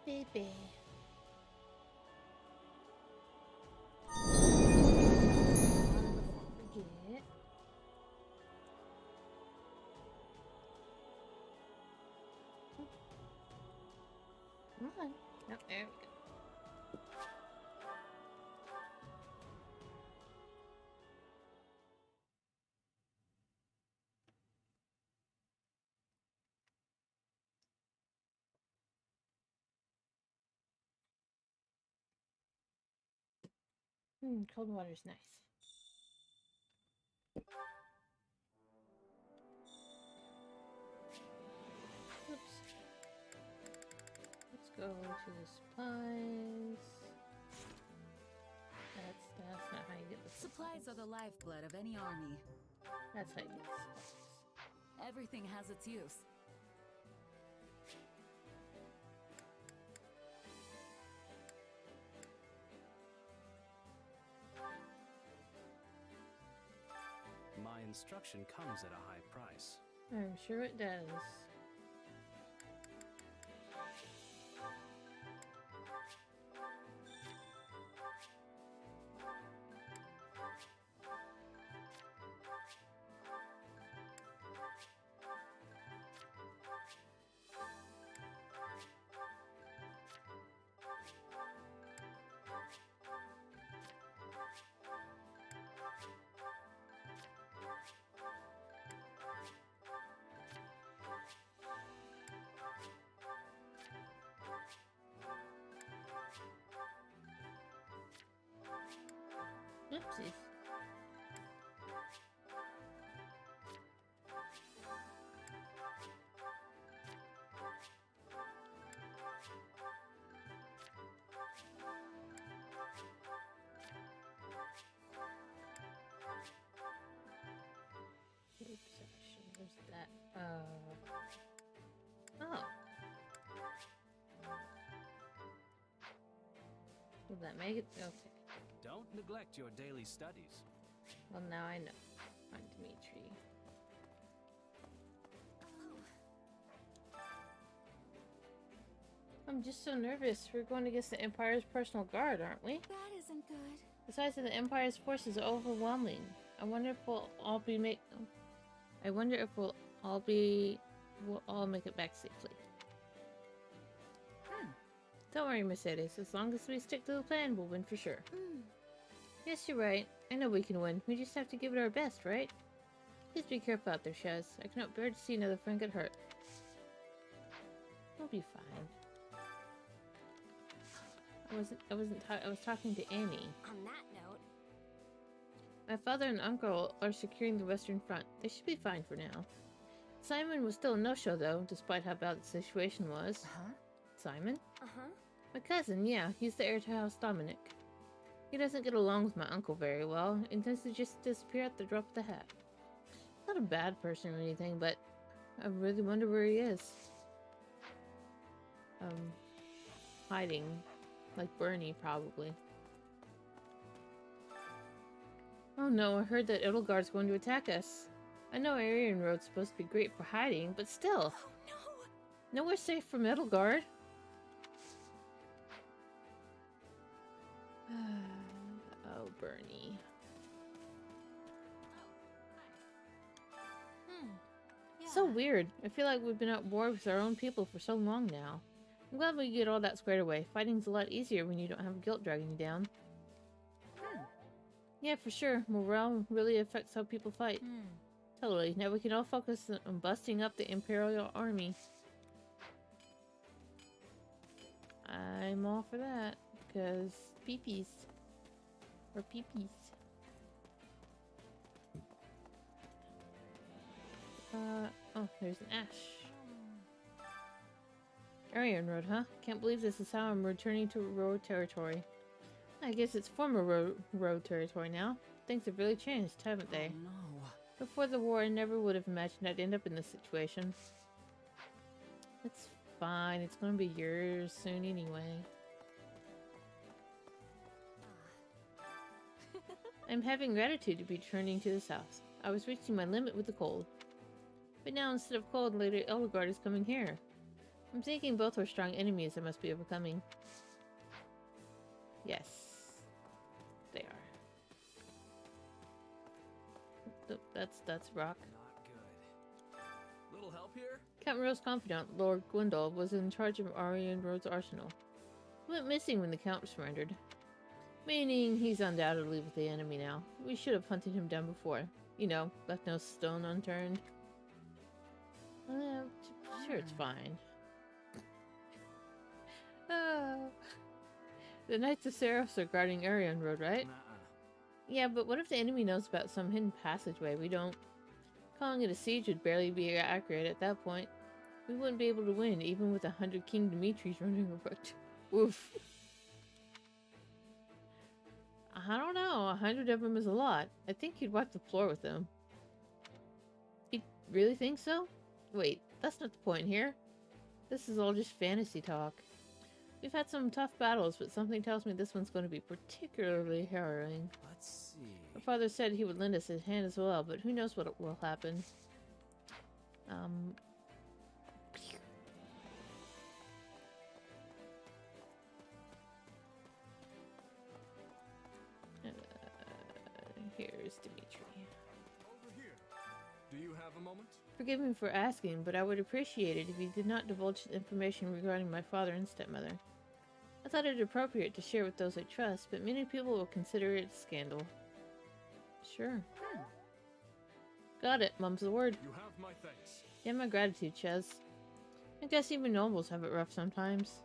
Baby. Forget. Come on. Nope, there we go. Cold water's nice. Oops. Let's go to the supplies. That's not how you get the Supplies are the lifeblood of any army. That's how you get the supplies. Everything has its use. My instruction comes at a high price. I'm sure it does. Oopsies. Where's that? Oh. Will that make it? Okay. Don't neglect your daily studies. Well, now I know. Find Dimitri. I'm just so nervous. We're going against the Empire's personal guard, aren't we? That isn't good. The size of the Empire's forces are overwhelming. I wonder if we'll all make it back safely. Don't worry, Mercedes. As long as we stick to the plan, we'll win for sure. Yes, you're right. I know we can win. We just have to give it our best, right? Please be careful out there, Shaz. I cannot bear to see another friend get hurt. We'll be fine. I was talking to Annie. On that note, My father and uncle are securing the Western Front. They should be fine for now. Simon was still a no-show, though, despite how bad the situation was. Simon? My cousin, yeah. He's the heir to House Dominic. He doesn't get along with my uncle very well, and tends to just disappear at the drop of the hat. Not a bad person or anything, but I really wonder where he is. Hiding. Like Bernie, probably. Oh no, I heard that Edelgard's going to attack us. I know Aryan Road's supposed to be great for hiding, but still. oh No! Nowhere safe from Edelgard. Oh, Bernie. Yeah. So weird. I feel like we've been at war with our own people for so long now. I'm glad we get all that squared away. Fighting's a lot easier when you don't have guilt dragging you down. Yeah, for sure. Morale really affects how people fight. Totally. Now we can all focus on busting up the Imperial Army. I'm all for that. Because peepees. Or peepees. Oh, there's an ash. Aryan Road, huh? Can't believe this is how I'm returning to road territory. I guess it's former road territory now. Things have really changed, haven't they? Oh, no. Before the war, I never would have imagined I'd end up in this situation. It's fine. It's going to be yours soon anyway. I'm having gratitude to be returning to the south. I was reaching my limit with the cold. But now instead of cold, Lady Edelgard is coming here. I'm thinking both are strong enemies that must be overcoming. Yes, they are. Oh, that's rock. Not good. Little help here? Captain Rowe's confidant, Lord Gwendol, was in charge of Arian Road's arsenal. He went missing when the Count surrendered. Meaning he's undoubtedly with the enemy now. We should have hunted him down before. You know, left no stone unturned. Sure, it's fine. The Knights of Seraphs are guarding Arian Road, right? Yeah, but what if the enemy knows about some hidden passageway we don't? Calling it a siege would barely be accurate at that point. We wouldn't be able to win, even with 100 King Dimitri's running around. Oof. I don't know, 100 of them is a lot. I think he'd wipe the floor with them. You really think so? Wait, that's not the point here. This is all just fantasy talk. We've had some tough battles, but something tells me this one's going to be particularly harrowing. Let's see. My father said he would lend us his hand as well, but who knows what will happen. Here's Dimitri. Over here. Do you have a moment? Forgive me for asking, but I would appreciate it if you did not divulge information regarding my father and stepmother. I thought it appropriate to share with those I trust, but many people will consider it a scandal. Sure. Got it. Mum's the word. You have my thanks. Yeah, my gratitude, Ches. I guess even nobles have it rough sometimes.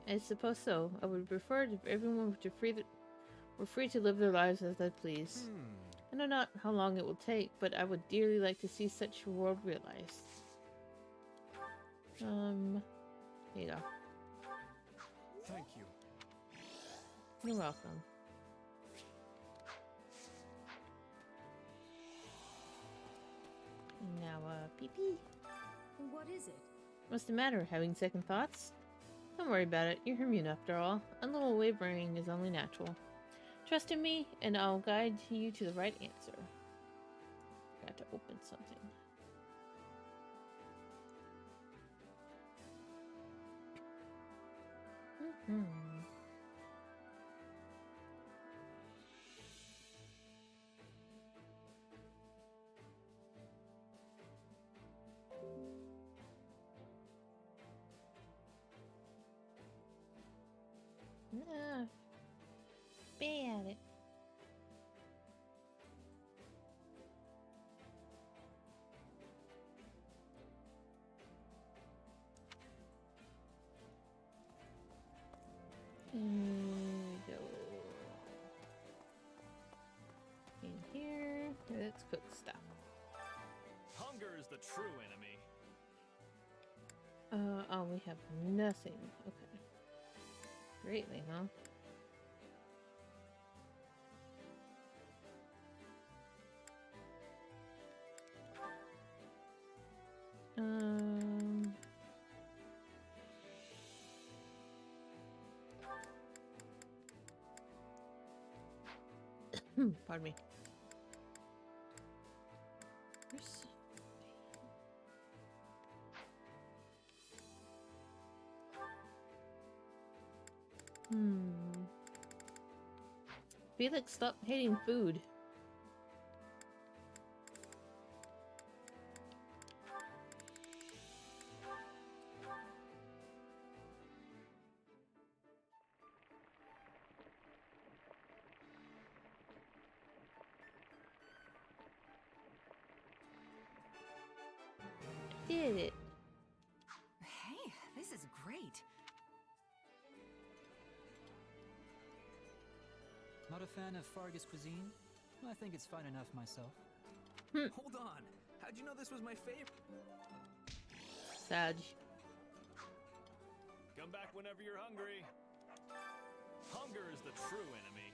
I suppose so. I would prefer it if everyone were free to live their lives as they please. I know not how long it will take, but I would dearly like to see such a world realized. Here you go. Thank you. You're welcome. Now, pee-pee. What is it? What's the matter? Having second thoughts? Don't worry about it. You're immune after all. A little wavering is only natural. Trust in me, and I'll guide you to the right answer. Got to open something. Bad it. Go in here. Let's cook stuff. Hunger is the true enemy. Oh, we have nothing. Okay. Greatly, huh? Pardon me. Felix, stop hating food. Did it. Hey, this is great. Not a fan of Fargus cuisine? I think it's fine enough myself. Hold on. How'd you know this was my favorite? Sag. Come back whenever you're hungry. Hunger is the true enemy.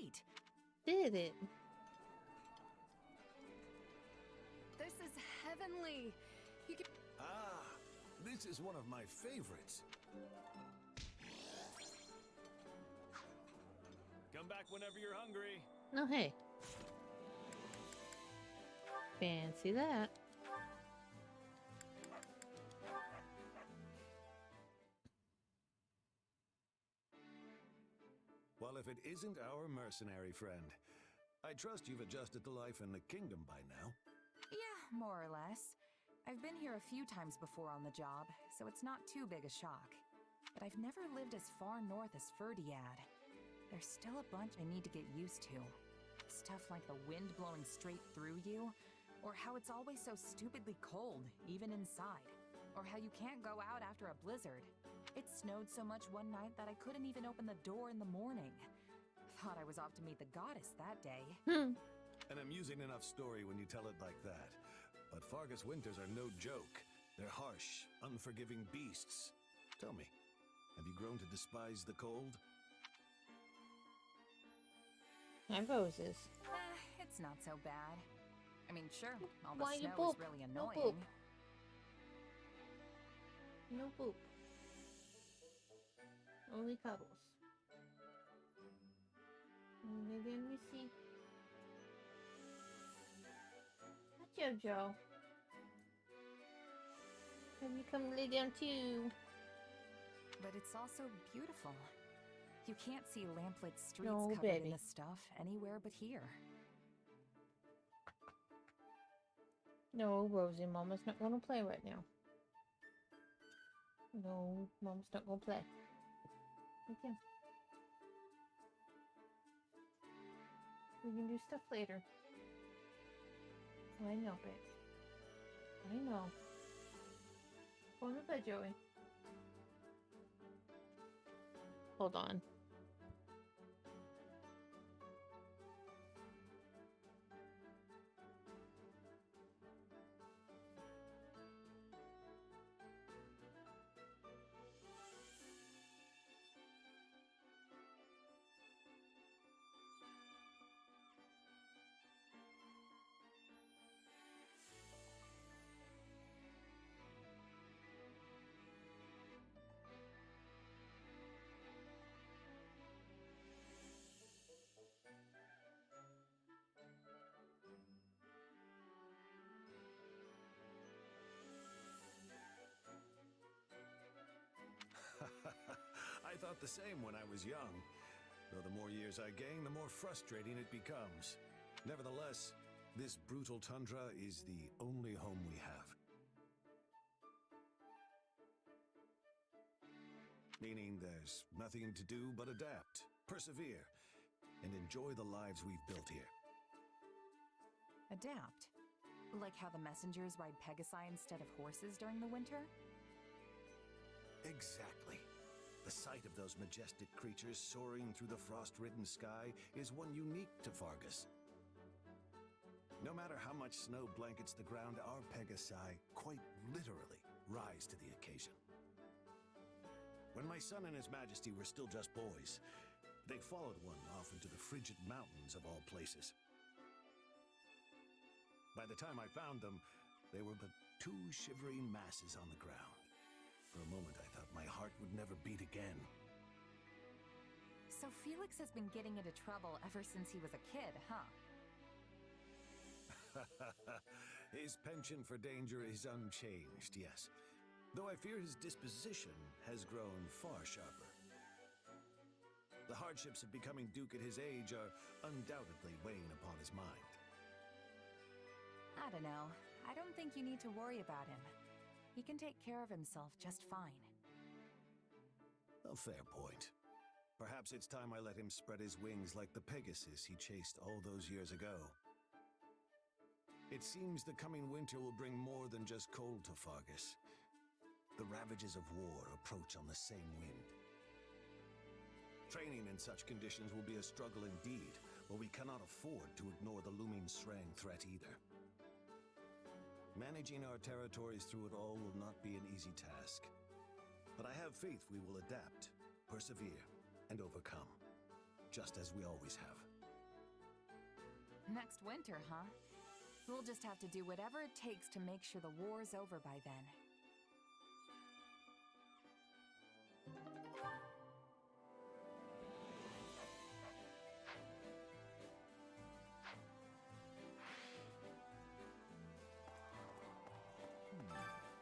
great. Did it? This is heavenly. You can... Ah, this is one of my favorites. Come back whenever you're hungry. Oh, hey. Fancy that. Well, if it isn't our mercenary friend, I trust you've adjusted to life in the kingdom by now. Yeah, more or less. I've been here a few times before on the job, so it's not too big a shock. But I've never lived as far north as Ferdiad. There's still a bunch I need to get used to. Stuff like the wind blowing straight through you, or how it's always so stupidly cold, even inside, or how you can't go out after a blizzard. It snowed so much one night that I couldn't even open the door in the morning. Thought I was off to meet the goddess that day. An amusing enough story when you tell it like that. But Fargus winters are no joke. They're harsh, unforgiving beasts. Tell me, have you grown to despise the cold? And roses. It's not so bad. I mean, sure, all the Why you snow is boop? really No annoying. No boop. Only cuddles. Maybe let me see. Jojo. Have you come lay down too? But it's also beautiful. You can't see lamplit streets No, covered baby. in this stuff anywhere but here. No, Rosie, Mama's not gonna play right now. No, Mama's not gonna play. Okay. We can do stuff later. I know, bitch. I know. Go on the bed, Joey. Hold on. I thought the same when I was young. Though the more years I gain, the more frustrating it becomes. Nevertheless, this brutal tundra is the only home we have. Meaning there's nothing to do but adapt, persevere, and enjoy the lives we've built here. Adapt. Like how the messengers ride Pegasi instead of horses during the winter? Exactly. The sight of those majestic creatures soaring through the frost-ridden sky is one unique to Fargus. No matter how much snow blankets the ground, our Pegasi quite literally rise to the occasion. When my son and his majesty were still just boys, they followed one off into the frigid mountains of all places. By the time I found them, they were but two shivering masses on the ground. For a moment, I thought my heart would never beat again. So Felix has been getting into trouble ever since he was a kid, huh? His penchant for danger is unchanged, yes. Though I fear his disposition has grown far sharper. The hardships of becoming Duke at his age are undoubtedly weighing upon his mind. I don't know. I don't think you need to worry about him. He can take care of himself just fine. A fair point. Perhaps it's time I let him spread his wings like the Pegasus he chased all those years ago. It seems the coming winter will bring more than just cold to Fargus. The ravages of war approach on the same wind. Training in such conditions will be a struggle indeed, but we cannot afford to ignore the looming Srang threat either. Managing our territories through it all will not be an easy task. But I have faith we will adapt, persevere, and overcome, just as we always have. Next winter, huh? We'll just have to do whatever it takes to make sure the war's over by then.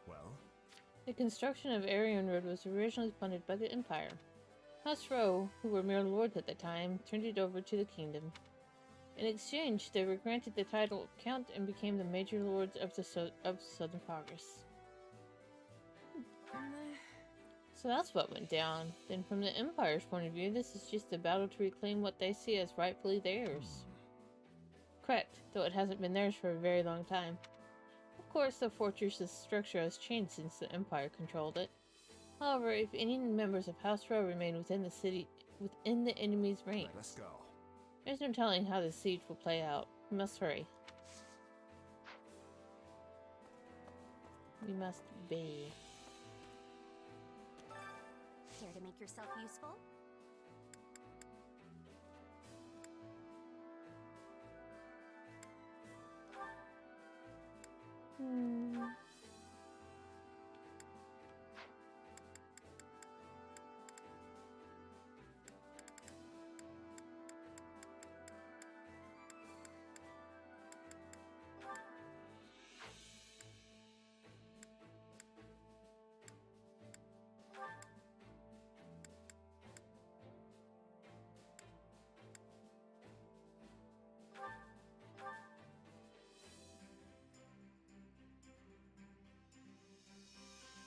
Well? The construction of Arion Road was originally funded by the Empire. House Row, who were mere lords at the time, turned it over to the kingdom. In exchange, they were granted the title of Count and became the major lords of Southern Progress. So that's what went down. Then from the Empire's point of view, this is just a battle to reclaim what they see as rightfully theirs. Correct, though it hasn't been theirs for a very long time. Of course, the fortress's structure has changed since the Empire controlled it. However, if any members of House Row remain within the enemy's ranks, Right, let's go. There's no telling how the siege will play out. We must hurry. We must be. Care to make yourself useful?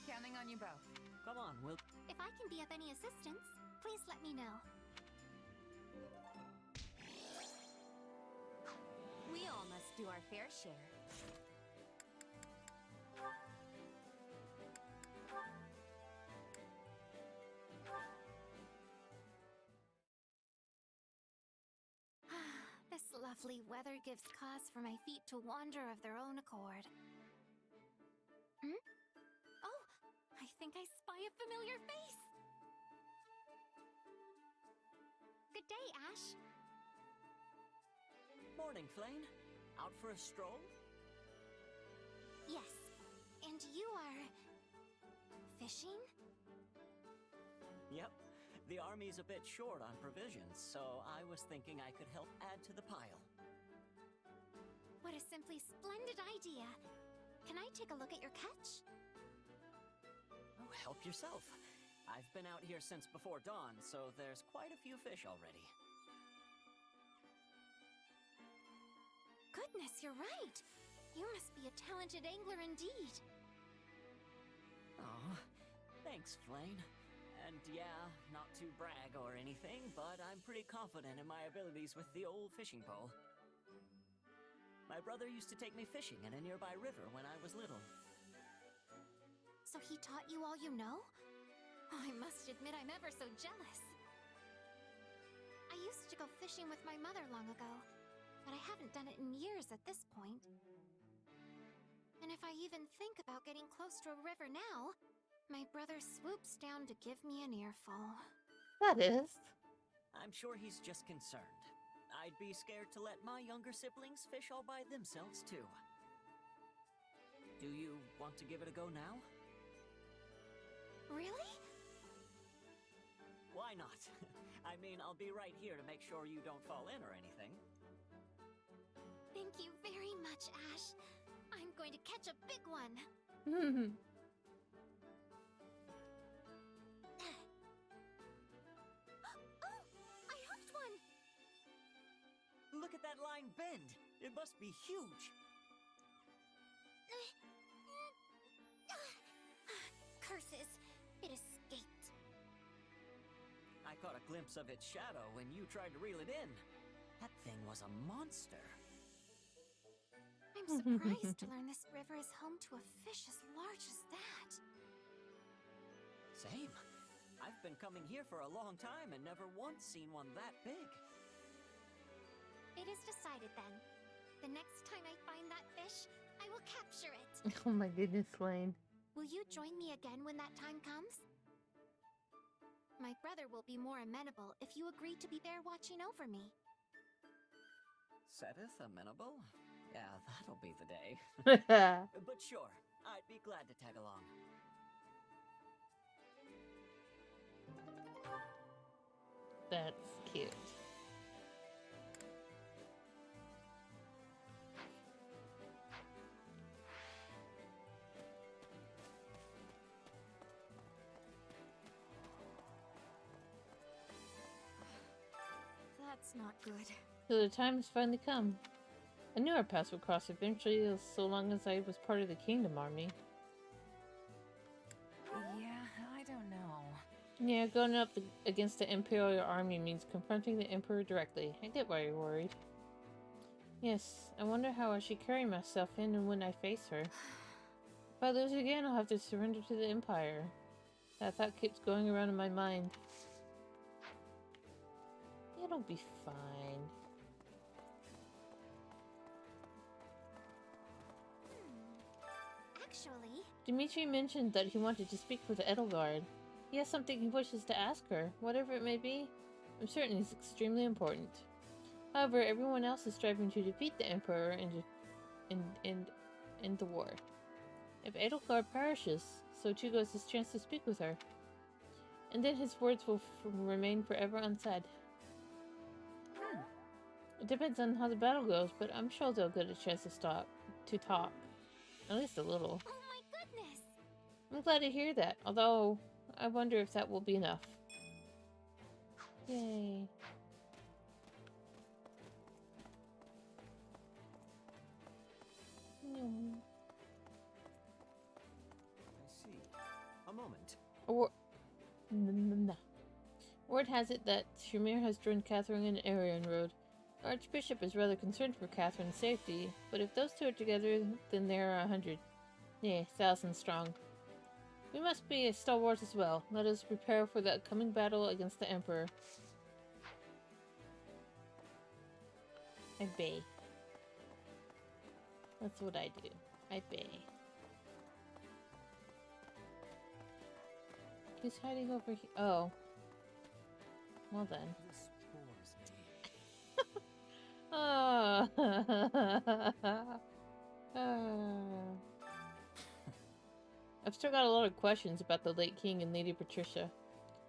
Counting on you both. Come on, we'll... If I can be of any assistance, please let me know. We all must do our fair share. This lovely weather gives cause for my feet to wander of their own accord. Oh, I think I spy a familiar face. Good day, Ash. Morning, Flane. Out for a stroll? Yes, and you are... fishing? Yep. The army's a bit short on provisions, so I was thinking I could help add to the pile. What a simply splendid idea. Can I take a look at your catch? Oh, help yourself. I've been out here since before dawn, so there's quite a few fish already. Goodness, you're right. You must be a talented angler indeed. Oh, thanks, Flane. And yeah, not to brag or anything, but I'm pretty confident in my abilities with the old fishing pole. My brother used to take me fishing in a nearby river when I was little. So he taught you all you know? Oh, I must admit I'm ever so jealous. I used to go fishing with my mother long ago, but I haven't done it in years at this point. And if I even think about getting close to a river now, my brother swoops down to give me an earful. That is. I'm sure he's just concerned. I'd be scared to let my younger siblings fish all by themselves, too. Do you want to give it a go now? Really? Why not? I mean, I'll be right here to make sure you don't fall in or anything. Thank you very much, Ash. I'm going to catch a big one. Oh, I hooked one. Look at that line bend. It must be huge. Curses. It escaped. I caught a glimpse of its shadow when you tried to reel it in. That thing was a monster. I'm surprised to learn this river is home to a fish as large as that. Same. I've been coming here for a long time and never once seen one that big. It is decided then. The next time I find that fish, I will capture it. Oh my goodness, Flane. Will you join me again when that time comes? My brother will be more amenable if you agree to be there watching over me. Sedith amenable? Yeah, that'll be the day. That's But sure, I'd be glad to tag along. cute. That's not good. So the time has finally come. I knew our paths would cross eventually, so long as I was part of the Kingdom Army. Yeah, I don't know. Yeah, going up against the Imperial Army means confronting the Emperor directly. I get why you're worried. Yes, I wonder how I should carry myself in and when I face her. If I lose again, I'll have to surrender to the Empire. That thought keeps going around in my mind. It'll be fine. Actually, Dimitri mentioned that he wanted to speak with Edelgard. He has something he wishes to ask her, whatever it may be. I'm certain it's extremely important. However, everyone else is striving to defeat the Emperor in the war. If Edelgard perishes, so too goes his chance to speak with her. And then his words will remain forever unsaid. It depends on how the battle goes, but I'm sure they'll get a chance to talk. At least a little. oh my goodness! I'm glad to hear that, although I wonder if that will be enough. Yay. I see. A moment. Word has it that Shamir has joined Catherine and Arian Road. The Archbishop is rather concerned for Catherine's safety, but if those two are together, then there are 100. Yeah, 1,000 strong. We must be stalwarts as well. Let us prepare for the coming battle against the Emperor. I bay. That's what I do. I bay. He's hiding over here. Oh. Well then. This bores me. Oh. I've still got a lot of questions about the late king and Lady Patricia.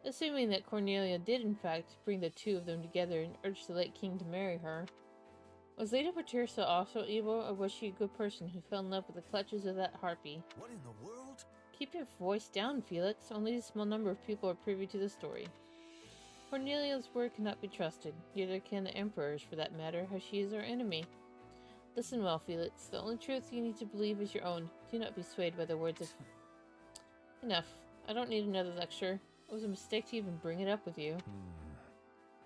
Assuming that Cornelia did in fact bring the two of them together and urge the late king to marry her. Was Lady Patricia also evil, or was she a good person who fell in love with the clutches of that harpy? What in the world? Keep your voice down, Felix. Only a small number of people are privy to the story. Cornelia's word cannot be trusted, neither can the Emperor's for that matter, as she is our enemy. Listen well, Felix. The only truth you need to believe is your own. Do not be swayed by the words of... Enough. I don't need another lecture. It was a mistake to even bring it up with you.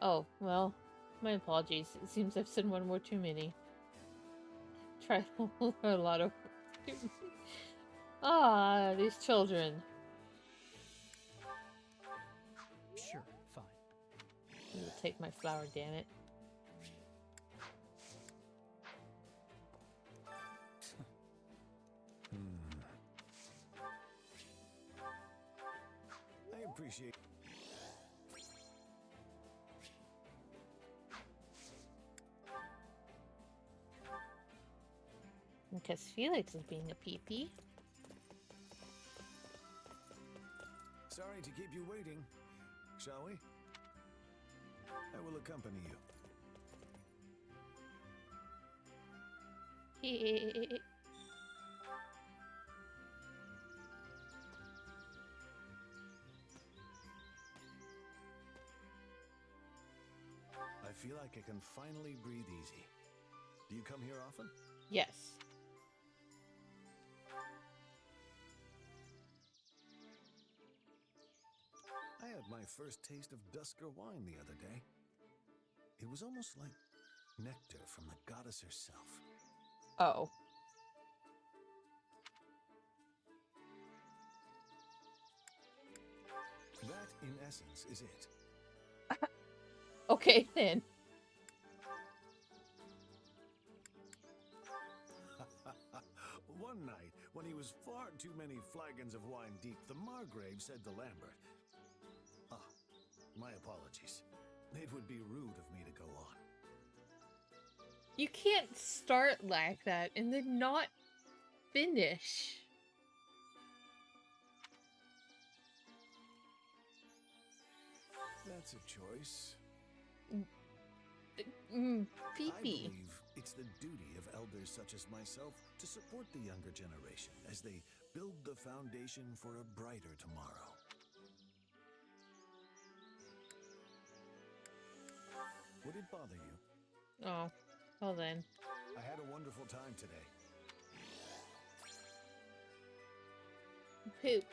Oh, well, my apologies. It seems I've said one more too many. Tried a lot of... Ah, these children. Sure, fine. You'll take my flower, damn it. I appreciate... Because Felix is being a pee-pee. Sorry to keep you waiting. Shall we? I will accompany you. I feel like I can finally breathe easy. Do you come here often? Yes. I had my first taste of Dusker wine the other day. It was almost like nectar from the goddess herself. Oh. That, in essence, is it. Okay, then. One night, when he was far too many flagons of wine deep, the Margrave said to Lambert, my apologies. It would be rude of me to go on. You can't start like that and then not finish. That's a choice. Pee-pee. I believe it's the duty of elders such as myself to support the younger generation as they build the foundation for a brighter tomorrow. Would it bother you? Oh, well then. I had a wonderful time today. Poop.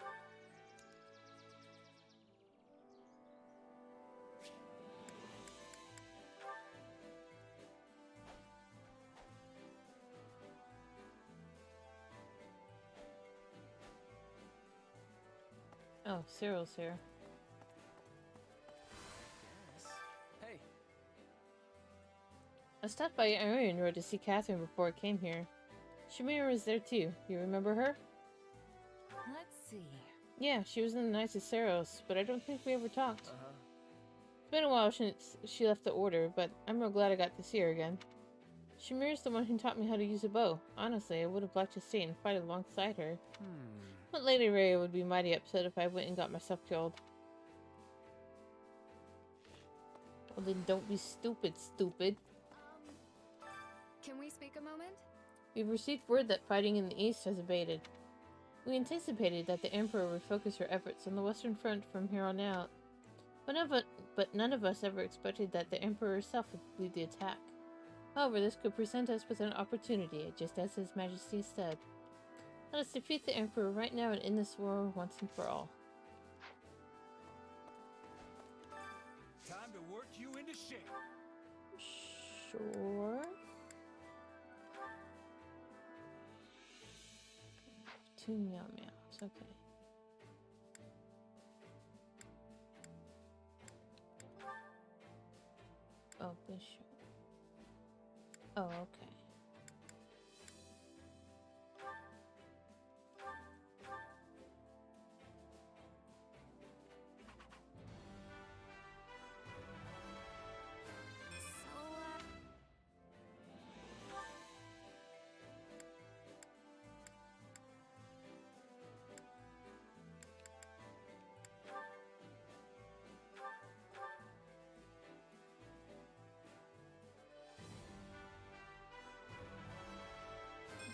Oh, Cyril's here. Yes. Hey, I stopped by Iron Road to see Catherine before I came here. Shamira was there too. You remember her? Let's see. Yeah, she was in the Knights of Saros, but I don't think we ever talked. uh-huh. It's been a while since she left the Order, but I'm real glad I got to see her again. Shamira's the one who taught me how to use a bow. Honestly, I would have liked to stay and fight alongside her. But Lady Rhea would be mighty upset if I went and got myself killed. Well then don't be stupid, stupid. Can we speak a moment? We've received word that fighting in the east has abated. We anticipated that the Emperor would focus her efforts on the Western Front from here on out. But none of us ever expected that the Emperor herself would lead the attack. However, this could present us with an opportunity, just as His Majesty said. Let us defeat the Emperor right now and end this war once and for all. Time to work you into shape. Sure. 2 meow meows, okay. Oh, bishop. Oh, okay.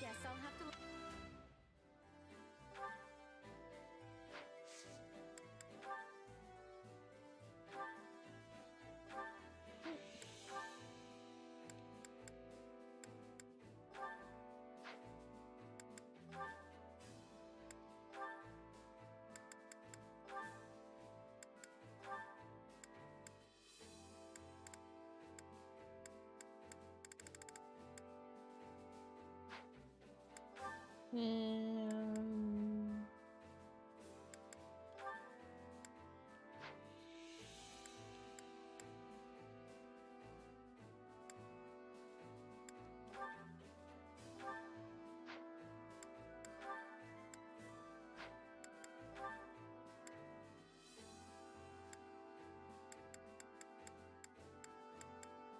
Guess I'll have to. Um,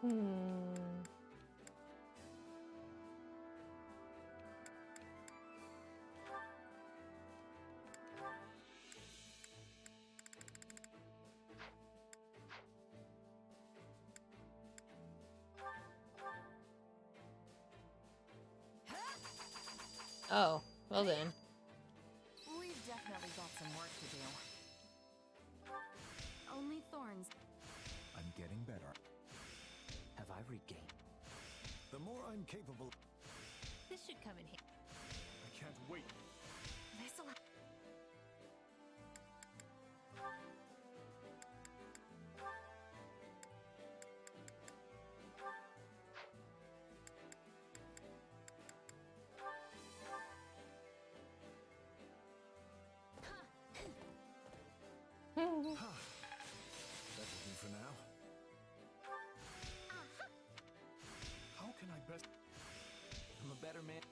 hmm. Oh, well then. We've definitely got some work to do. Only thorns. I'm getting better. Have I regained? The more I'm capable. This should come in handy. I can't wait. This'll. That'll do for now. How can I best? I'm a better man.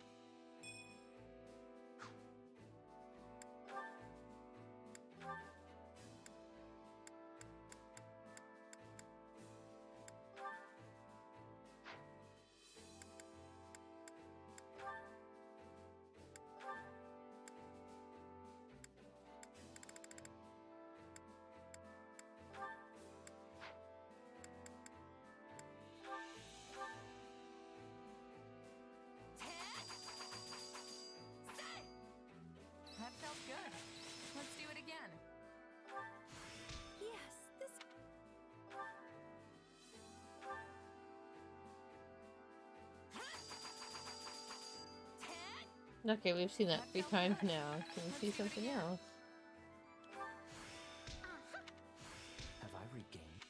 Okay, we've seen that 3 times now. Can we see something else? Have I regained?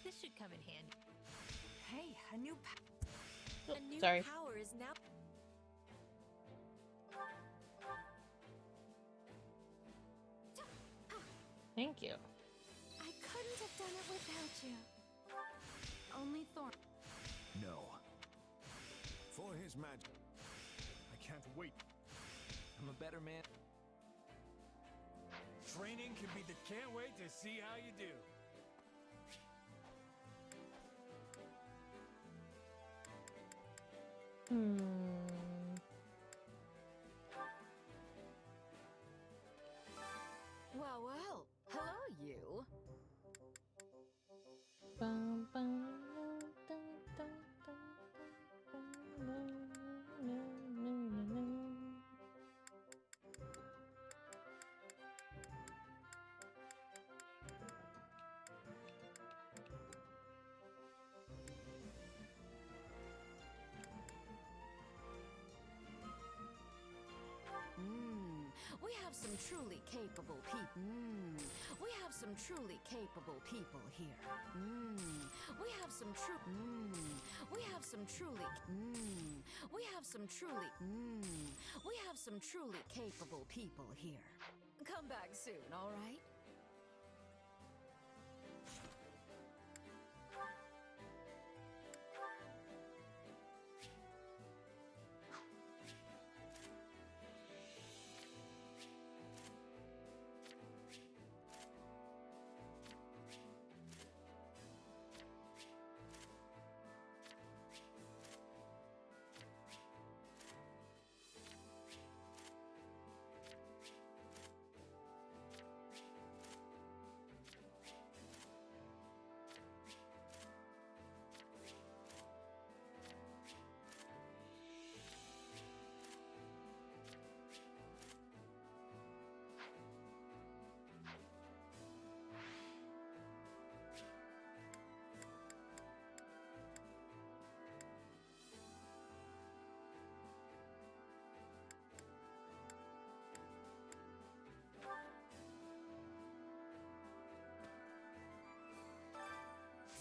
This should come in handy. Hey, a new Oh, A new sorry. power is now. Thank you. I couldn't have done it without you. Only Thorn. No. For his magic. I can't wait. I'm a better man. Training can be the can't wait to see how you do. Well, well. Hello, you. Bum, bum, dum, dum, dum, dum, dum. We have some truly capable people. We have some truly capable people here. We have some true. We have some truly. We have some truly. We have some truly capable people here. Come back soon, all right?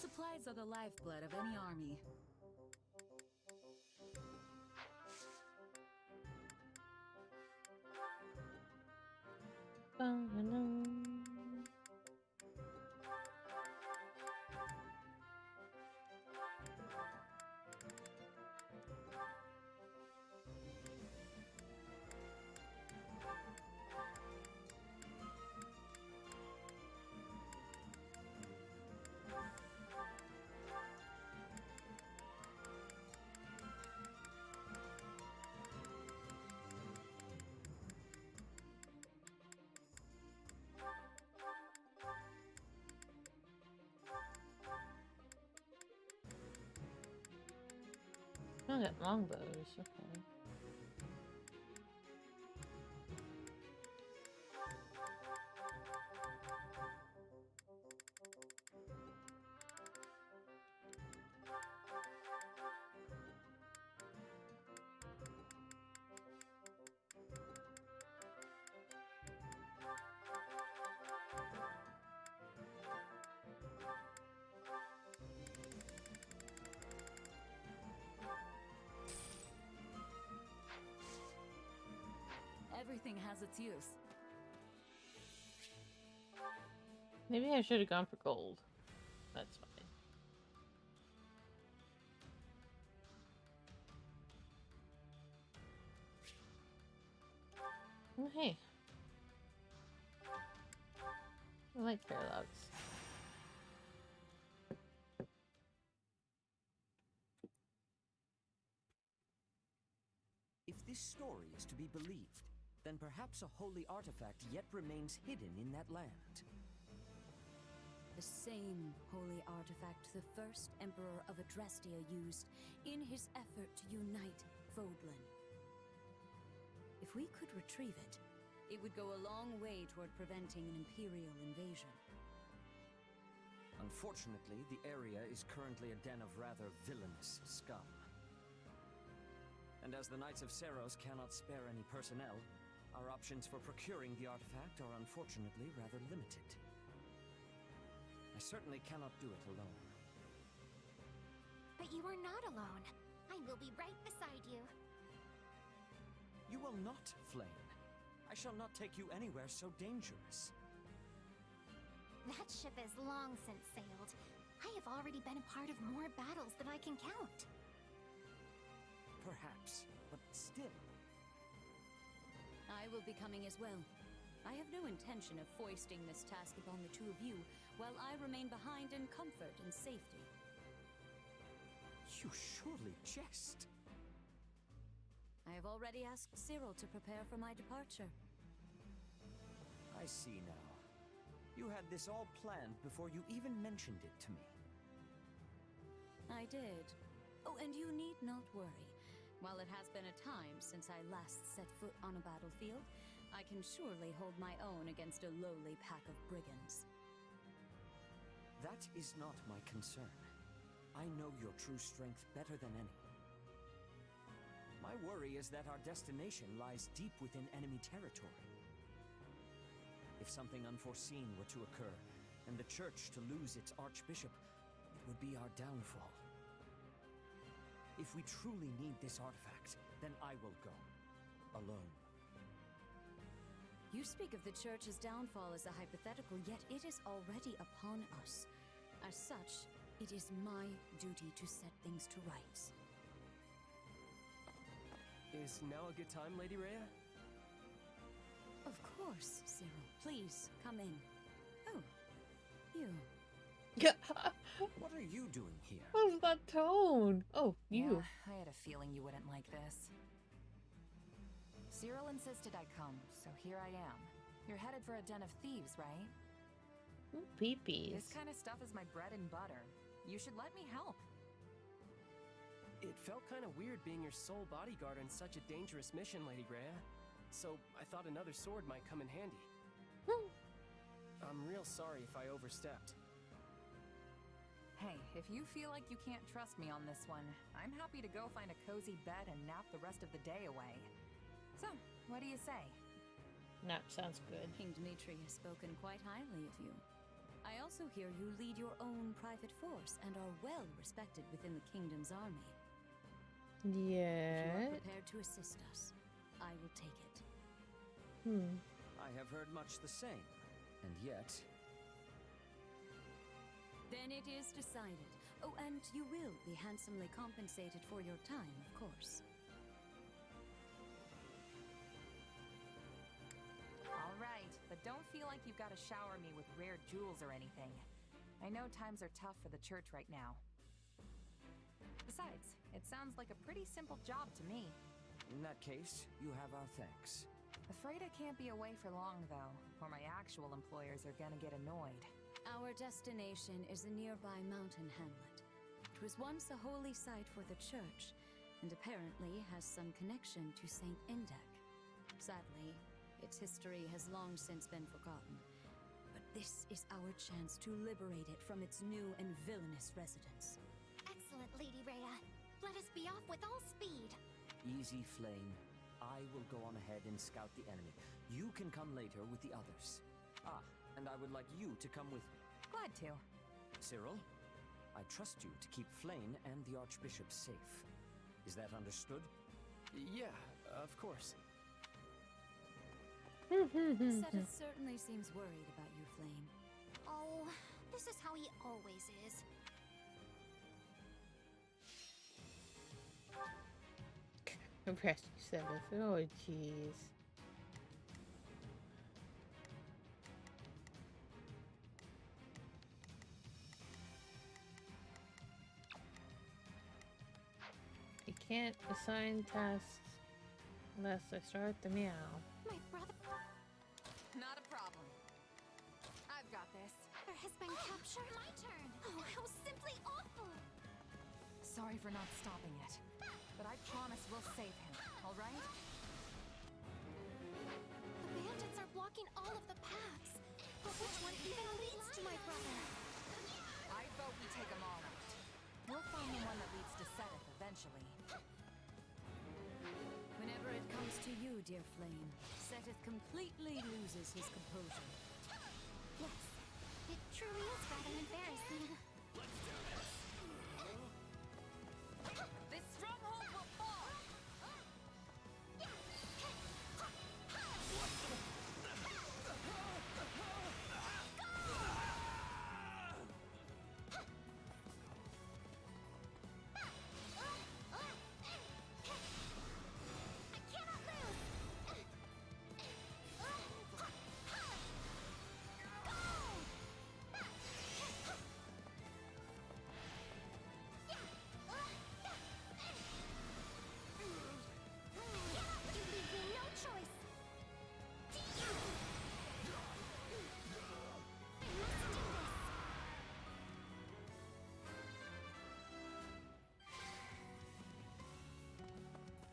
Supplies are the lifeblood of any army. I got longbows. Okay. Everything has its use. Maybe I should have gone for gold. That's fine. Oh, hey. I like paradox. If this story is to be believed, then perhaps a holy artifact yet remains hidden in that land. The same holy artifact the first Emperor of Adrestia used in his effort to unite Fodlan. If we could retrieve it, it would go a long way toward preventing an Imperial invasion. Unfortunately, the area is currently a den of rather villainous scum. And as the Knights of Seros cannot spare any personnel, our options for procuring the artifact are unfortunately rather limited. I certainly cannot do it alone. But you are not alone. I will be right beside you. You will not, Flame. I shall not take you anywhere so dangerous. That ship has long since sailed. I have already been a part of more battles than I can count. Perhaps, but still. I will be coming as well. I have no intention of foisting this task upon the two of you, while I remain behind in comfort and safety. You surely jest. I have already asked Cyril to prepare for my departure. I see now. You had this all planned before you even mentioned it to me. I did. Oh, and you need not worry. While it has been a time since I last set foot on a battlefield, I can surely hold my own against a lowly pack of brigands. That is not my concern. I know your true strength better than any. My worry is that our destination lies deep within enemy territory. If something unforeseen were to occur, and the Church to lose its Archbishop, it would be our downfall. If we truly need this artifact, then I will go. Alone. You speak of the Church's downfall as a hypothetical, yet it is already upon us. As such, it is my duty to set things to rights. Is now a good time, Lady Rhea? Of course, Cyril. Please, come in. Oh, you. What are you doing here? What was that tone? Oh, you. Yeah, I had a feeling you wouldn't like this. Cyril insisted I come, so here I am. You're headed for a den of thieves, right? Ooh, peepees. This kind of stuff is my bread and butter. You should let me help. It felt kind of weird being your sole bodyguard on such a dangerous mission, Lady Rhea. So I thought another sword might come in handy. I'm real sorry if I overstepped. Hey, if you feel like you can't trust me on this one, I'm happy to go find a cozy bed and nap the rest of the day away. So, what do you say? Nap sounds good. King Dmitri has spoken quite highly of you. I also hear you lead your own private force and are well respected within the kingdom's army. If you Yeah. are prepared to assist us, I will take it. I have heard much the same, and yet... Then it is decided. Oh, and you will be handsomely compensated for your time, of course. All right, but don't feel like you've got to shower me with rare jewels or anything. I know times are tough for the church right now. Besides, it sounds like a pretty simple job to me. In that case, you have our thanks. Afraid I can't be away for long, though, or my actual employers are gonna get annoyed. Our destination is a nearby mountain hamlet. It was once a holy site for the church, and apparently has some connection to Saint Indek. Sadly, its history has long since been forgotten. But this is our chance to liberate it from its new and villainous residents. Excellent, Lady Rhea. Let us be off with all speed. Easy, Flame. I will go on ahead and scout the enemy. You can come later with the others. Ah, and I would like you to come with me. Glad to. Cyril, I trust you to keep Flame and the Archbishop safe. Is that understood? Yeah, of course. Seta certainly seems worried about you, Flame. Oh, this is how he always is. Rescue 7. Oh, jeez. I can't assign tasks unless I start the meow. My brother... Not a problem. I've got this. There has been captured. My turn. Oh, how simply awful. Sorry for not stopping it, but I promise we'll save him, all right? The bandits are blocking all of the paths. But which one even leads to my brother? I vote we take them all out. We'll find the one that leads to Seth eventually. to you, dear Flame, Seteth completely loses his composure. Yes, it truly is rather embarrassing. This stronghold will fall!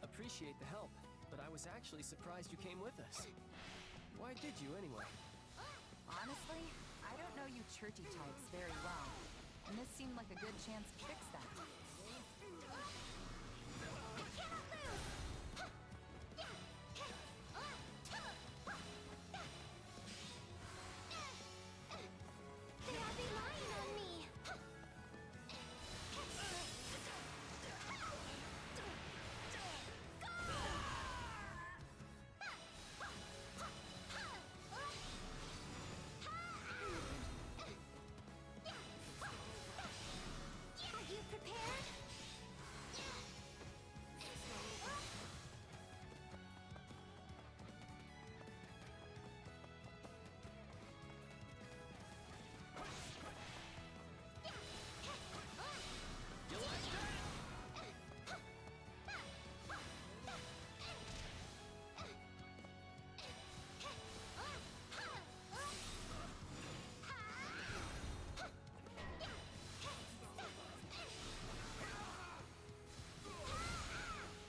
Appreciate the help, but I was actually surprised you came with us. Why did you, anyway? Honestly, I don't know you churchy types very well, and this seemed like a good chance to fix that. They are relying on me. Are you prepared?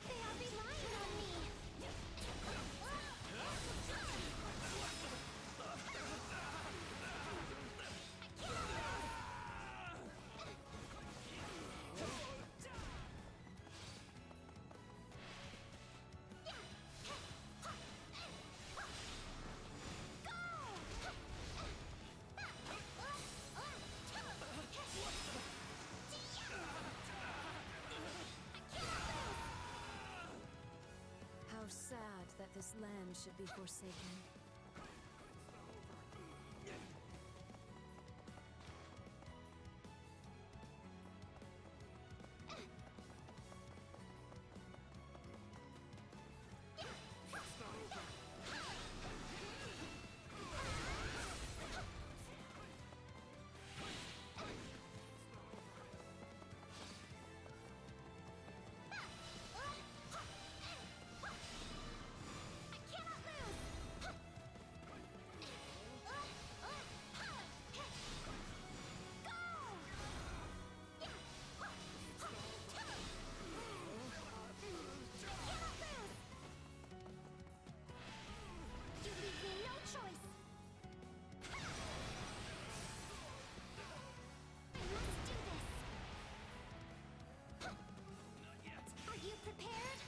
They are relying on me. How sad that this land should be forsaken. You leave me no choice. I must do this. Are you prepared?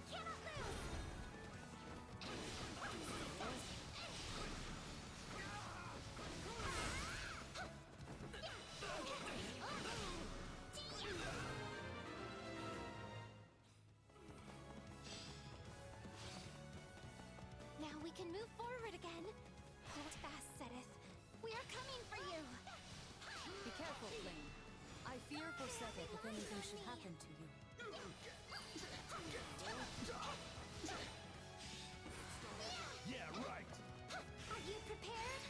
I cannot lose. Now we can move forward again. Hold fast, Seteth. We are coming for you. Be careful, Flame. I fear for Seteth if anything should happen to you. Yeah, right. Are you prepared?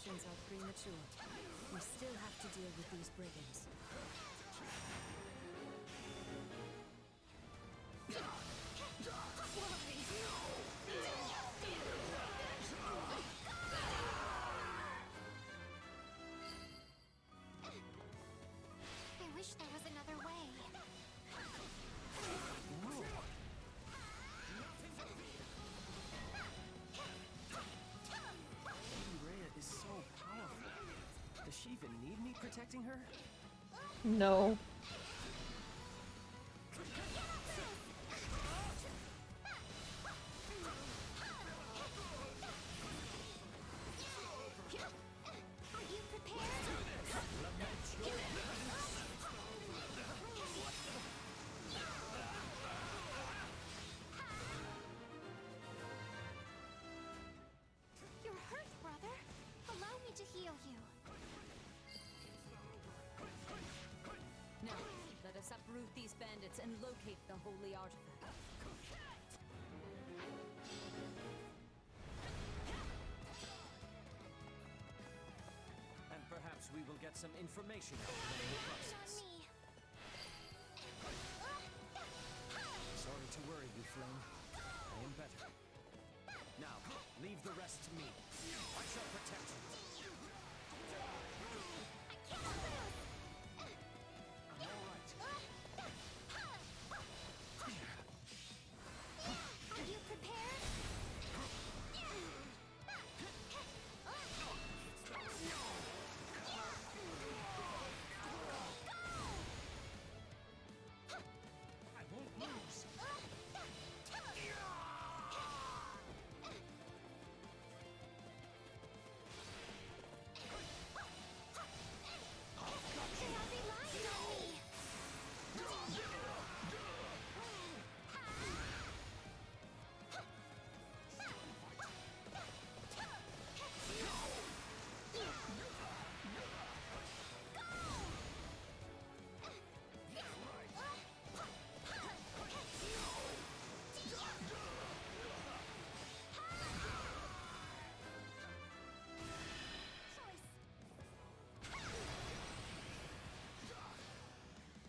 suspicions are premature. We still have to deal with these brigands. I wish there was another way. Lady Rhea is so powerful. Does she even need me protecting her? No. Are you prepared? You're hurt, brother. Allow me to heal you. Now, let us uproot these bandits and locate the holy artifact. And perhaps we will get some information out They of are the relying on process. me. Sorry to worry you, Flame. I am better. Now, leave the rest to me. I shall protect you. I cannot lose. I'm all right. Are you prepared? I won't lose. They are relying on me. Choice.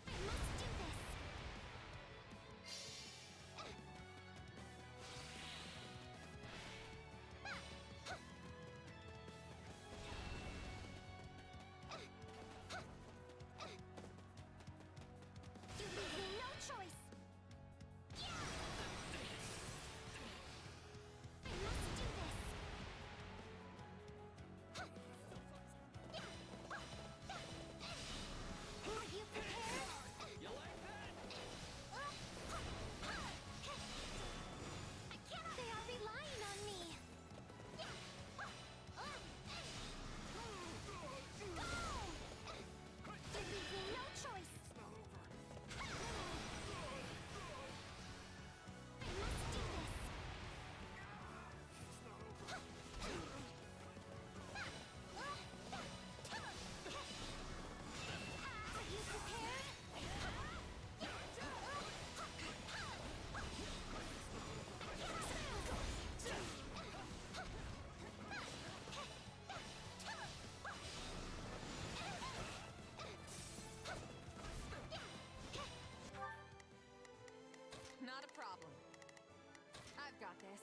I must do this. You leave me no choice. I must do this. Are you prepared? You like that? I cannot. They are relying on me. You leave me no choice. I must do this. Are you prepared? Not a problem. I've got this.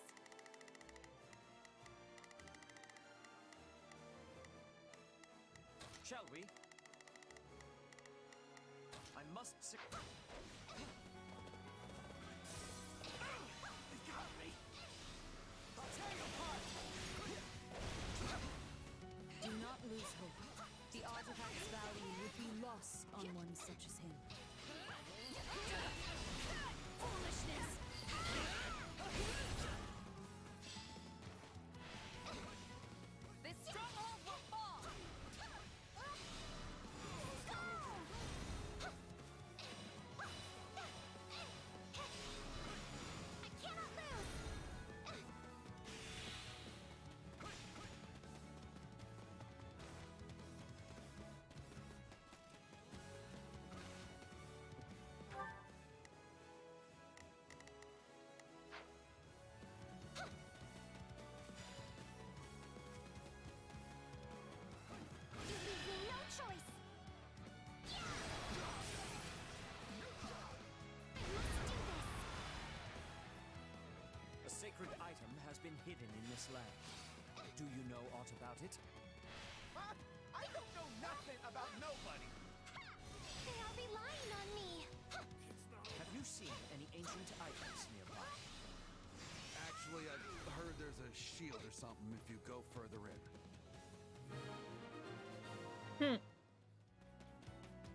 Shall we? I must They got me! I'll tear you apart! Do not lose hope. The artifact's value would be lost on one such as him. Foolishness! This stronghold will fall! I cannot lose! sacred item has been hidden in this land. Do you know aught about it? Huh? I don't know nothing about nobody. They are relying on me. Have you seen any ancient items nearby? Actually, I heard there's a shield or something if you go further in.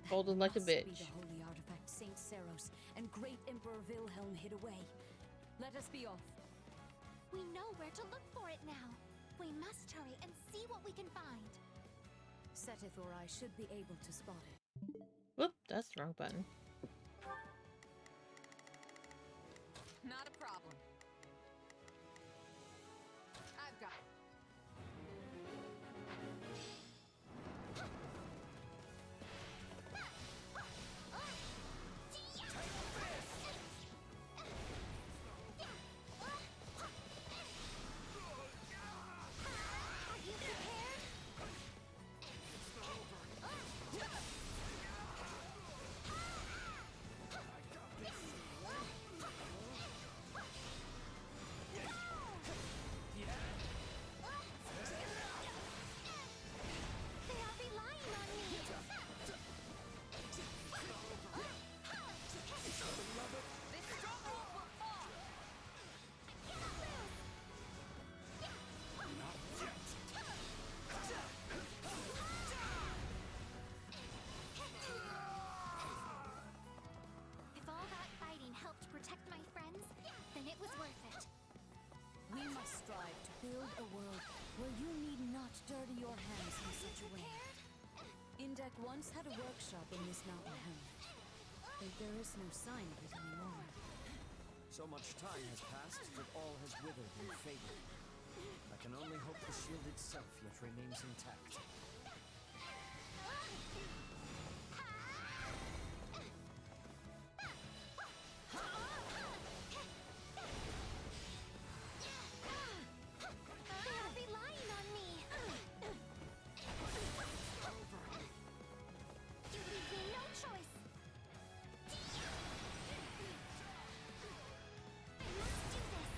Folded like a Must be bitch. the holy artifact Saint Seros and great Emperor Wilhelm hid away. Let us be off. We know where to look for it now. We must hurry and see what we can find. Setith or I should be able to spot it. Whoop, that's the wrong button. Not a problem. I've got it. Are you prepared? They are relying on me. This stronghold will fall. If all that fighting helped protect my friends, then it was worth it. We must strive to build a world where you need not dirty your hands in such a way. Indek once had a workshop in this mountain hamlet, but there is no sign of it anymore. So much time has passed that all has withered and faded. I can only hope the shield itself yet remains intact. They are relying on me. You leave me no choice. I must do this.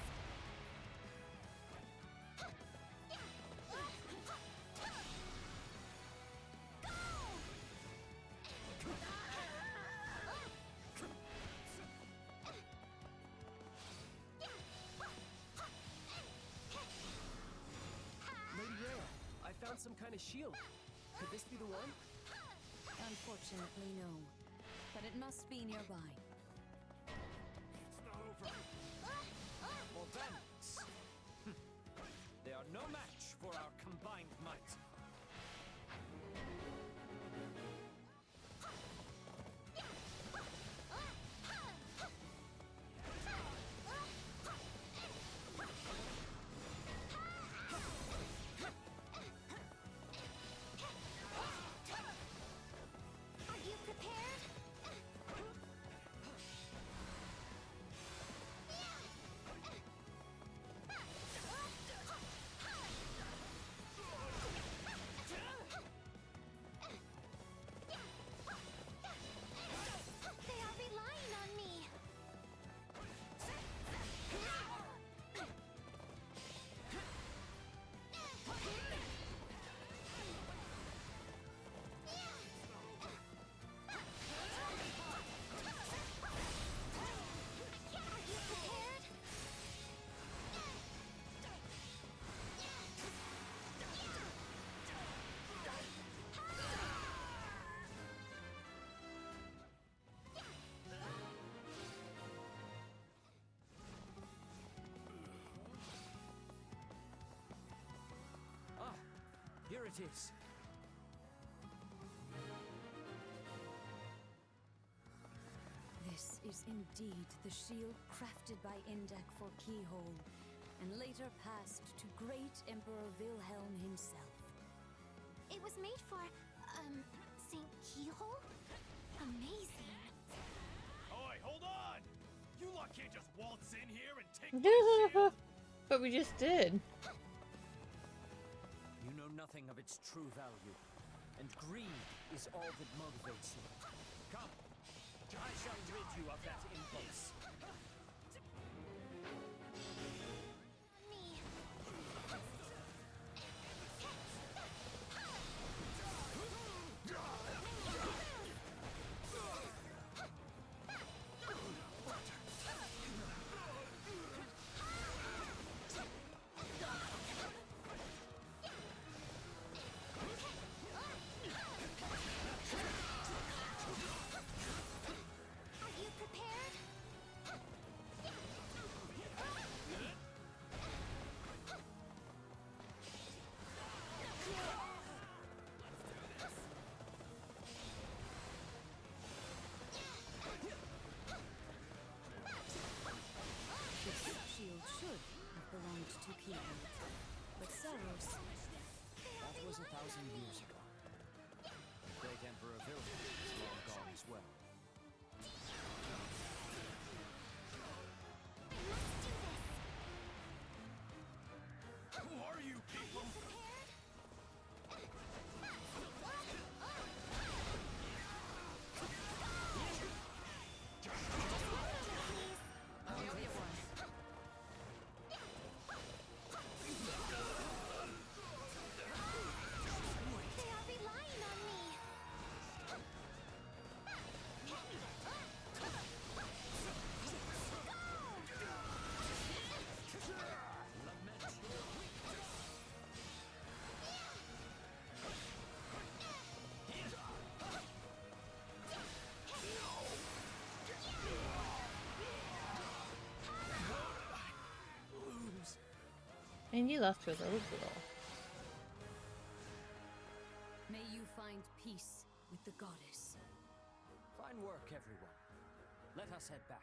Lady Rhea, I found some kind of shield. Could this be the one? Unfortunately, no. But it must be nearby. It's not over. More bandits! They are no match for our combined might. Are you prepared? They are relying on me. Are you prepared? Ah, here it is. This is indeed the shield crafted by Indek for Keyhole, and later passed to great Emperor Wilhelm himself. It was made for, St. Keyhole? Amazing. Oi, hold on! You lot can't just waltz in here and take my shield! But we just did. You know nothing of its true value, and greed is all that motivates you. Come, I shall rid you of that impulse. And you lost your little girl. May you find peace with the goddess. Fine work, everyone. Let us head back.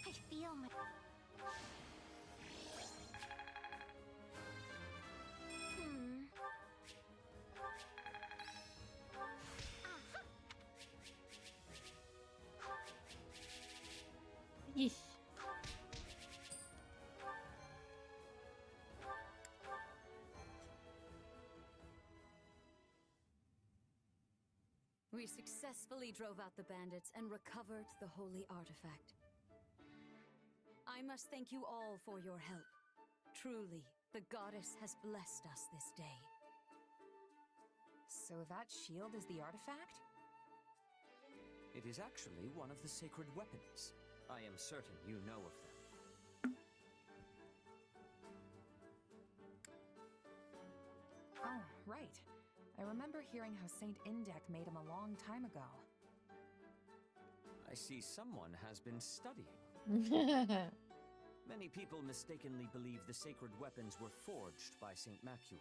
I feel my... Yeesh. We successfully drove out the bandits and recovered the holy artifact. I must thank you all for your help. Truly, the goddess has blessed us this day. So that shield is the artifact? It is actually one of the sacred weapons. I am certain you know of them. Oh, right. I remember hearing how Saint Indek made him a long time ago. I see someone has been studying. Many people mistakenly believe the sacred weapons were forged by Saint Macuel.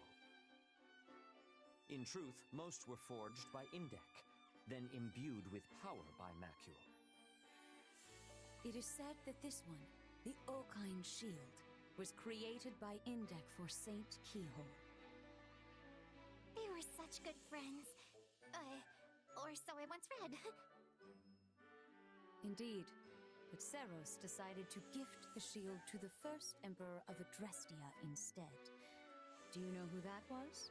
In truth, most were forged by Indek, then imbued with power by Macuel. It is said that this one, the Okine Shield, was created by Indek for Saint Keyhole. They were such good friends. Or so I once read. Indeed, but Seros decided to gift the shield to the first Emperor of Adrestia instead. Do you know who that was?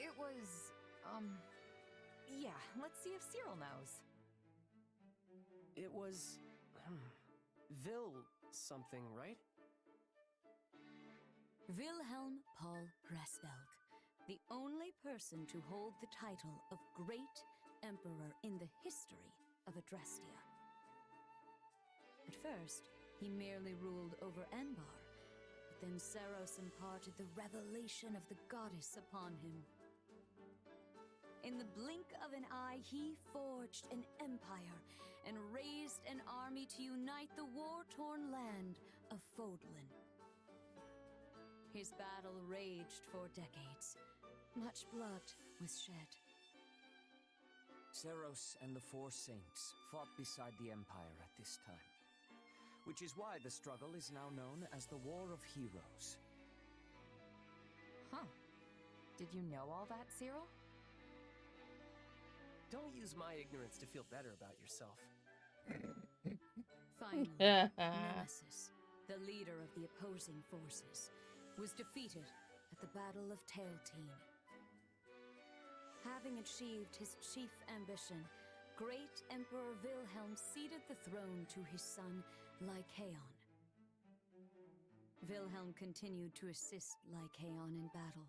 It was, yeah, let's see if Cyril knows. It was... Vil something, right? Wilhelm Paul Presvelg, the only person to hold the title of Great Emperor in the history of Adrestia. At first, he merely ruled over Enbar, but then Seros imparted the revelation of the goddess upon him. In the blink of an eye, he forged an empire and raised an army to unite the war-torn land of Fodlan. His battle raged for decades. Much blood was shed. Seros and the Four Saints fought beside the Empire at this time, which is why the struggle is now known as the War of Heroes. Huh. Did you know all that, Cyril? Don't use my ignorance to feel better about yourself. Finally, Nemesis, the leader of the opposing forces, was defeated at the Battle of Tailteen. Having achieved his chief ambition, Great Emperor Wilhelm ceded the throne to his son, Lycaon. Wilhelm continued to assist Lycaon in battle.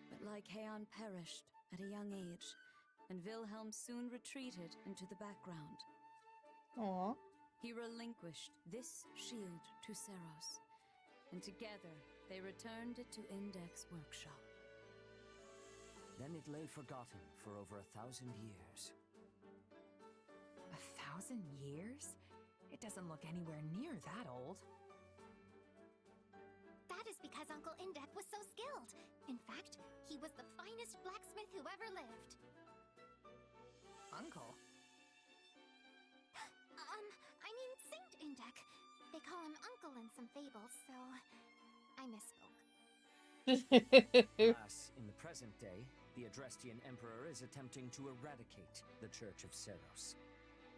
But Lycaon perished at a young age, and Wilhelm soon retreated into the background. Aww. He relinquished this shield to Seros, and together they returned it to Indek's workshop. Then it lay forgotten for over 1,000 years. 1,000 years? It doesn't look anywhere near that old. That is because because Uncle Indek was so skilled. In fact, he was the finest blacksmith who ever lived. Uncle? I mean Saint Indek. They call him Uncle in some fables, so I misspoke. Alas, in the present day, the Adrestian Emperor is attempting to eradicate the Church of Seros.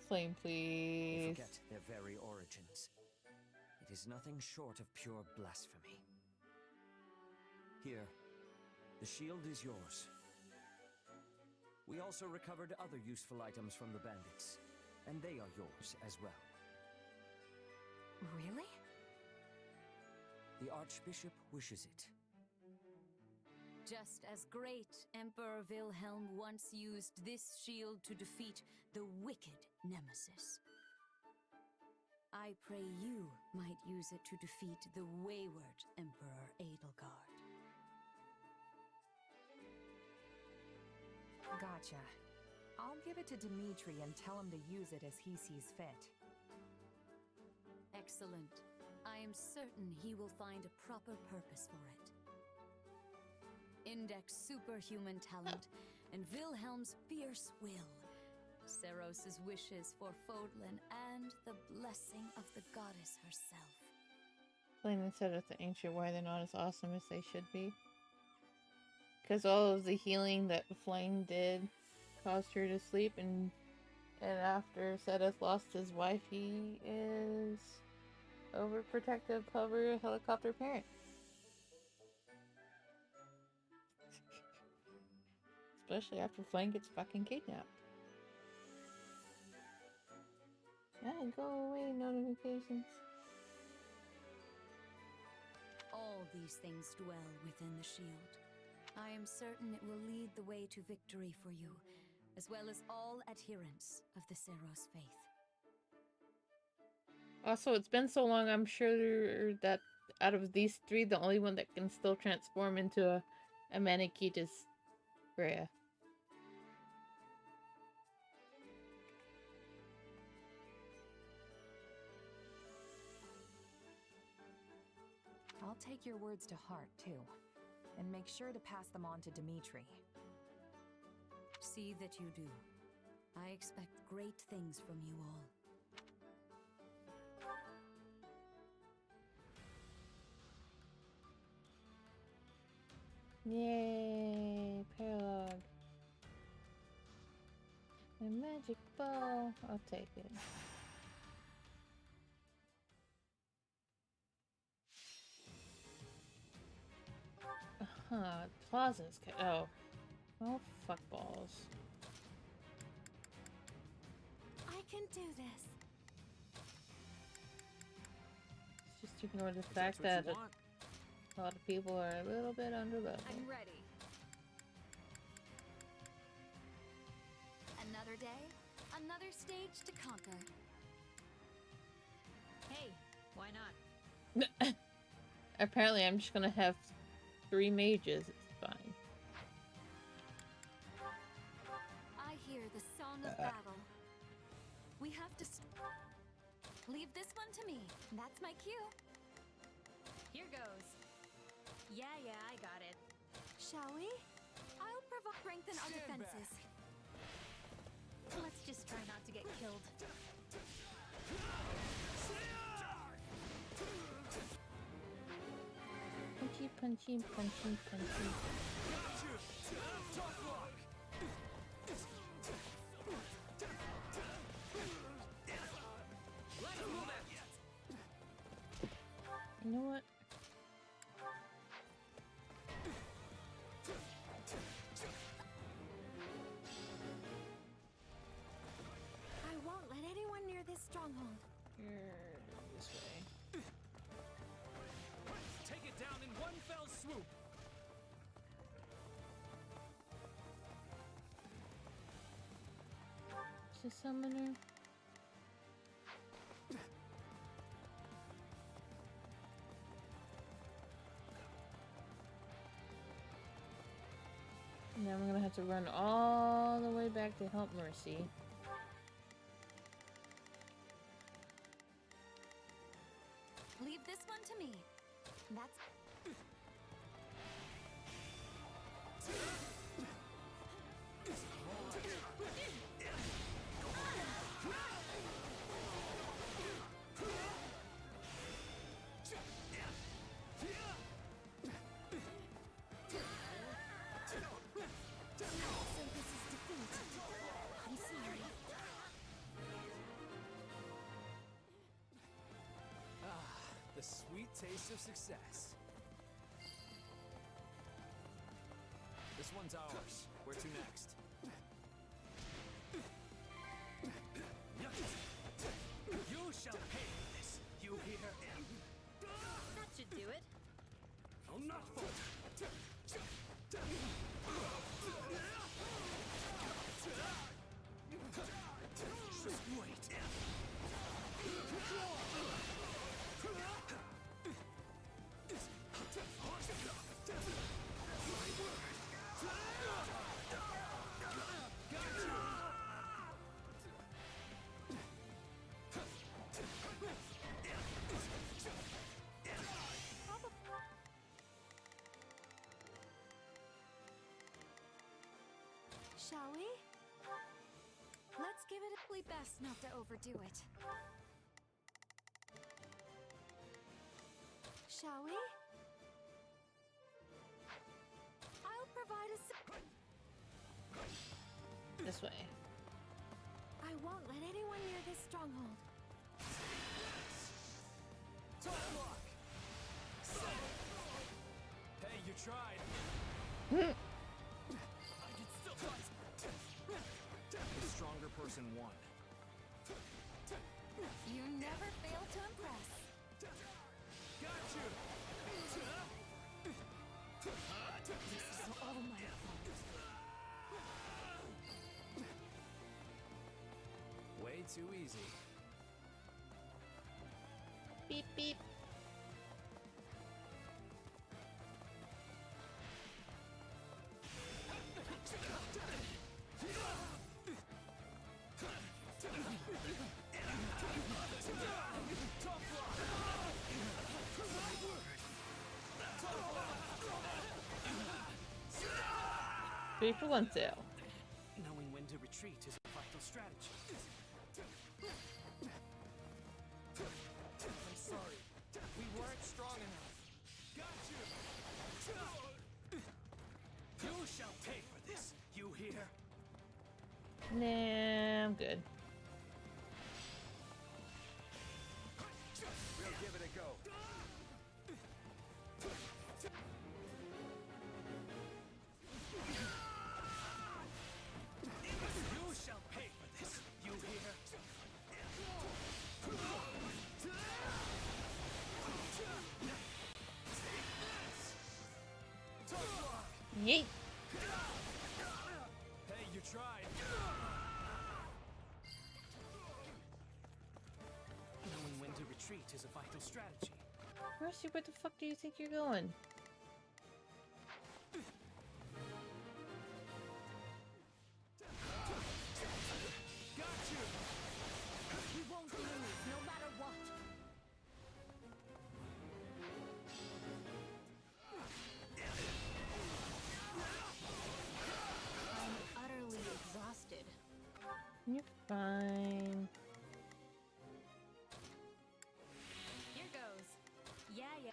Flame, They please. forget their very origins. It is nothing short of pure blasphemy. Here, the shield is yours. We also recovered other useful items from the bandits, and they are yours as well. Really? The Archbishop wishes it. Just as great Emperor Wilhelm once used this shield to defeat the wicked Nemesis. I pray you might use it to defeat the wayward Emperor Edelgard. Gotcha. I'll give it to Dimitri and tell him to use it as he sees fit. Excellent. I am certain he will find a proper purpose for it. Indek's superhuman talent and Wilhelm's fierce will. Seros's wishes for Fodlan and the blessing of the goddess herself. Flame said at the ancient why they're not as awesome as they should be. Because all of the healing that Flame did caused her to sleep, and after Setheth lost his wife, he is overprotective of her helicopter parent. Especially after Flame gets fucking kidnapped. Yeah, go away, notifications. All these things dwell within the shield. I am certain it will lead the way to victory for you, as well as all adherents of the Seros faith. Also, it's been so long, I'm sure that out of these three, the only one that can still transform into a Manakite is Rhea. I'll take your words to heart, too. And make sure to pass them on to Dimitri. See that you do. I expect great things from you all. Yay, paralog. A magic ball. I'll take it. Plaza's oh. Oh, fuck balls. I can do this. Just ignore the fact that a lot of people are a little bit underleveled. I'm ready. Another day, another stage to conquer. Hey, why not? Apparently, I'm just gonna have 3 mages. It's fine. I hear the song of battle. We have to leave this one to me. That's my cue. Here goes. Yeah, I got it. Shall we? I'll strengthen our defenses. Let's just try not to get killed. Punchy, punchy, punchy, punchy. You know what? I won't let anyone near this stronghold. Here, this way. Take it down in one fell swoop. Is a summoner? Now I'm gonna have to run all the way back to help Mercy. Leave this one to me. That's The sweet taste of success. This one's ours. Where to next? You shall pay for this. You hear? That should do it. I'll not falter. Just wait. Shall we? Let's give it a best not to overdo it. Shall we? I'll provide a This way. I won't let anyone near this stronghold. Top block. Hey, you tried. I can still fight. The stronger person won. You never fail to impress. Got you. This is all my fault. Way too easy. Beep beep. Three for one sale. Knowing when to retreat is a vital strategy. I'm sorry. We weren't strong enough. Got you. You shall pay for this. You hear? Nah, I'm good. We'll give it a go. You shall pay for this. You hear? Yeet. Hey, you tried. Knowing when to retreat is a vital strategy. Mercy, where the fuck do you think you're going? Got you. We won't lose, no matter what. I'm utterly exhausted. You're fine. Here goes. Yeah, yeah.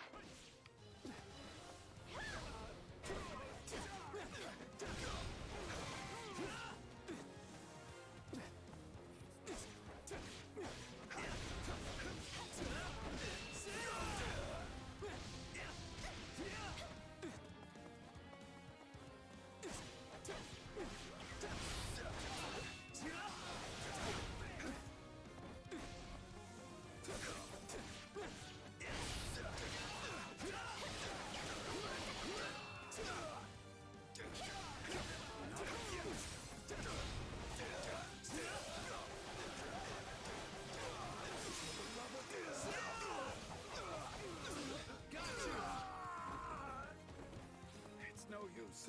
It's no use.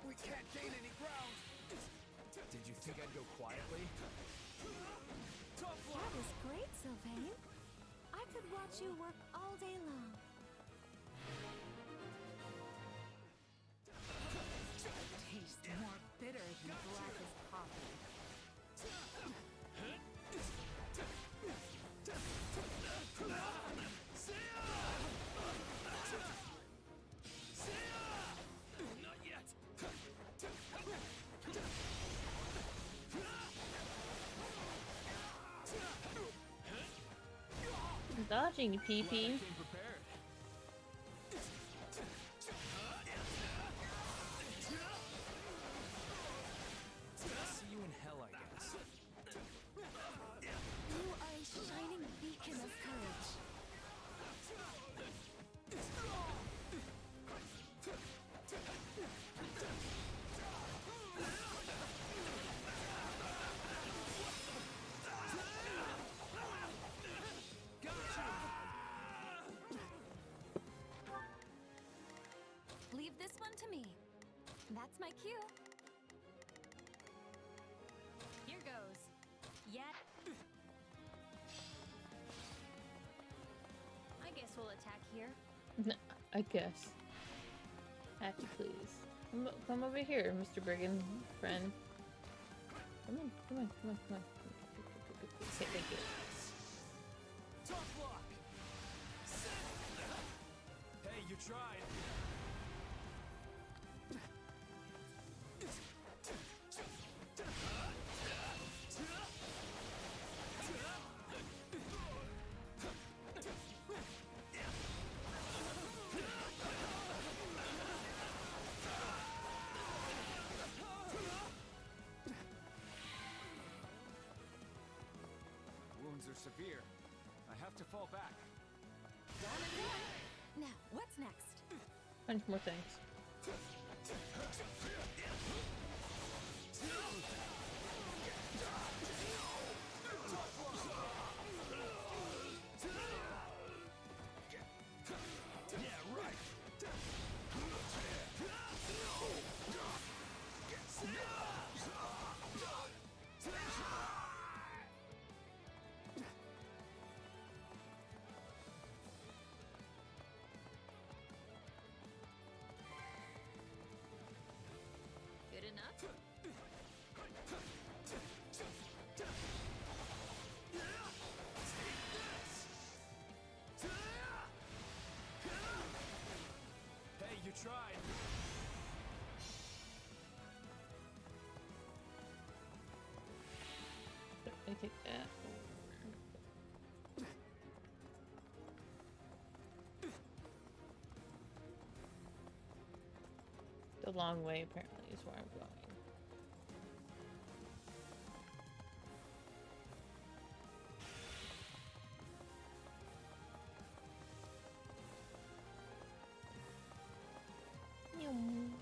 We can't gain any ground. Did you think I'd go quietly? Tough That luck. was great, Sylvain. I could watch you work all day long. coffee. Not yet. I'm dodging, PP. Glad I came prepared. See you in hell, I guess. You are a shining beacon of courage. Leave this one to me. That's my cue. Here goes. Yeah. I guess we'll attack here. No, I guess. Happy, please. Come over here, Mr. Brigand friend. Come on, come on, come on, come on. Okay, thank you. Tough luck. Hey, you tried. Wounds are severe. I have to fall back. Now, what's next? Bunch more things. Good enough? Hey, you tried. Let me take that. The long way, apparently, is where I'm going. Yum.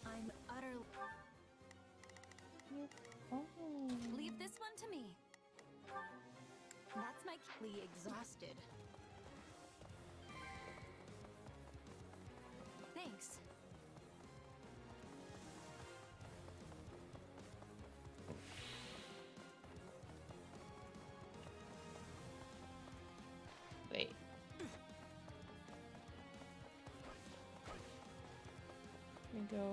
I'm utterly... Oh. Leave this one to me. That's my exhausted. Thanks. Wait. Let me go.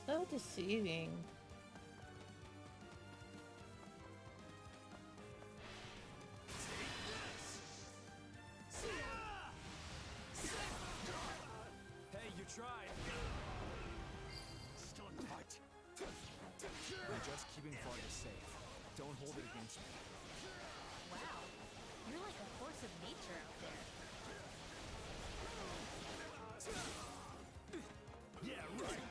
So deceiving. Hey, you tried. Still in the fight. I'm just keeping Fargus safe. Don't hold it against me. Wow. You're like a force of nature out there. Yeah, right.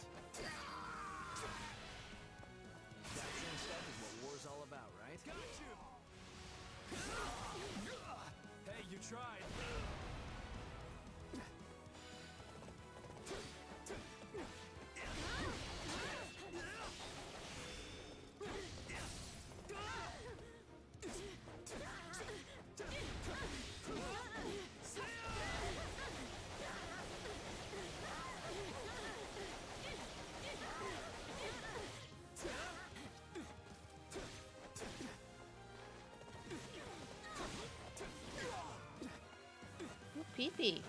pee-pee.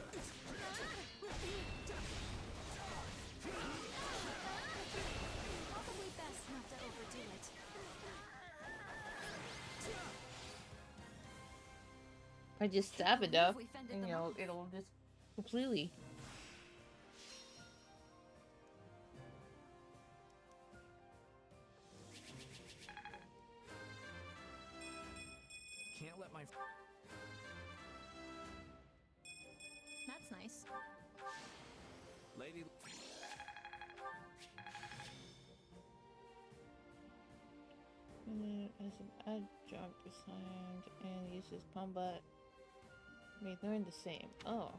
Probably best not to overdo it. I just stab it up, and, you know, it'll just completely. Can't let my... That's nice. Lady... As an adjunct assigned and uses combat, may learn the same. Oh.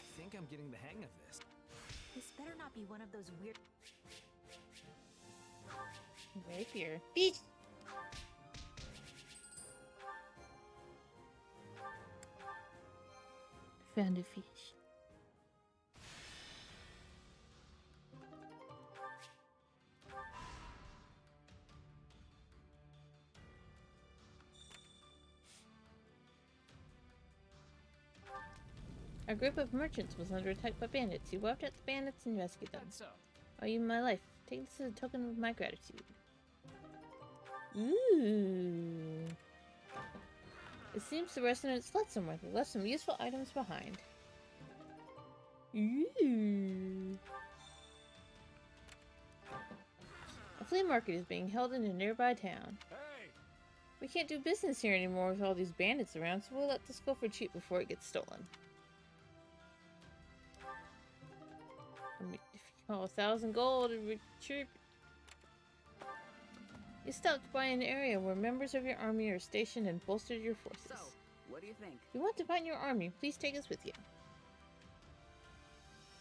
I think I'm getting the hang of this. This better not be one of those weird... Rapier. Beach! Found a fish. A group of merchants was under attack by bandits. You wiped out the bandits and rescued them. That's so. Owe you my life. Take this as a token of my gratitude. Ooh. It seems the residents fled somewhere. They left some useful items behind. Ooh. A flea market is being held in a nearby town. Hey! We can't do business here anymore with all these bandits around, so we'll let this go for cheap before it gets stolen. I mean, if you call 1,000 gold, it'd be cheap. You stopped by an area where members of your army are stationed and bolstered your forces. So, what do you think? If you want to find your army, please take us with you.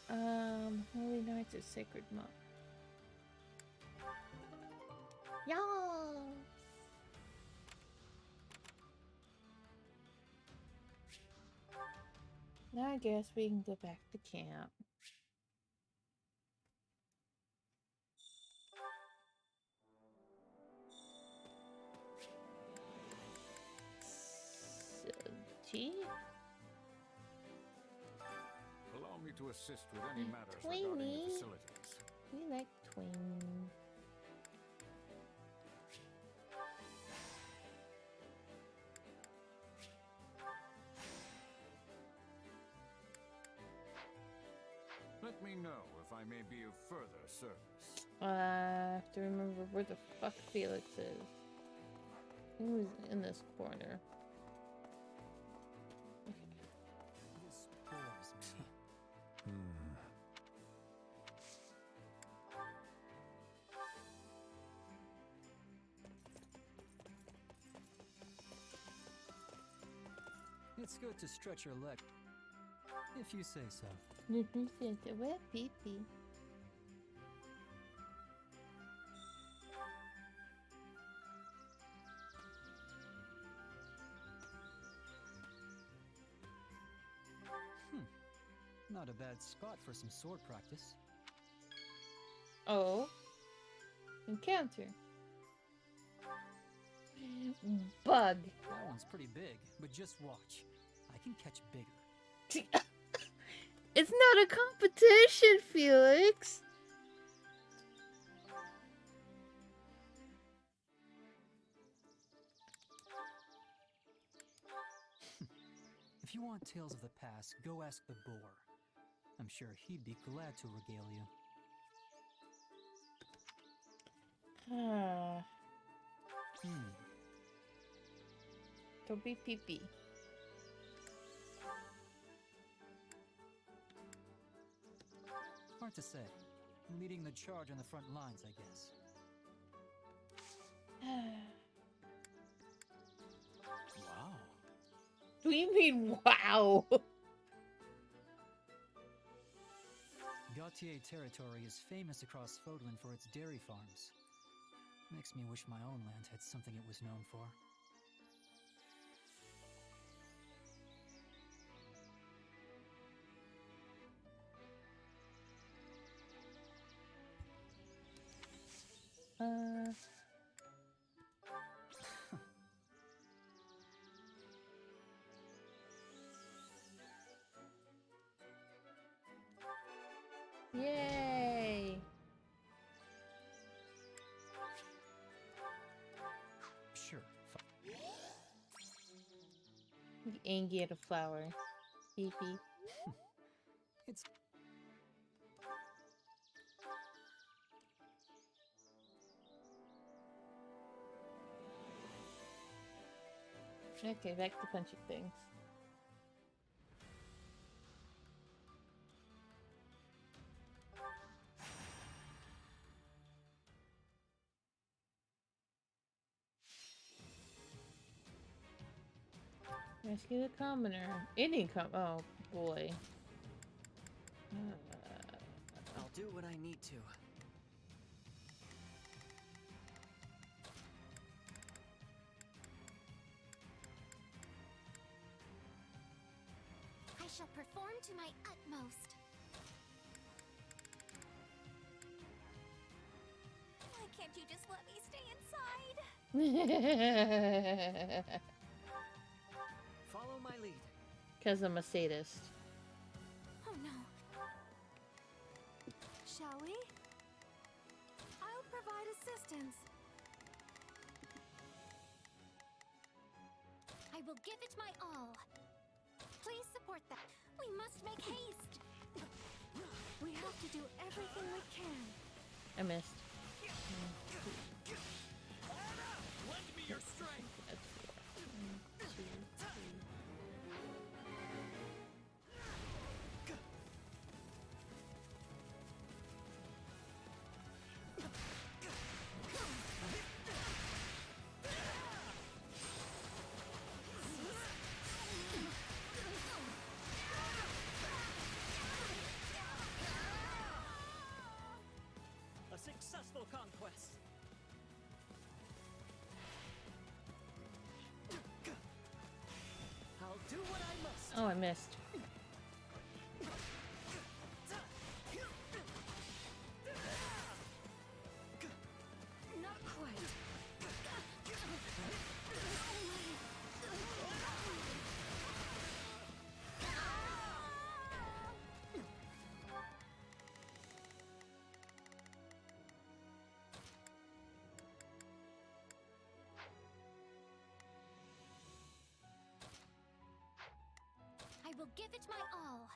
Holy Knights of Sacred Monk. Yeah. Now I guess we can go back to camp. Tea? Allow me to assist with any matters regarding the facilities. We like twins. Let me know if I may be of further service. I have to remember where the fuck Felix is. He was in this corner. This bores me. It's good to stretch your leg, if you say so. Where pee-pee? Not a bad spot for some sword practice. Oh. Encounter. Bug. That one's pretty big, but just watch. I can catch bigger. It's not a competition, Felix. If you want tales of the past, go ask the boar. I'm sure he'd be glad to regale you. Don't be pee-pee. Hard to say. Leading the charge on the front lines, I guess. Wow. What do you mean, wow? Gautier territory is famous across Fodlan for its dairy farms. Makes me wish my own land had something it was known for. Yay! Sure. Angie at a flower. Beepy. It's... Okay, back to punching things. Rescue the commoner. Oh boy. I'll do what I need to. I shall perform to my utmost. Why can't you just let me stay inside? Follow my lead. 'Cause I'm a sadist. Oh no. Shall we? I'll provide assistance. I will give it my all. Please support that. We must make haste. We have to do everything we can. I missed. Lend me your strength. That's 1, 2, 3. A successful conquest. I'll do what I must. Oh, I missed. Not quite. I will give it my all.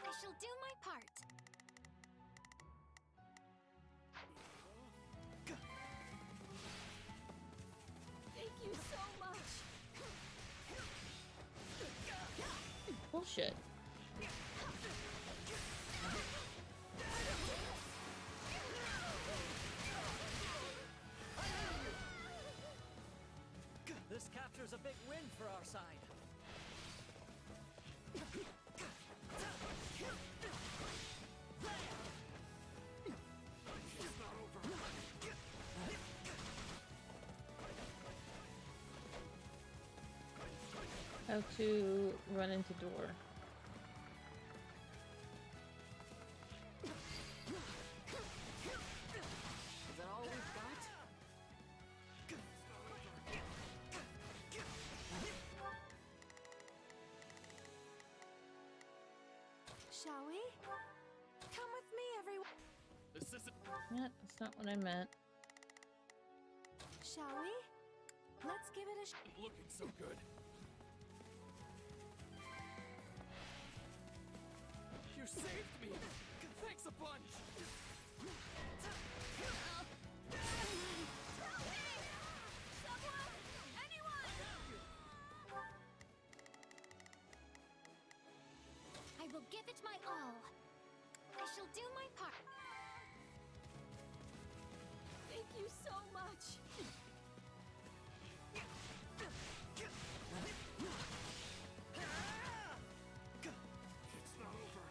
I shall do my part. Thank you so much. Bullshit. This capture's a big win for our side. How to run into door. Is that all we've got? Shall we? Come with me, everyone. This isn't... Yeah, that's not what I meant. Shall we? Let's give it a looking so good. You saved me! Thanks a bunch! I will give it my all. I shall do my part. Thank you so much. It's not over.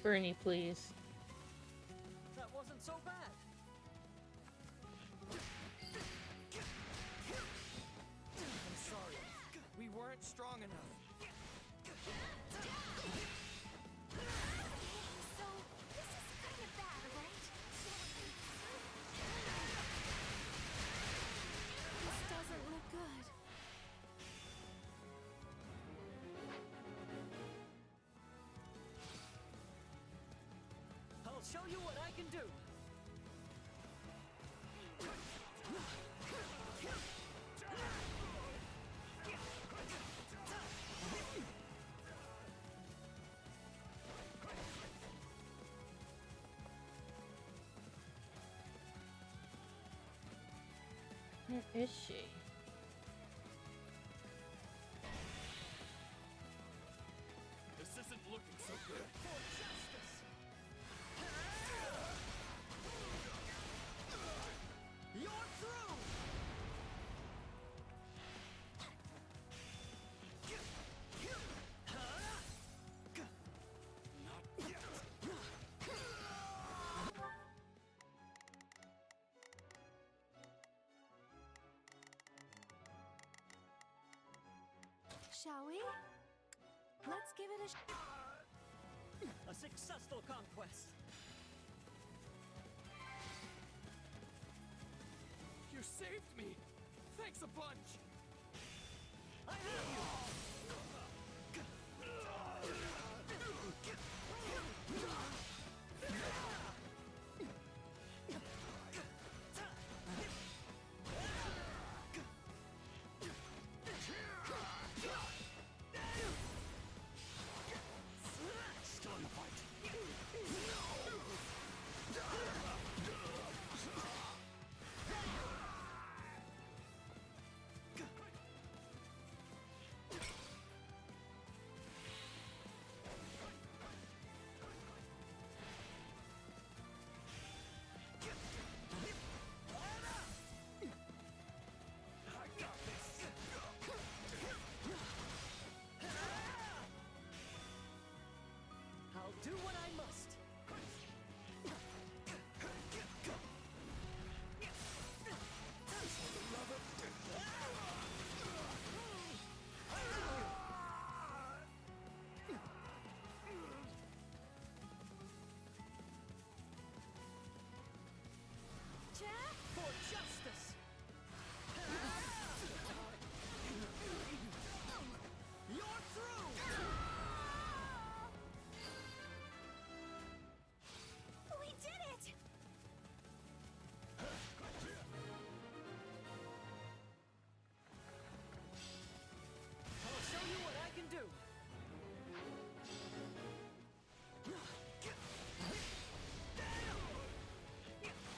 Bernie, please. That wasn't so bad. I'm sorry. We weren't strong enough. So, this is kind of bad, right? This doesn't look good. I'll show you what I can do. Where is she? This isn't looking so good. You're through! Shall we? Let's give it A successful conquest. You saved me. Thanks a bunch. I have you! Still in the fight. I'll do what I must. For justice! You're through! We did it! I'll show you what I can do.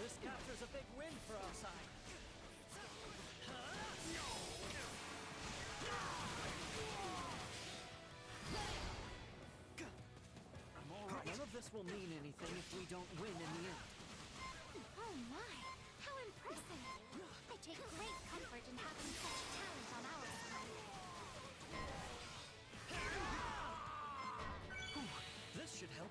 This captures a big win for our side. I'm all right. None of this will mean anything if we don't win in the end. Oh my, how impressive! I take great comfort in having such talent on our side. This should help.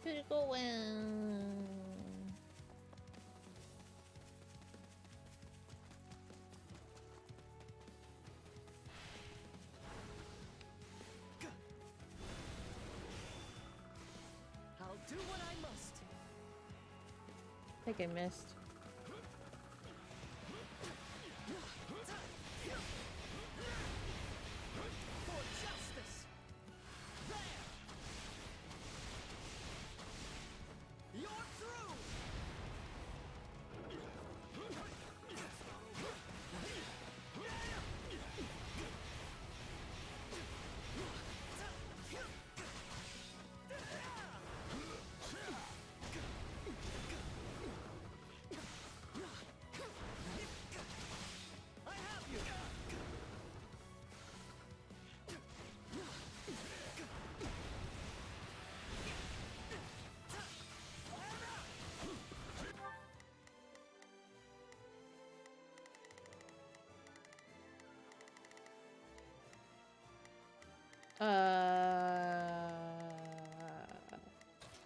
Keep it going. I'll do what I must. I think I missed. For justice. There. You're through. I have you.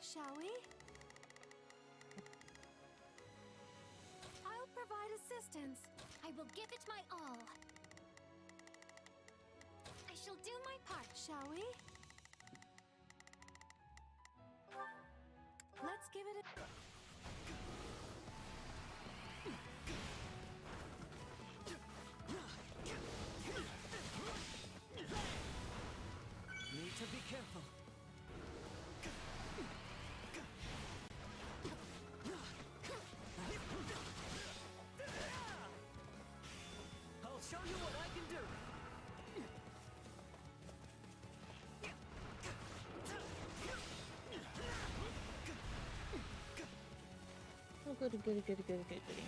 Shall we? I'll provide assistance. I will give it my all. I shall do my part. Shall we? Let's give it a... Need to be careful. I'll show you what I can do. Oh, goody, goody, goody, goody, goody, goody.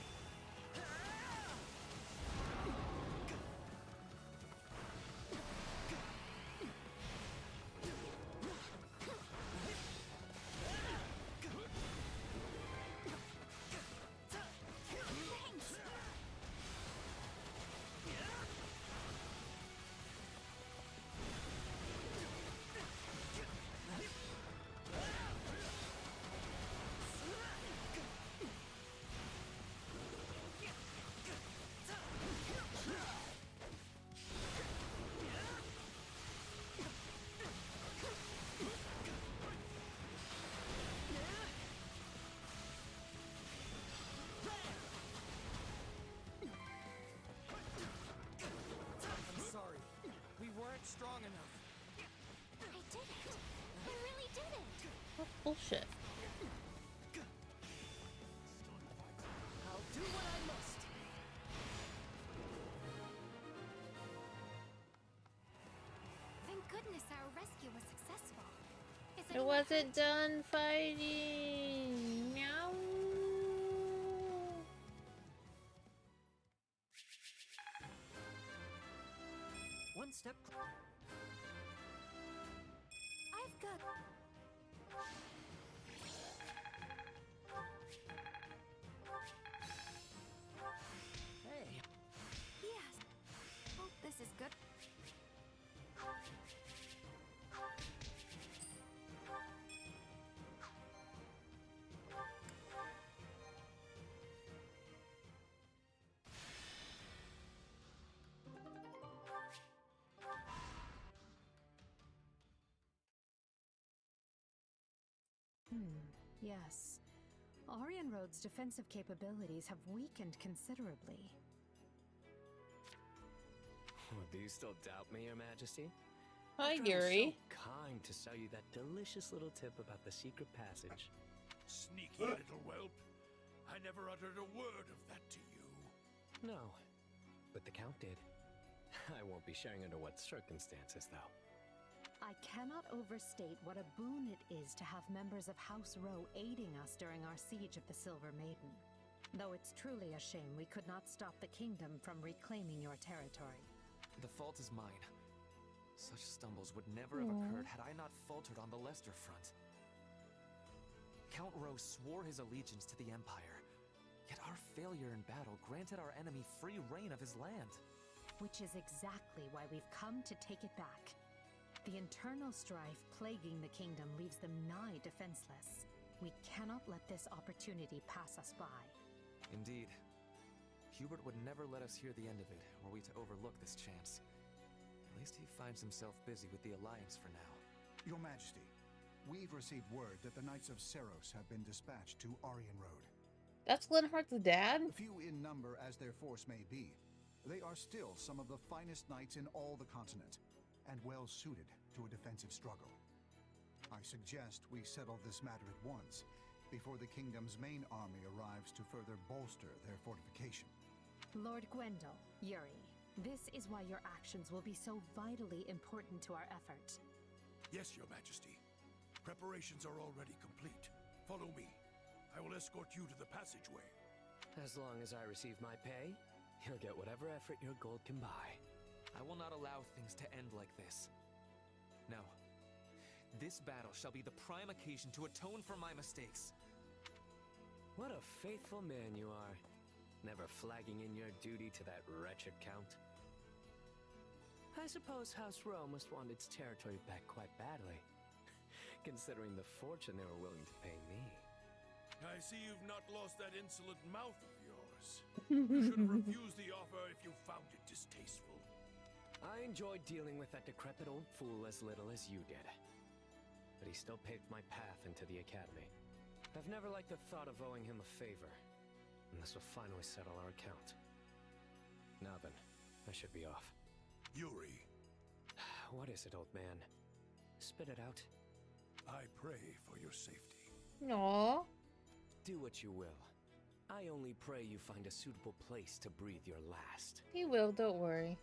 I'm sorry. We weren't strong enough. I did it. I really did it. What bullshit. I'll do what I must. Thank goodness our rescue was successful. Is It anyone wasn't hurt? done fighting. Meow. One step. I've got... Hey. Yes. Oh, this is good. Yes. Aryan Road's defensive capabilities have weakened considerably. Do you still doubt me, Your Majesty? Hi, After I was Yuri. so kind to sell you that delicious little tip about the secret passage. Sneaky little whelp. I never uttered a word of that to you. No, but the Count did. I won't be sharing under what circumstances, though. I cannot overstate what a boon it is to have members of House Row aiding us during our siege of the Silver Maiden. Though it's truly a shame we could not stop the kingdom from reclaiming your territory. The fault is mine. Such stumbles would never have occurred had I not faltered on the Leicester front. Count Rowe swore his allegiance to the Empire, yet our failure in battle granted our enemy free reign of his land. Which is exactly why we've come to take it back. The internal strife plaguing the kingdom leaves them nigh defenseless. We cannot let this opportunity pass us by. Indeed. Hubert would never let us hear the end of it, were we to overlook this chance. At least he finds himself busy with the Alliance for now. Your Majesty, we've received word that the Knights of Seros have been dispatched to Aryan Road. That's Glenhart's dad? Few in number as their force may be, they are still some of the finest knights in all the continent, and well suited to a defensive struggle. I suggest we settle this matter at once, before the kingdom's main army arrives to further bolster their fortification. Lord Gwendol, Yuri, this is why your actions will be so vitally important to our effort. Yes, Your Majesty. Preparations are already complete. Follow me. I will escort you to the passageway. As long as I receive my pay, you'll get whatever effort your gold can buy. I will not allow things to end like this. No. This battle shall be the prime occasion to atone for my mistakes. What a faithful man you are. Never flagging in your duty to that wretched count. I suppose House Rome must want its territory back quite badly, considering the fortune they were willing to pay me. I see you've not lost that insolent mouth of yours. You should have refused the offer if you found it distasteful. I enjoyed dealing with that decrepit old fool as little as you did. But he still paved my path into the academy. I've never liked the thought of owing him a favor, and this will finally settle our account. Now then, I should be off. Yuri. What is it, old man? Spit it out. I pray for your safety. Aww. Do what you will. I only pray you find a suitable place to breathe your last. He will, don't worry.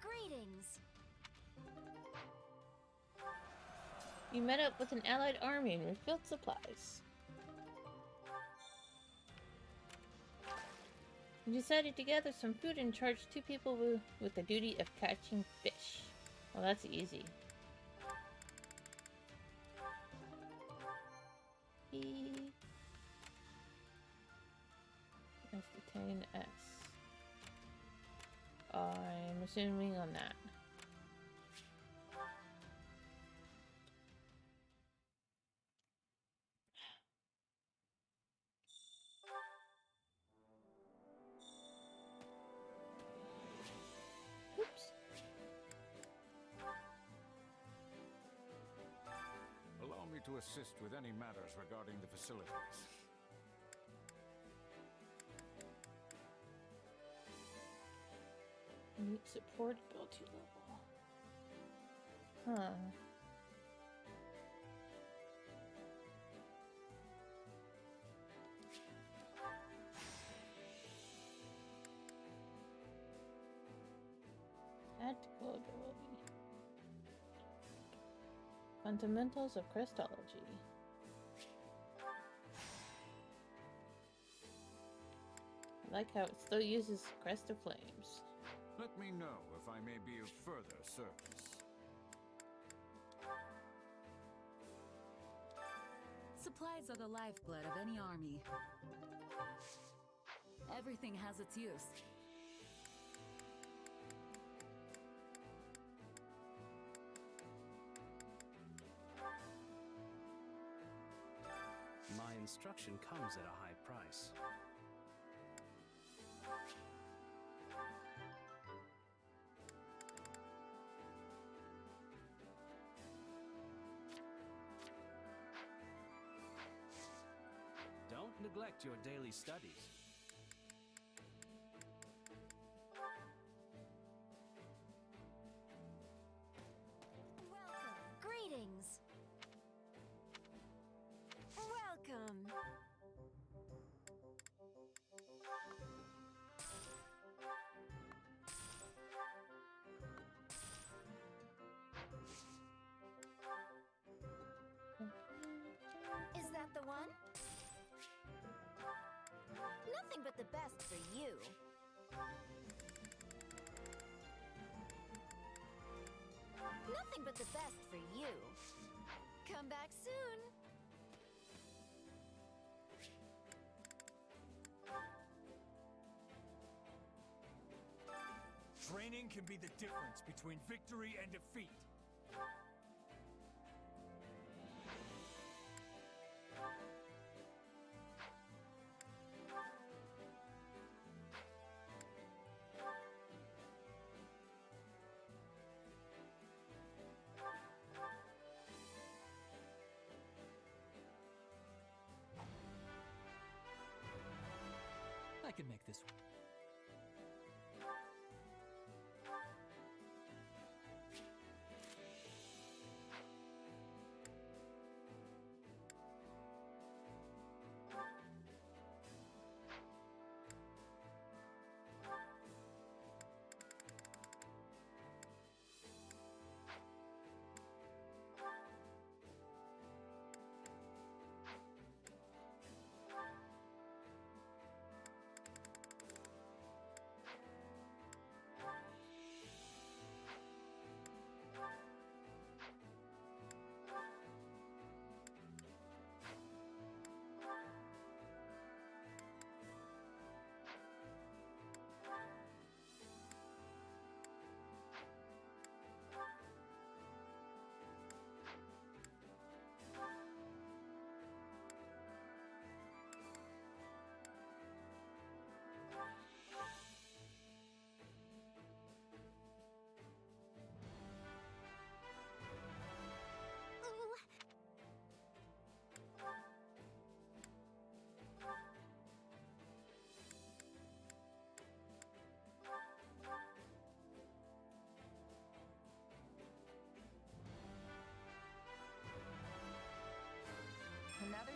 Greetings. You met up with an allied army and refilled supplies. You decided to gather some food and charged 2 people with the duty of catching fish. Well, that's easy. Let's detain S. I'm assuming on that. Oops. Allow me to assist with any matters regarding the facilities. Meet supportability level. Huh. Tactical ability. Fundamentals of Crystology. I like how it still uses Crest of Flames. Let me know if I may be of further service. Supplies are the lifeblood of any army. Everything has its use. My instruction comes at a high price. Don't neglect your daily studies. Welcome. Greetings. Welcome. Is that the one? Nothing but the best for you. Nothing but the best for you. Come back soon. Training can be the difference between victory and defeat. I can make this work. Another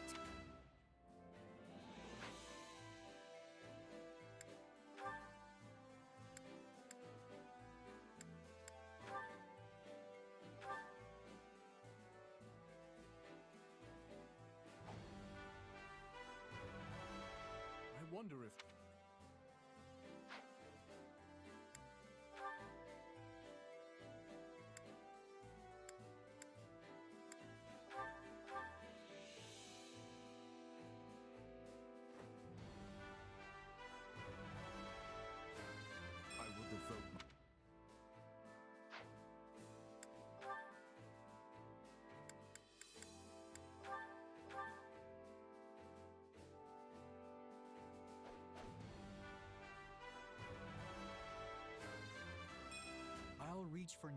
I wonder if... I will devote my... I'll reach for...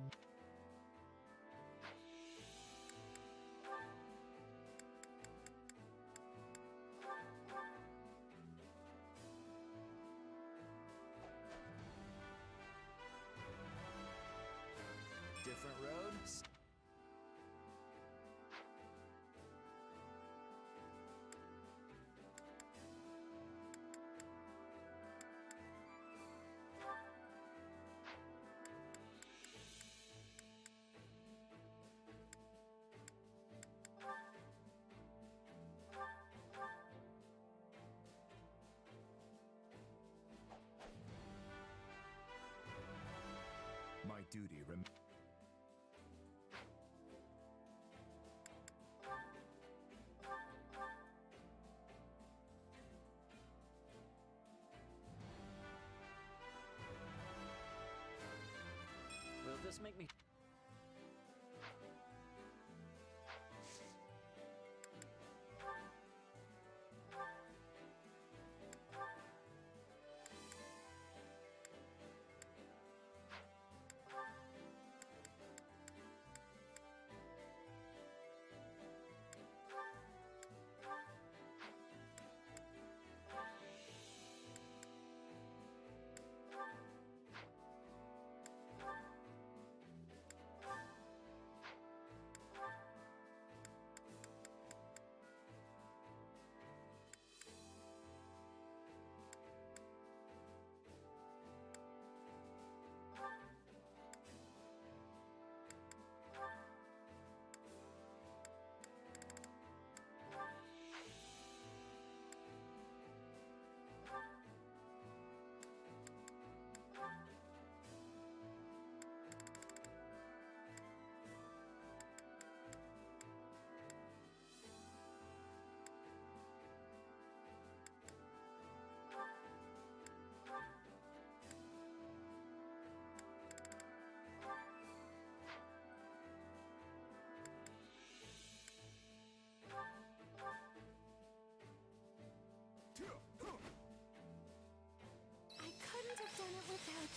Different roads? My duty rem... Will this make me...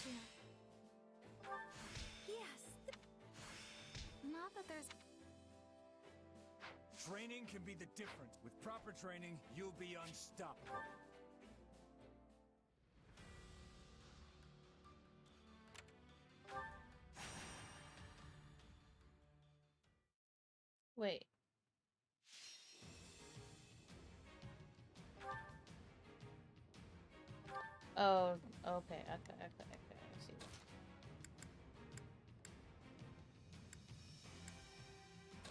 you. Yes. Not that there's... Training can be the difference. With proper training, you'll be unstoppable. Wait. Oh, okay, I see.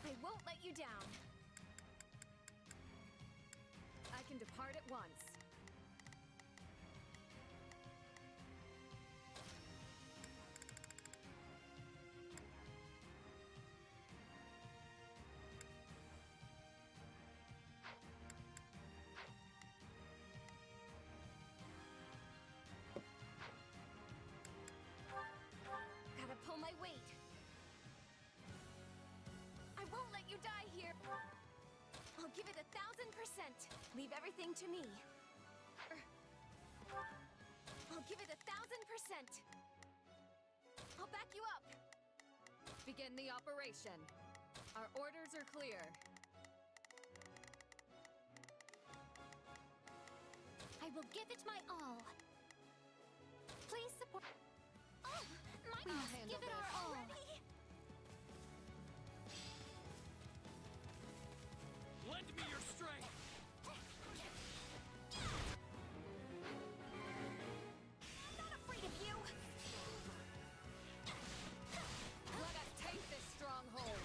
I won't let you down. I can depart at once. Gotta pull my weight. I won't let you die here. I'll give it 1,000%. Leave everything to me. I'll give it 1,000%. I'll back you up. Begin the operation. Our orders are clear. I will give it my all. Please support. Oh, my I'll handle give it this. our all. Lend me your strength! I'm not afraid of you. Let us take this stronghold.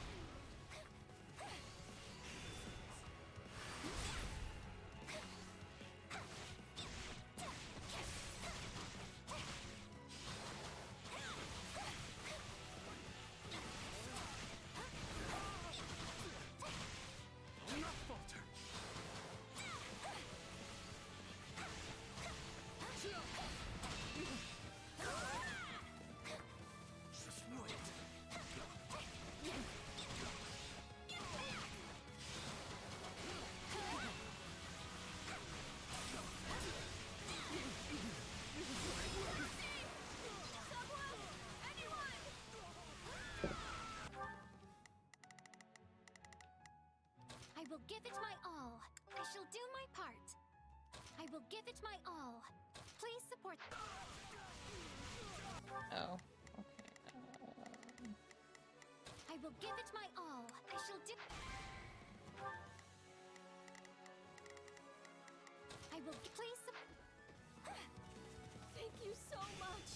Do not falter! Just wait. I will give it my all. I shall do my part. I will give it my all. Please support. Oh, I will give it my all. I shall do. I will please. Thank you so much.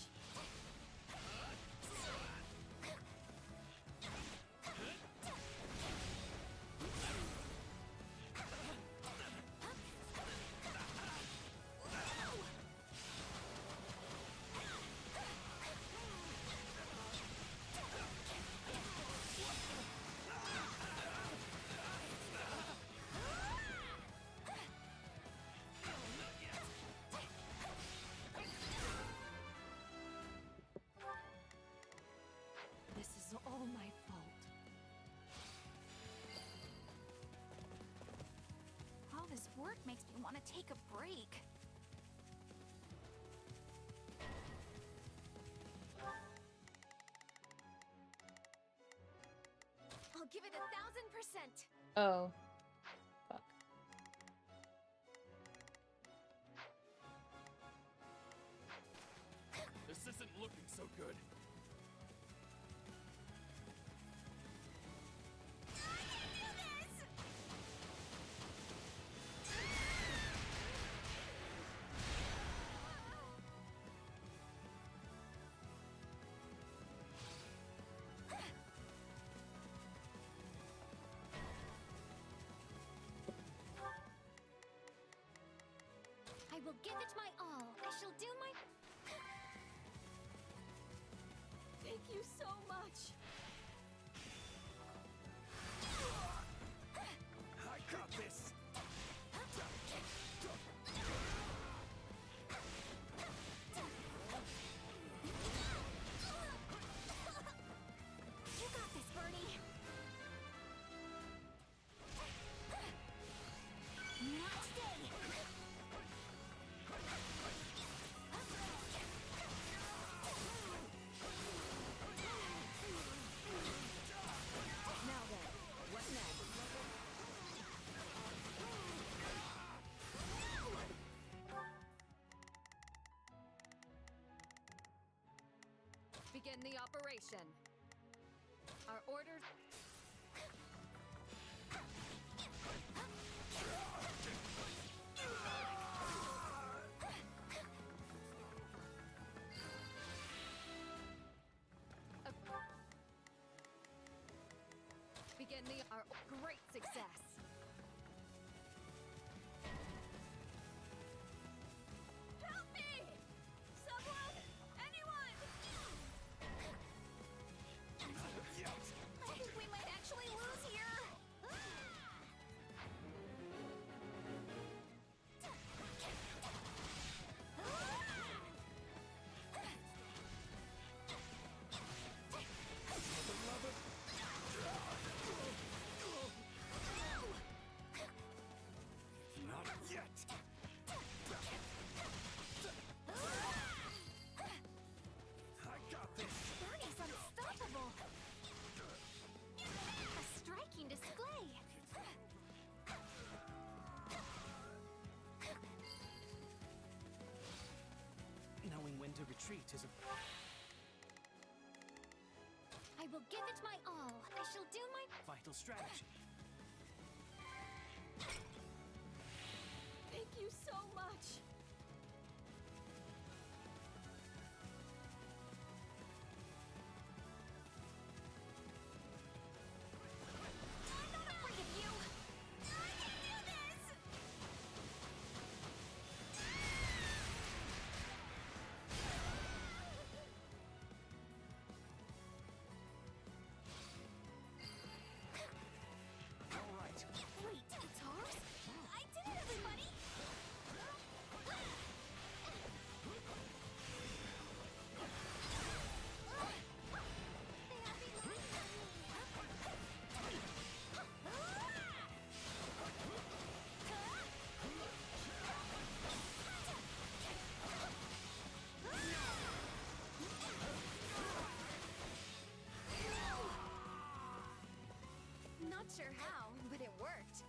This is all my fault. All this work makes me want to take a break. I'll give it 1,000%. oh, fuck. This isn't looking so good. I will give it my all. I shall do my. Thank you so much. I got this! You got this, Bernie. Not today. Begin the operation. Our orders... Begin our great success. Help me! Someone! Anyone! I think we might actually lose here. Not yet! I got this! Bernie's unstoppable! A striking display! Knowing when to retreat is a... I will give it my all. I shall do my vital strategy. Thank you so much. I'm not afraid of you! I can do this! All right. Wait, it's ours? I did it, everybody! They are behind Not sure how, but it worked.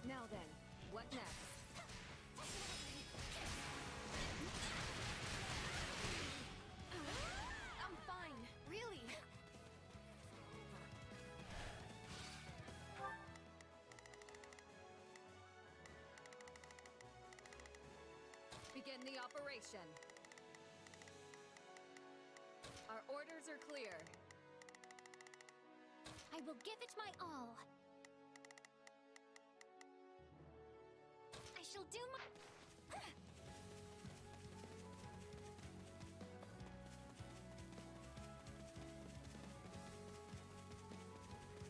Now then, what next? I'm fine, really. Begin the operation. Our orders are clear. I will give it my all. I shall do my...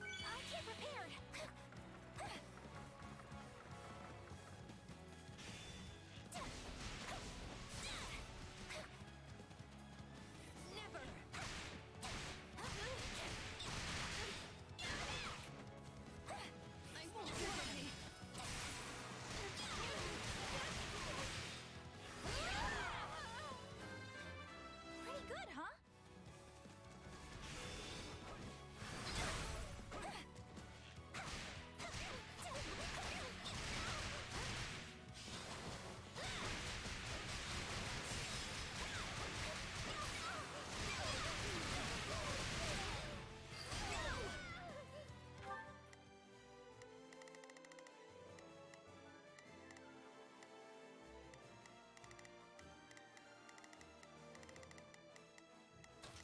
I'll get prepared! Never! I won't worry! Pretty good, huh?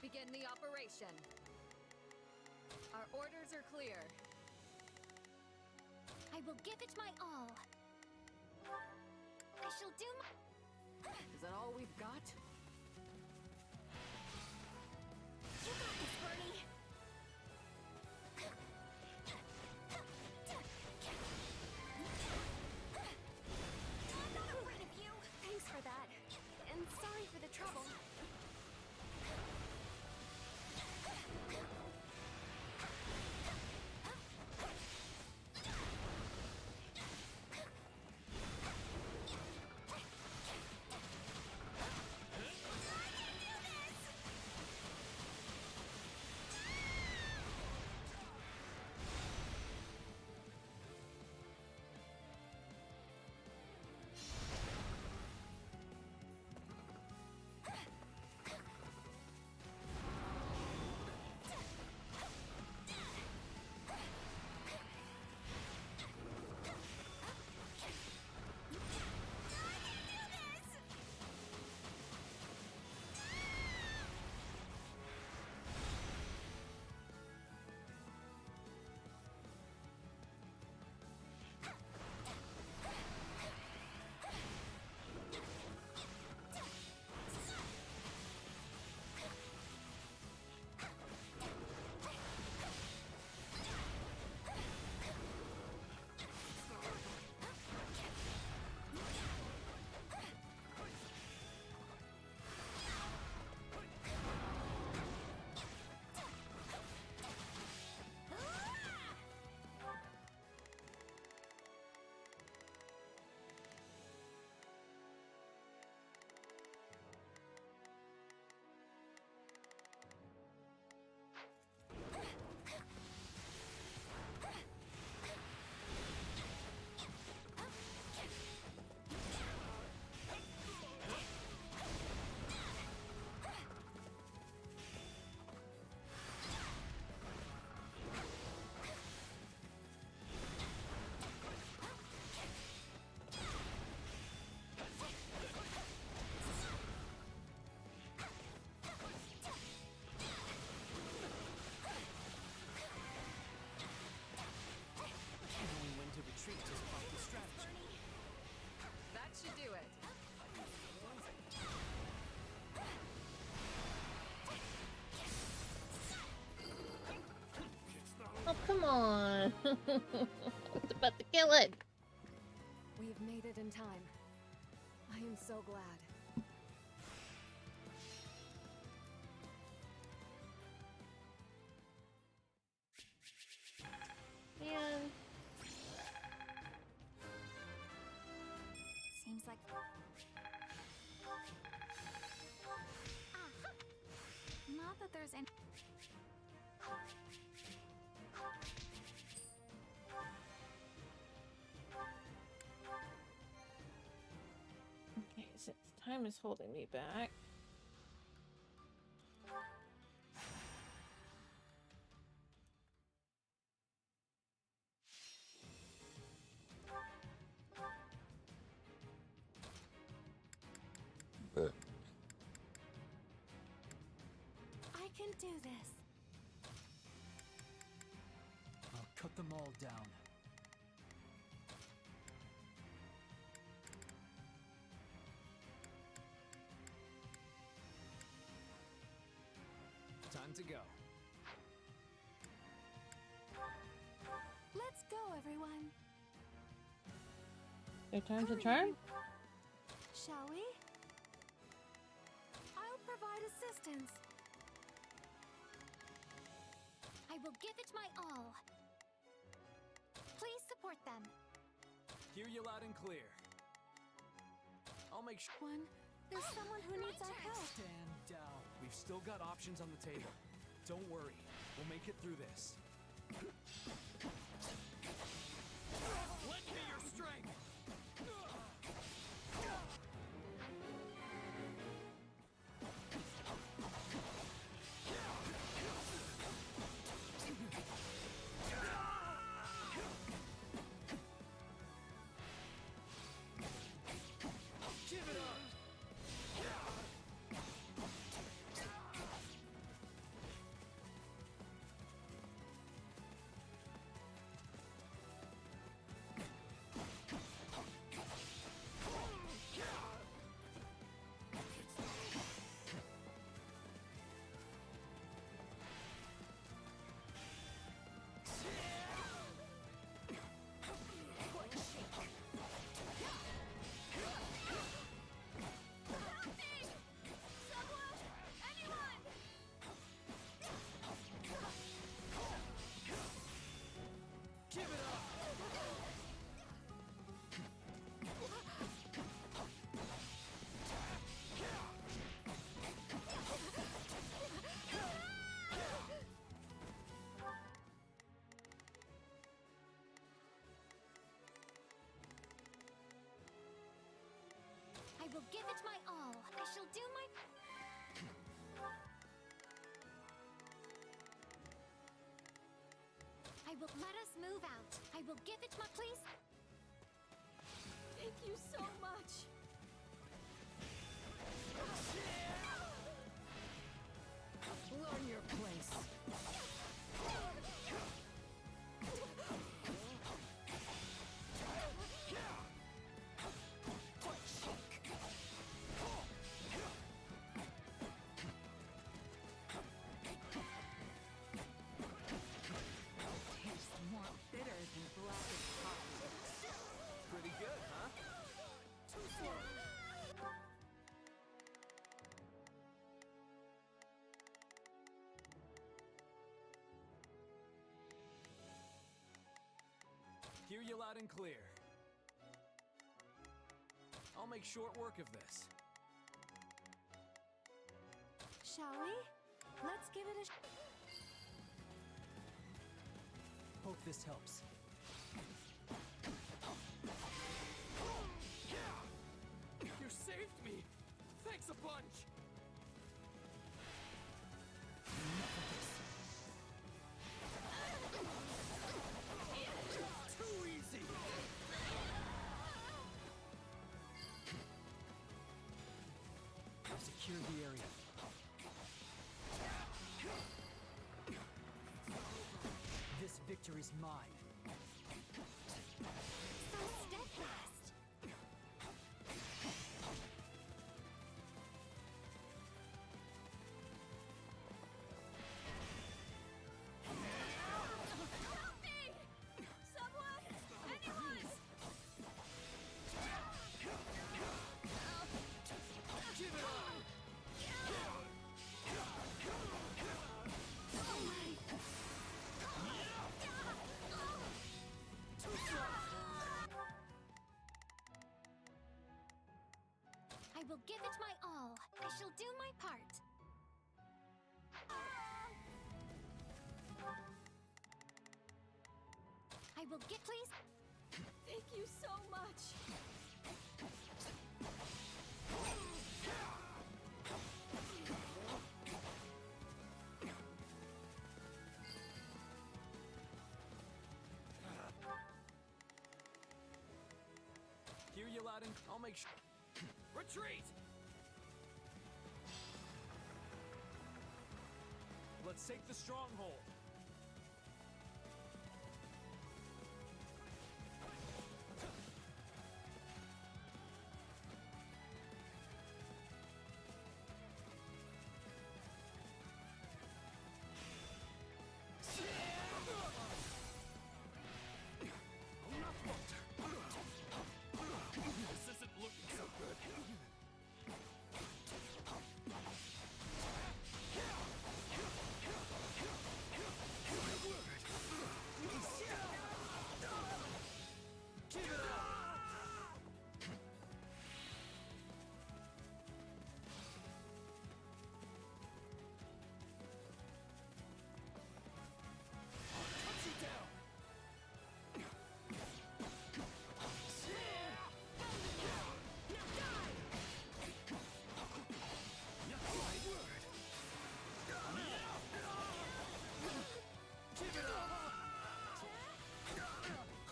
Begin the operation. Our orders are clear. I will give it my all. I shall do my... Is that all we've got? You got this, Bernie! on. I was about to kill it. We have made it in time. I am so glad. Man. Seems like... Not that there's any... Okay, since time is holding me back. I can do this. I'll cut them all down. Time to go. Let's go, everyone. Their time to charm? Shall we? I'll provide assistance. I will give it my all. Please support them. Hear you loud and clear. I'll make sure. There's someone who needs our help. Stand down. We've still got options on the table. Don't worry, we'll make it through this. Lend me your strength! Give it up! Give it up! I will give it my all. I shall do my... I will let us move out. I will give it my... Please? Thank you so much. Learn your place. Tastes more bitter than blackened coffee. Pretty good, huh? Too slow. Hear you loud and clear. I'll make short work of this. Shall we? Let's give it a Hope this helps. You saved me! Thanks a bunch! Too easy! Secure the area. This victory's mine. So steadfast. give it my all. I shall do my part. I will get, please. Thank you so much. Hear you loud and I'll make sure. Retreat! Let's take the stronghold. This isn't looking so good.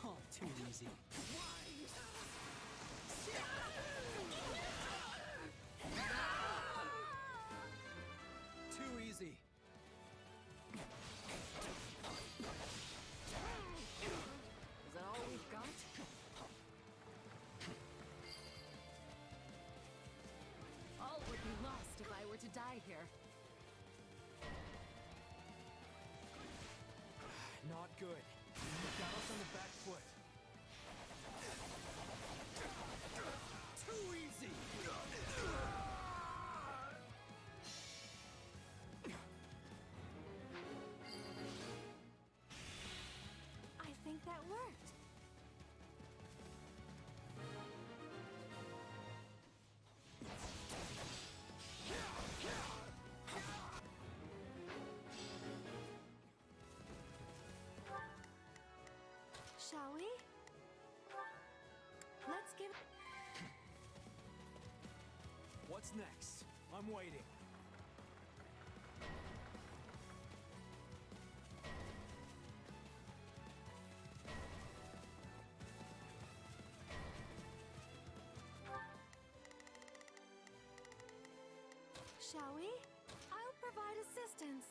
Oh, too easy. Too easy. Is that all we've got? All would be lost if I were to die here. Not good. You got us on the back foot. Too easy! I think that worked. Shall we? Let's give... What's next? I'm waiting. Shall we? I'll provide assistance.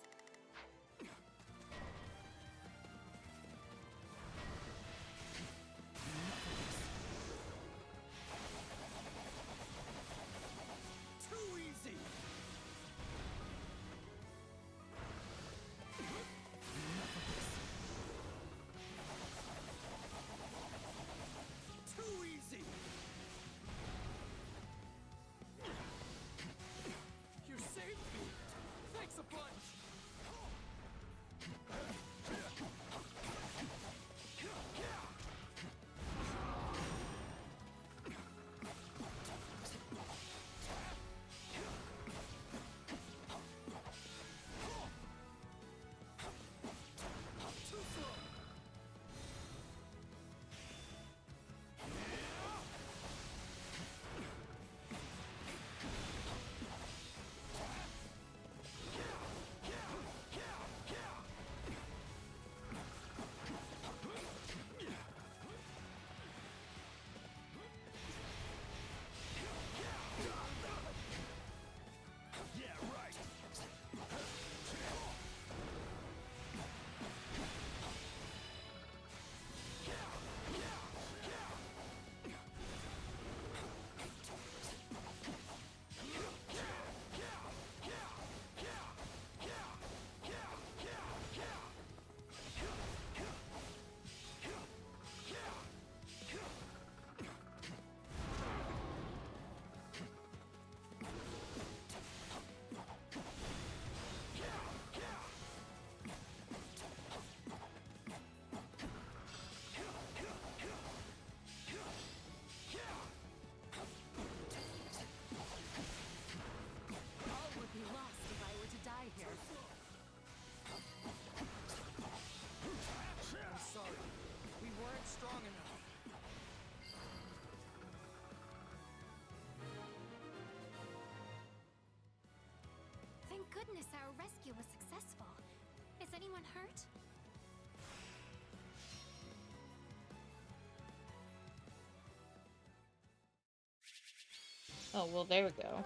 Too easy! Too easy! You saved me! Thanks a bunch! goodness our rescue was successful. Is anyone hurt? Oh, well, there we go.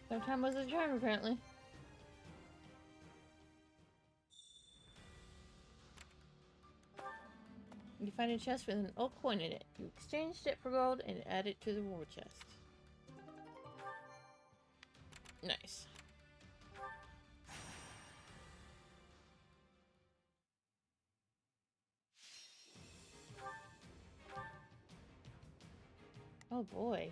Third time was a charm, apparently. You find a chest with an old coin in it. You exchanged it for gold and add it to the war chest. Nice. Oh boy.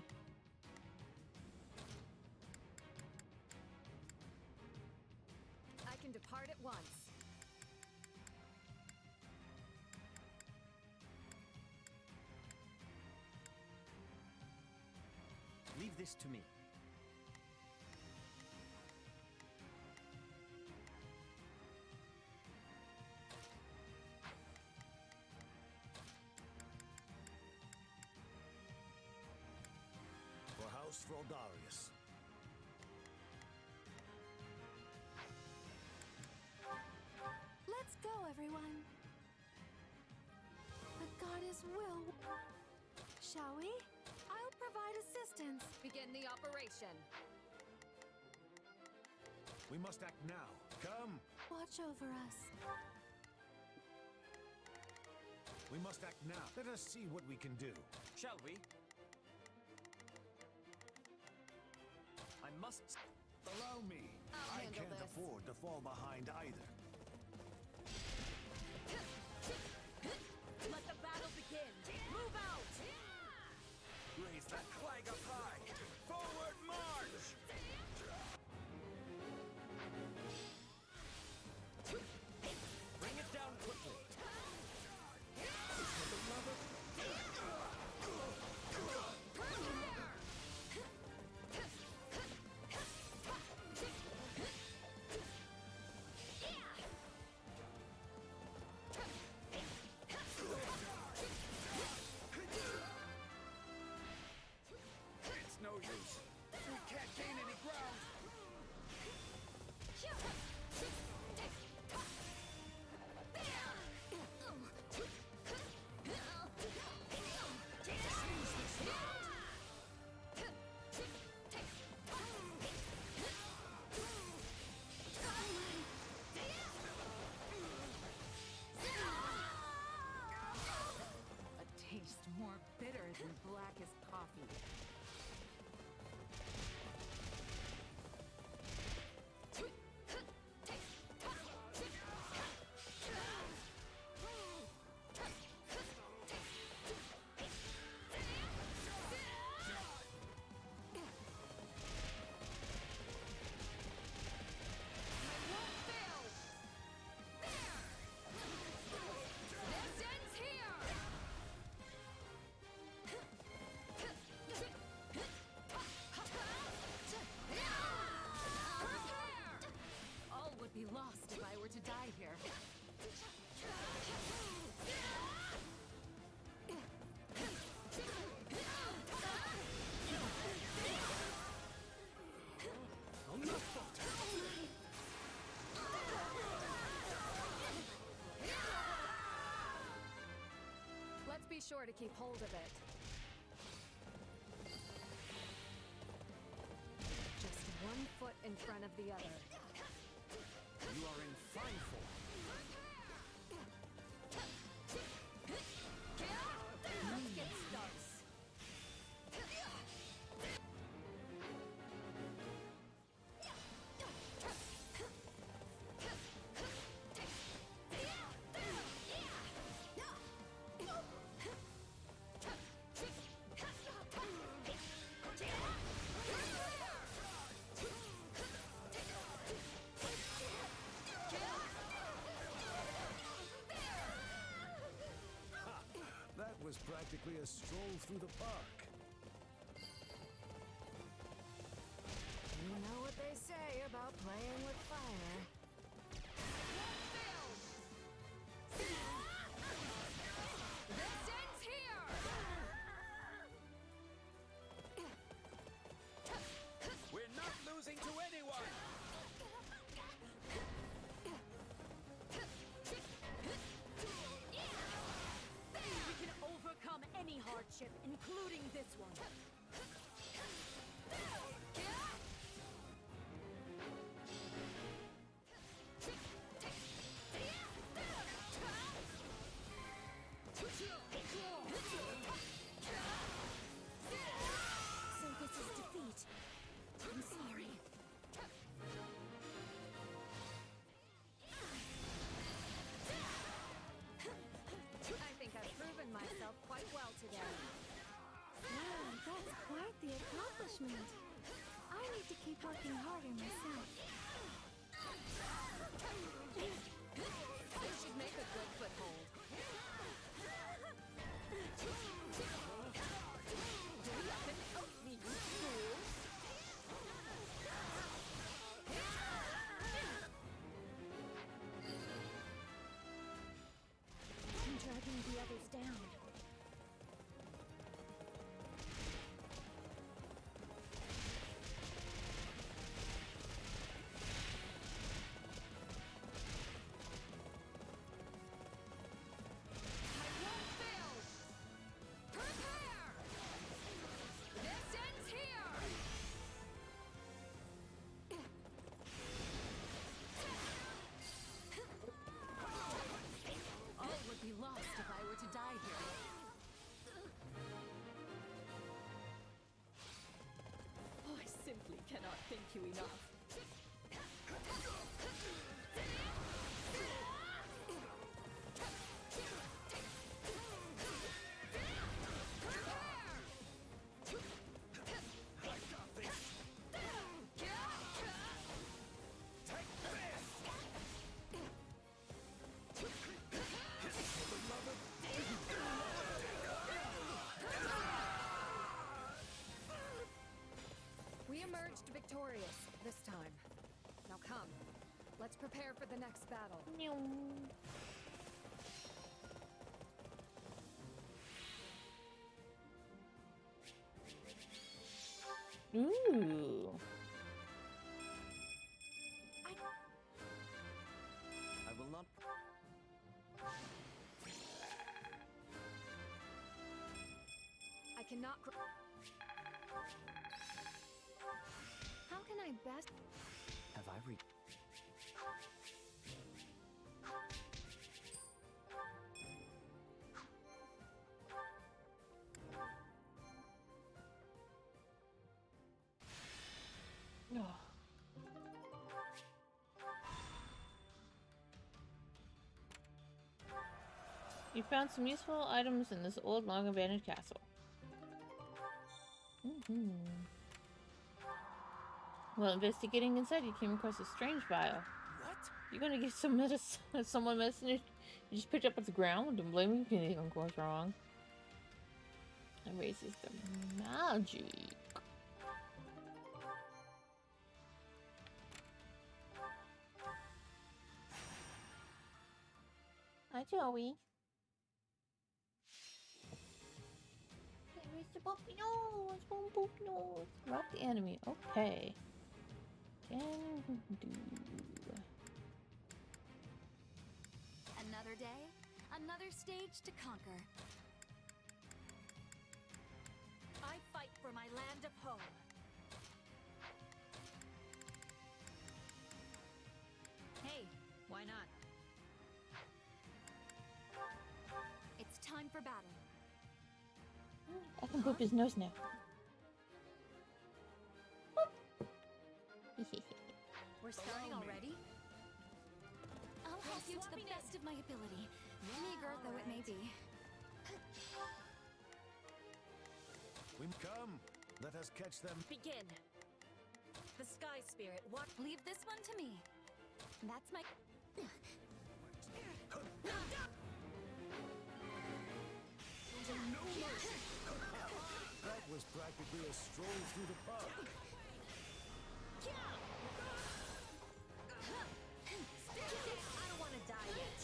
I can depart at once. Leave this to me. For House Froldarius. Let's go, everyone. The goddess will. Shall we? I'll provide assistance. Begin the operation. We must act now. Come! Watch over us. We must act now. Let us see what we can do. Shall we? I must... Allow me. I can't afford to fall behind either. Let the battle begin. Move out! Raise that flag up high! Forward march! Bring it down quickly. It's no use. We can't gain any ground. A taste more bitter than blackest coffee. This ends here! All would be lost if I were to die here. Let's be sure to keep hold of it. Just one foot in front of the other. You are in fine form. Let's get started. That was practically a stroll through the park. You know what they say. thank you enough. We emerged victorious this time. Now come, let's prepare for the next battle. Ooh. I will not. I cannot. How can I best? Have I reached? You found some useful items in this old, long-abandoned castle. While investigating inside, you came across a strange vial. What? You're gonna give someone medicine you just picked up off the ground and blame me if anything goes wrong. That raises the magic. Hi, Joey. Where's the puppy nose? One poopy nose. Rock the enemy. Okay. Can do. Another day, another stage to conquer. I fight for my land of home. Hey, why not? It's time for battle. I can poop his nose now. We're starting already? I'll help you to the best of my ability, meager though it may be. We come. Let us catch them. Begin. The Sky Spirit, what? Leave this one to me. That's my. That was practically a stroll through the park. I don't want to die yet.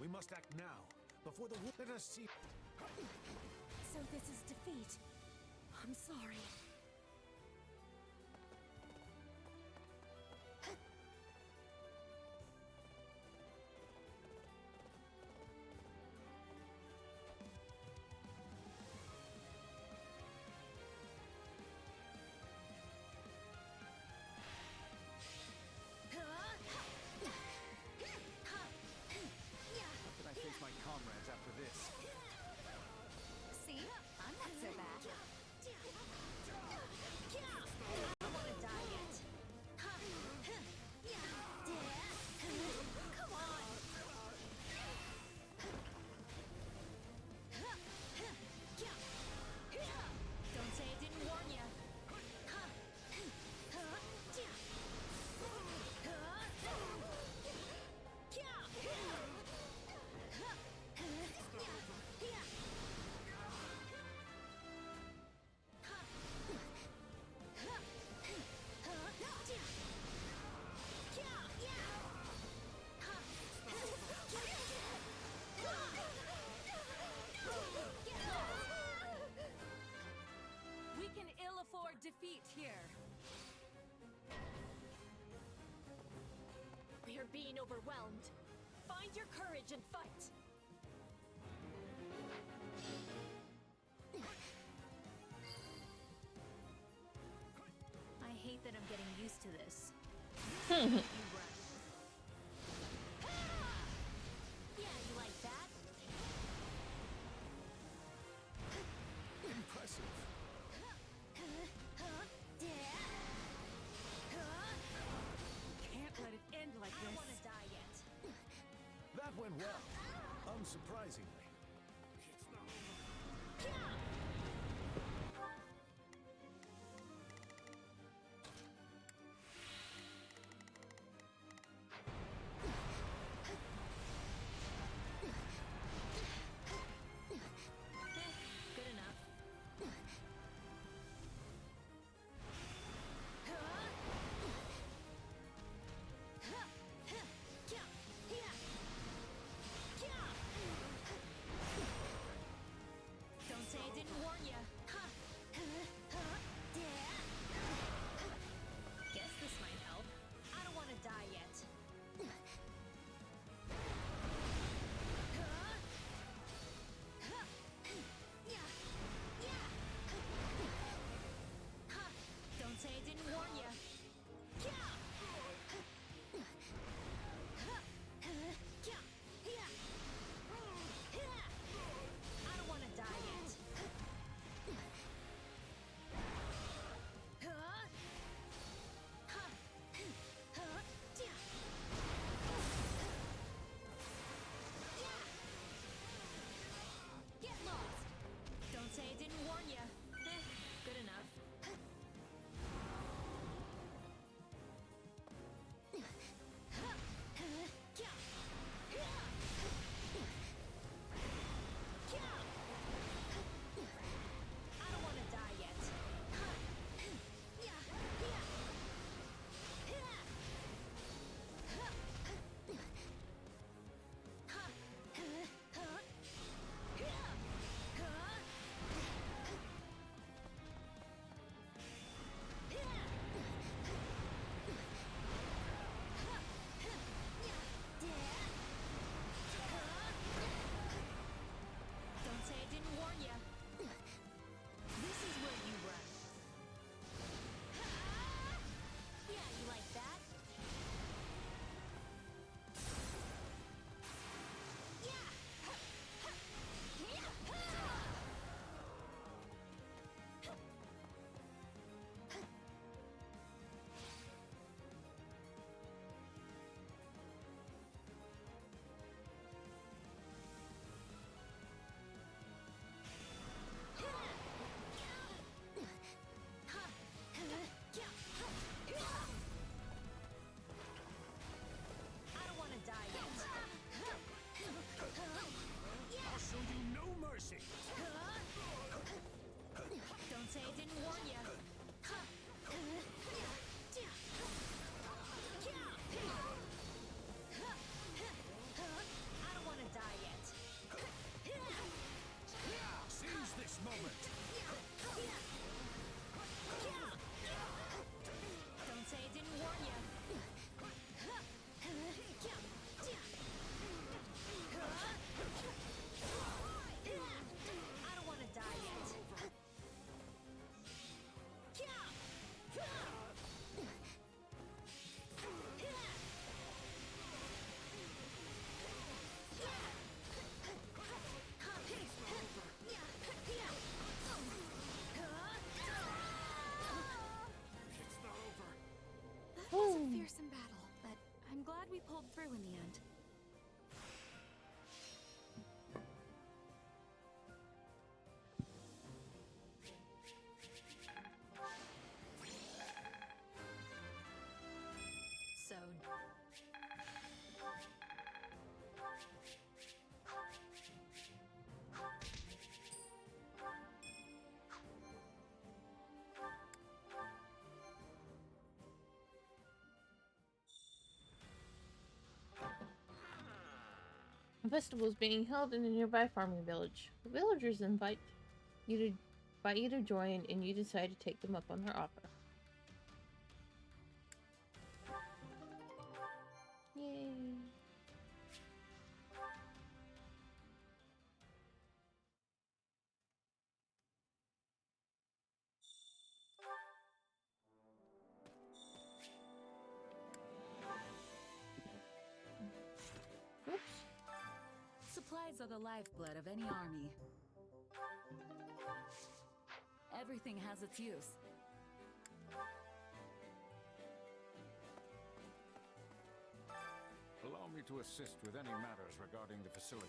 We must act now, before the let us see. So this is defeat. I'm sorry. How can I face my comrades after this? See? I'm not so bad. call for defeat here. We are being overwhelmed. Find your courage and fight. I hate that I'm getting used to this. Yeah, you like that? Impressive. Can't let it end like this. I don't want to die yet. That went well. Unsurprisingly. Good enough. Don't say I didn't warn ya. Guess this might help. I don't want to die yet. Don't say I didn't warn ya. I don't want to die yet. Get lost. Don't say I didn't warn ya. Good enough. I don't want to die yet. Don't say I didn't warn ya. This is where you run. Yeah, you like that? I don't want to die yet. I'll show you no mercy. Don't say I didn't warn ya. I don't want to die yet. Seize this moment. Don't say I didn't warn ya. I don't want to die yet. That was a fearsome battle, but I'm glad we pulled through in the end. So, A festival is being held in a nearby farming village. The villagers invite you to Buy either join, and you decide to take them up on their offer. Yay! Oops. Supplies are the lifeblood of any army. Everything has its use. Allow me to assist with any matters regarding the facilities.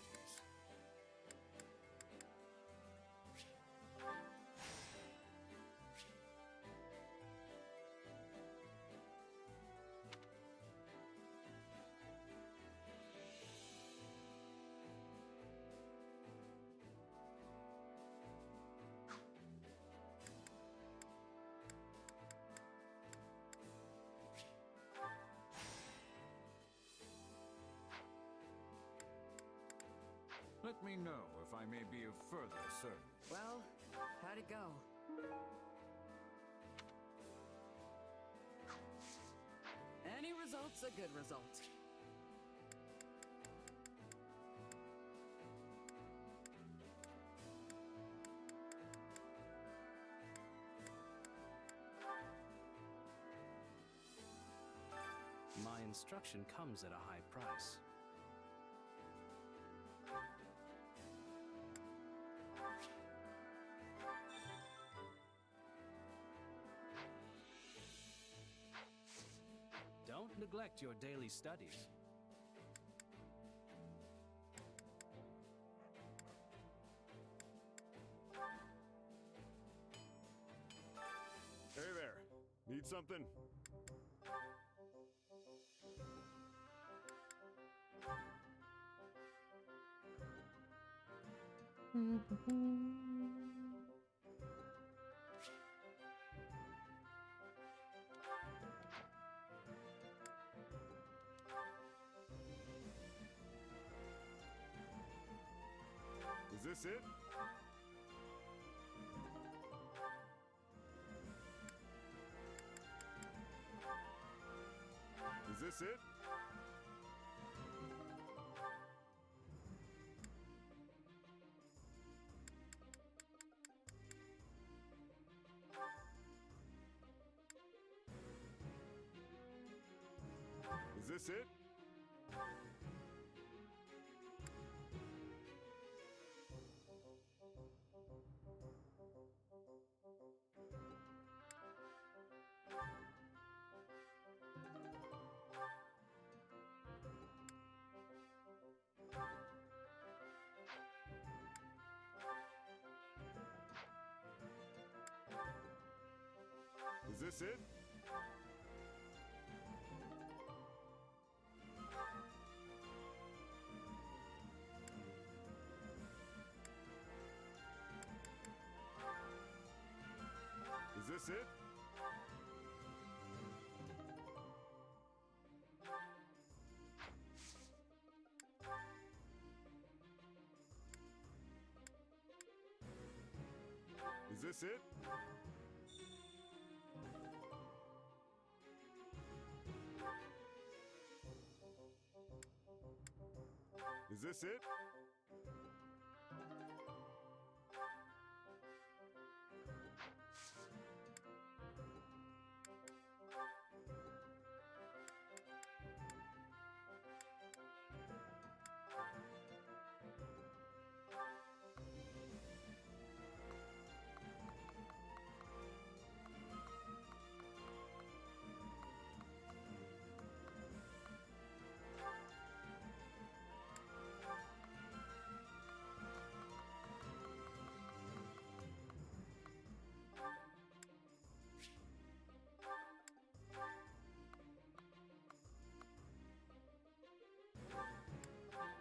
Let me know if I may be of further service. Well, how'd it go? Any result's a good result. My instruction comes at a high price. Don't neglect your daily studies. Hey there. Need something? Is this it? Is this it? Is this it? Is this it? Is this it? Is this it? Is this it?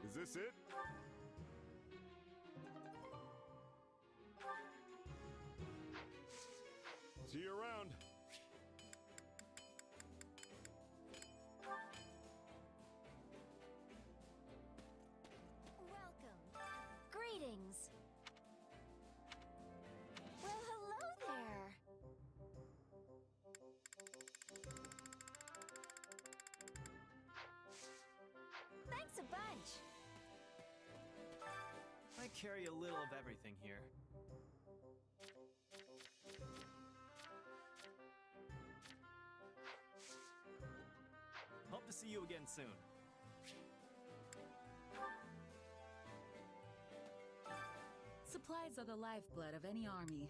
Is this it? See you around. Welcome. Greetings. Well, carry a little of everything here. Hope to see you again soon. Supplies are the lifeblood of any army.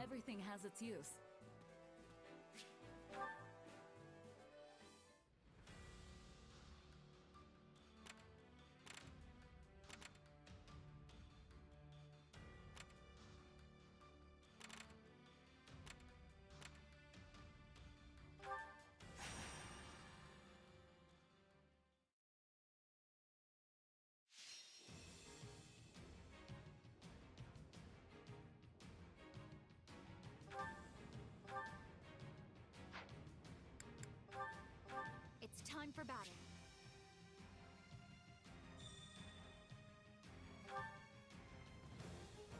Everything has its use. It's time for battle.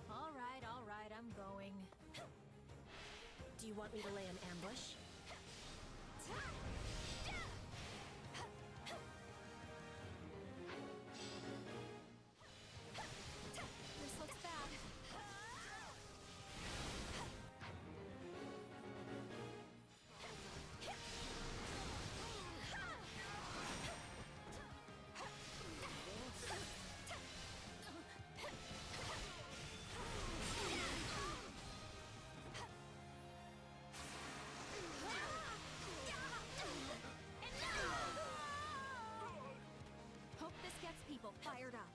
All right, I'm going. Do you want me to lay an ambush? This looks bad. Hope this gets people fired up.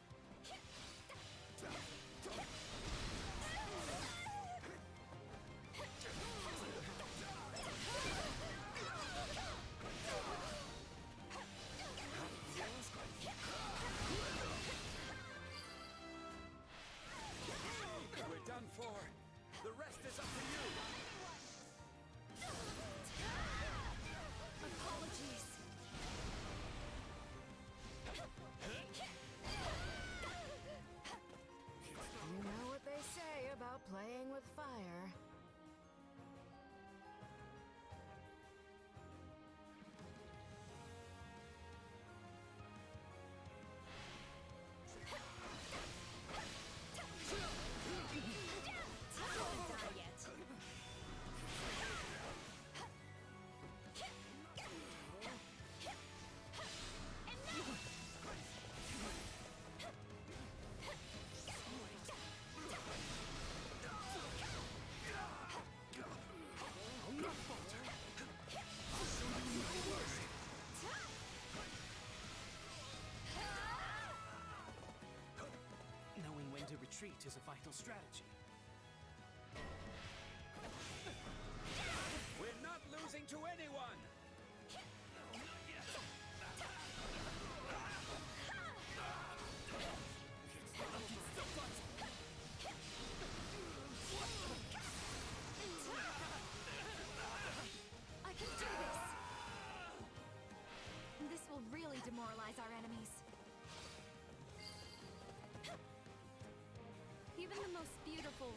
We're done for. The rest is up to you. Apologies. You know what they say about playing with fire. Knowing when to retreat is a vital strategy.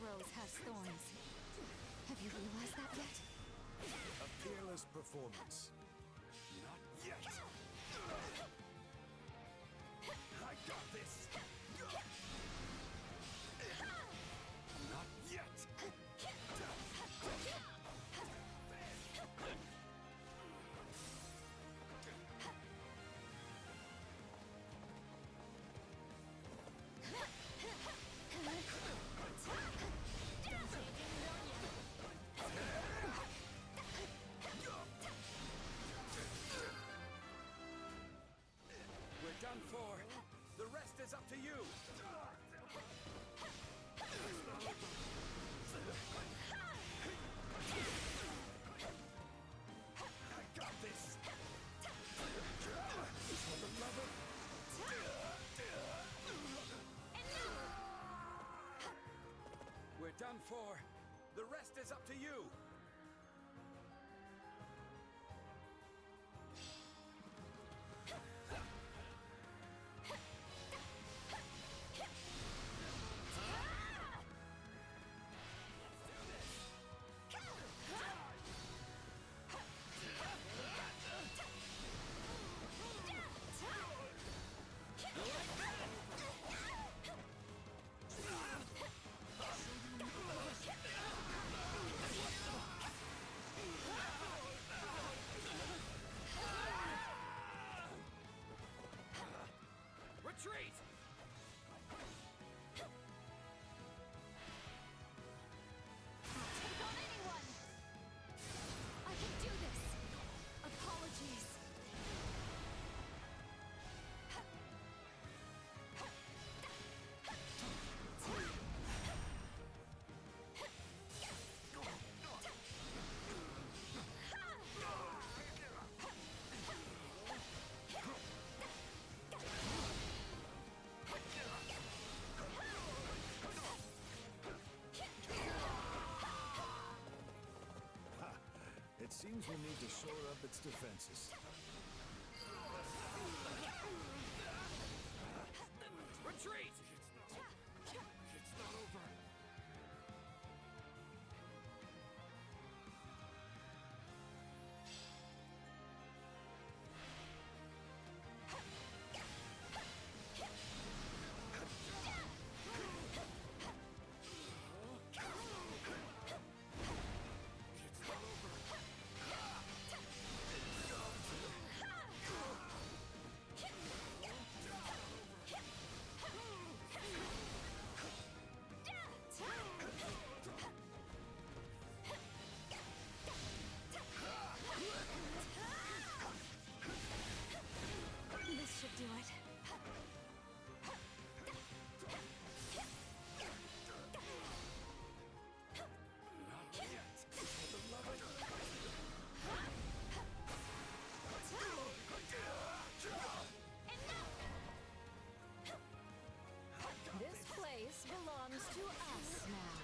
rose has thorns. Have you realized that yet? A fearless performance. Not yet. I got this. Not yet. We're done for. The rest is up to you. I got this. For the love of... We're done for. The rest is up to you. Retreat! Take on anyone! I can do this! Apologies. Ha! It seems we'll need to shore up its defenses. Retreat! It's not over. This should do it. Not yet. For the love of... This place belongs to us now.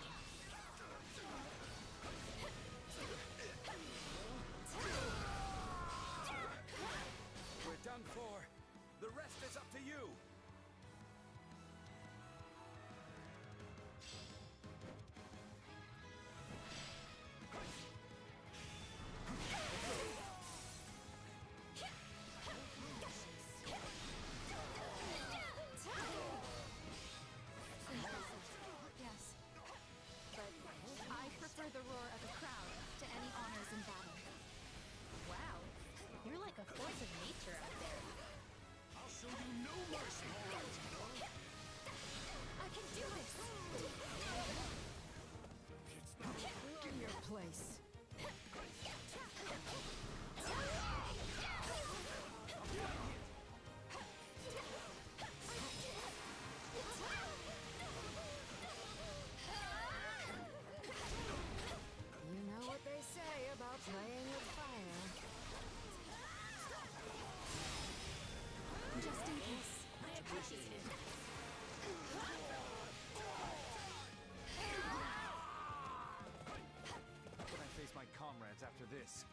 We're done for. The rest is up to you. Yes. But I prefer the roar of a crowd to any honors in battle. Wow. You're like a force of nature out there. I'll show you no mercy. I can do this! In your place. You know what they say about playing with fire. Just in case. I appreciate it. How can I face my comrades after this?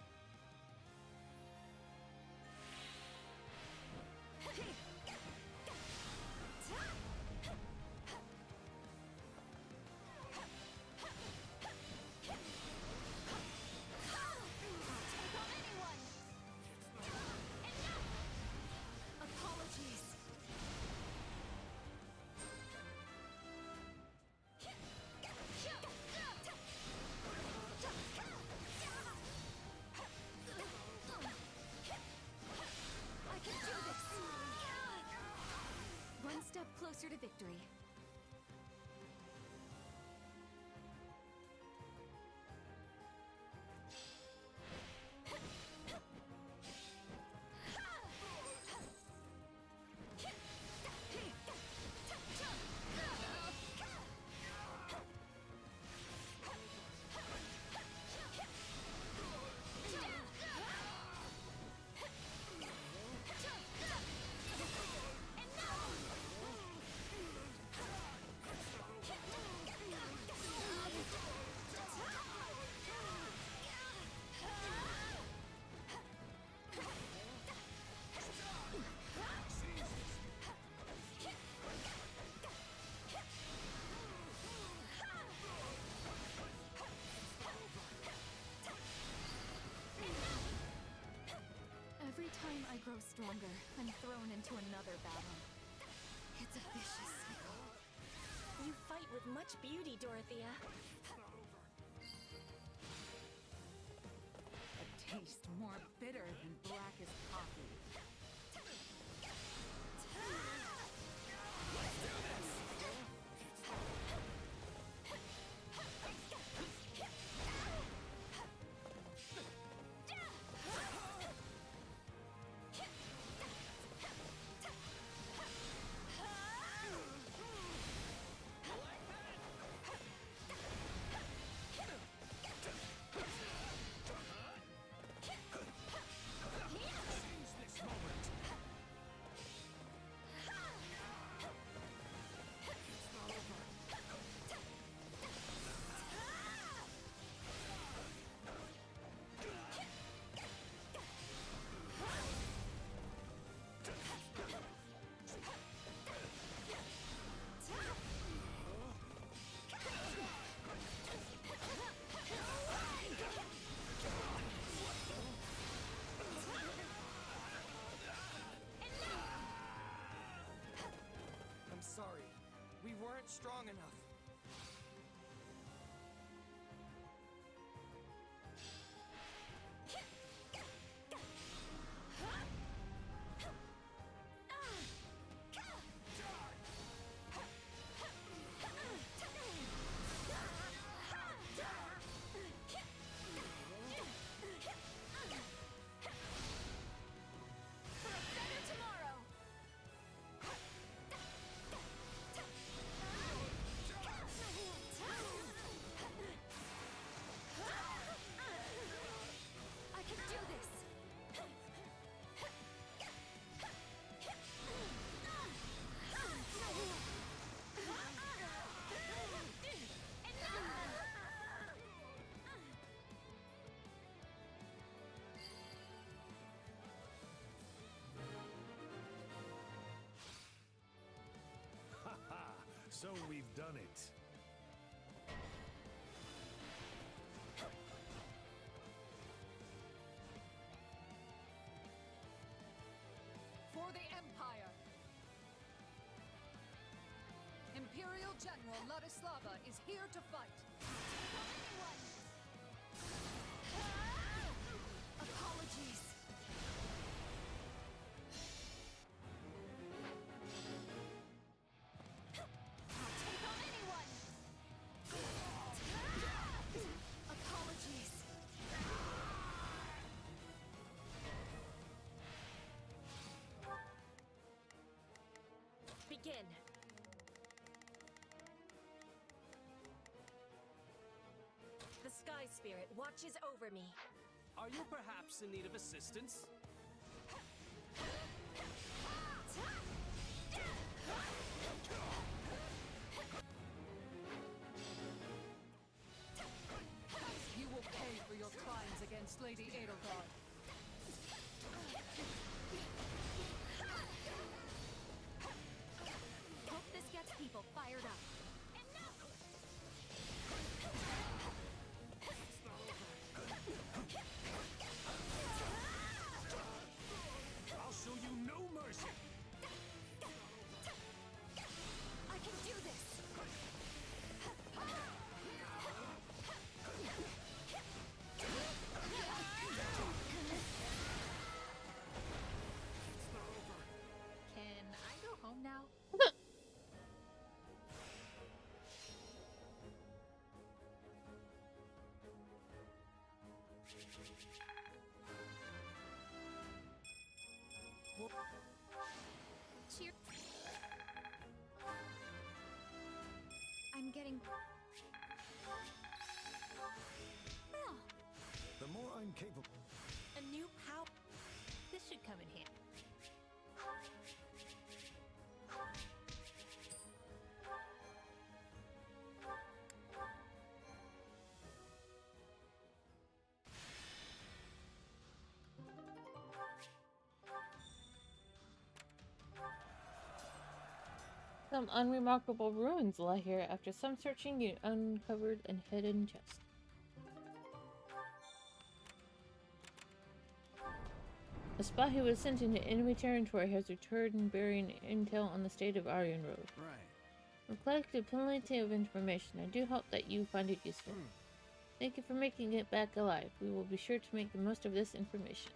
closer to victory. Every time I grow stronger, I'm thrown into another battle. It's a vicious cycle. You fight with much beauty, Dorothea. A taste more bitter than blackest coffee. I'm sorry. We weren't strong enough. So we've done it. For the Empire! Imperial General Ladislava is here to fight. Apologies. Apologies. Begin. The Sky Spirit watches over me. Are you perhaps in need of assistance? You will pay for your crimes against Lady Edelgard. Hope this gets people fired up. I'll show you no mercy! I can do this! more I'm capable. A new power. This should come in handy. Some unremarkable ruins lie here. After some searching, you uncovered a hidden chest. A spy who was sent into enemy territory has returned bearing intel on the state of Aryan Road. Right. We've collected plenty of information. I do hope that you find it useful. Thank you for making it back alive. We will be sure to make the most of this information.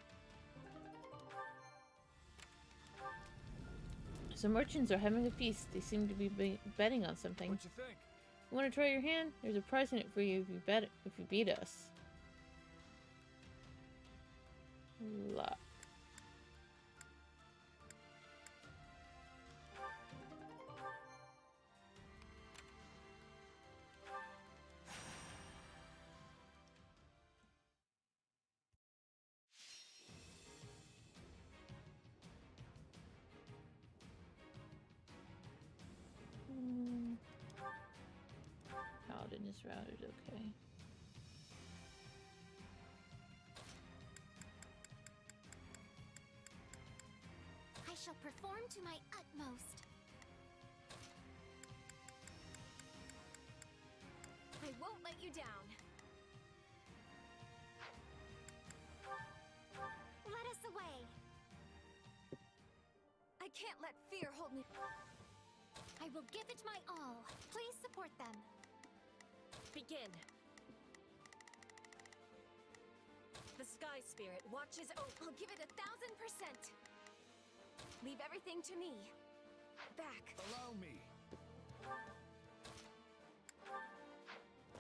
Some merchants are having a feast. They seem to be betting on something. What you think? You want to try your hand? There's a prize in it for you if you beat us. Luck. Paladin is routed, okay. I shall perform to my utmost. I won't let you down. Let us away. I can't let fear hold me. I will give it my all. Please support them. Begin. The Sky Spirit watches over. I'll give it 1000%. Leave everything to me. Back. Allow me.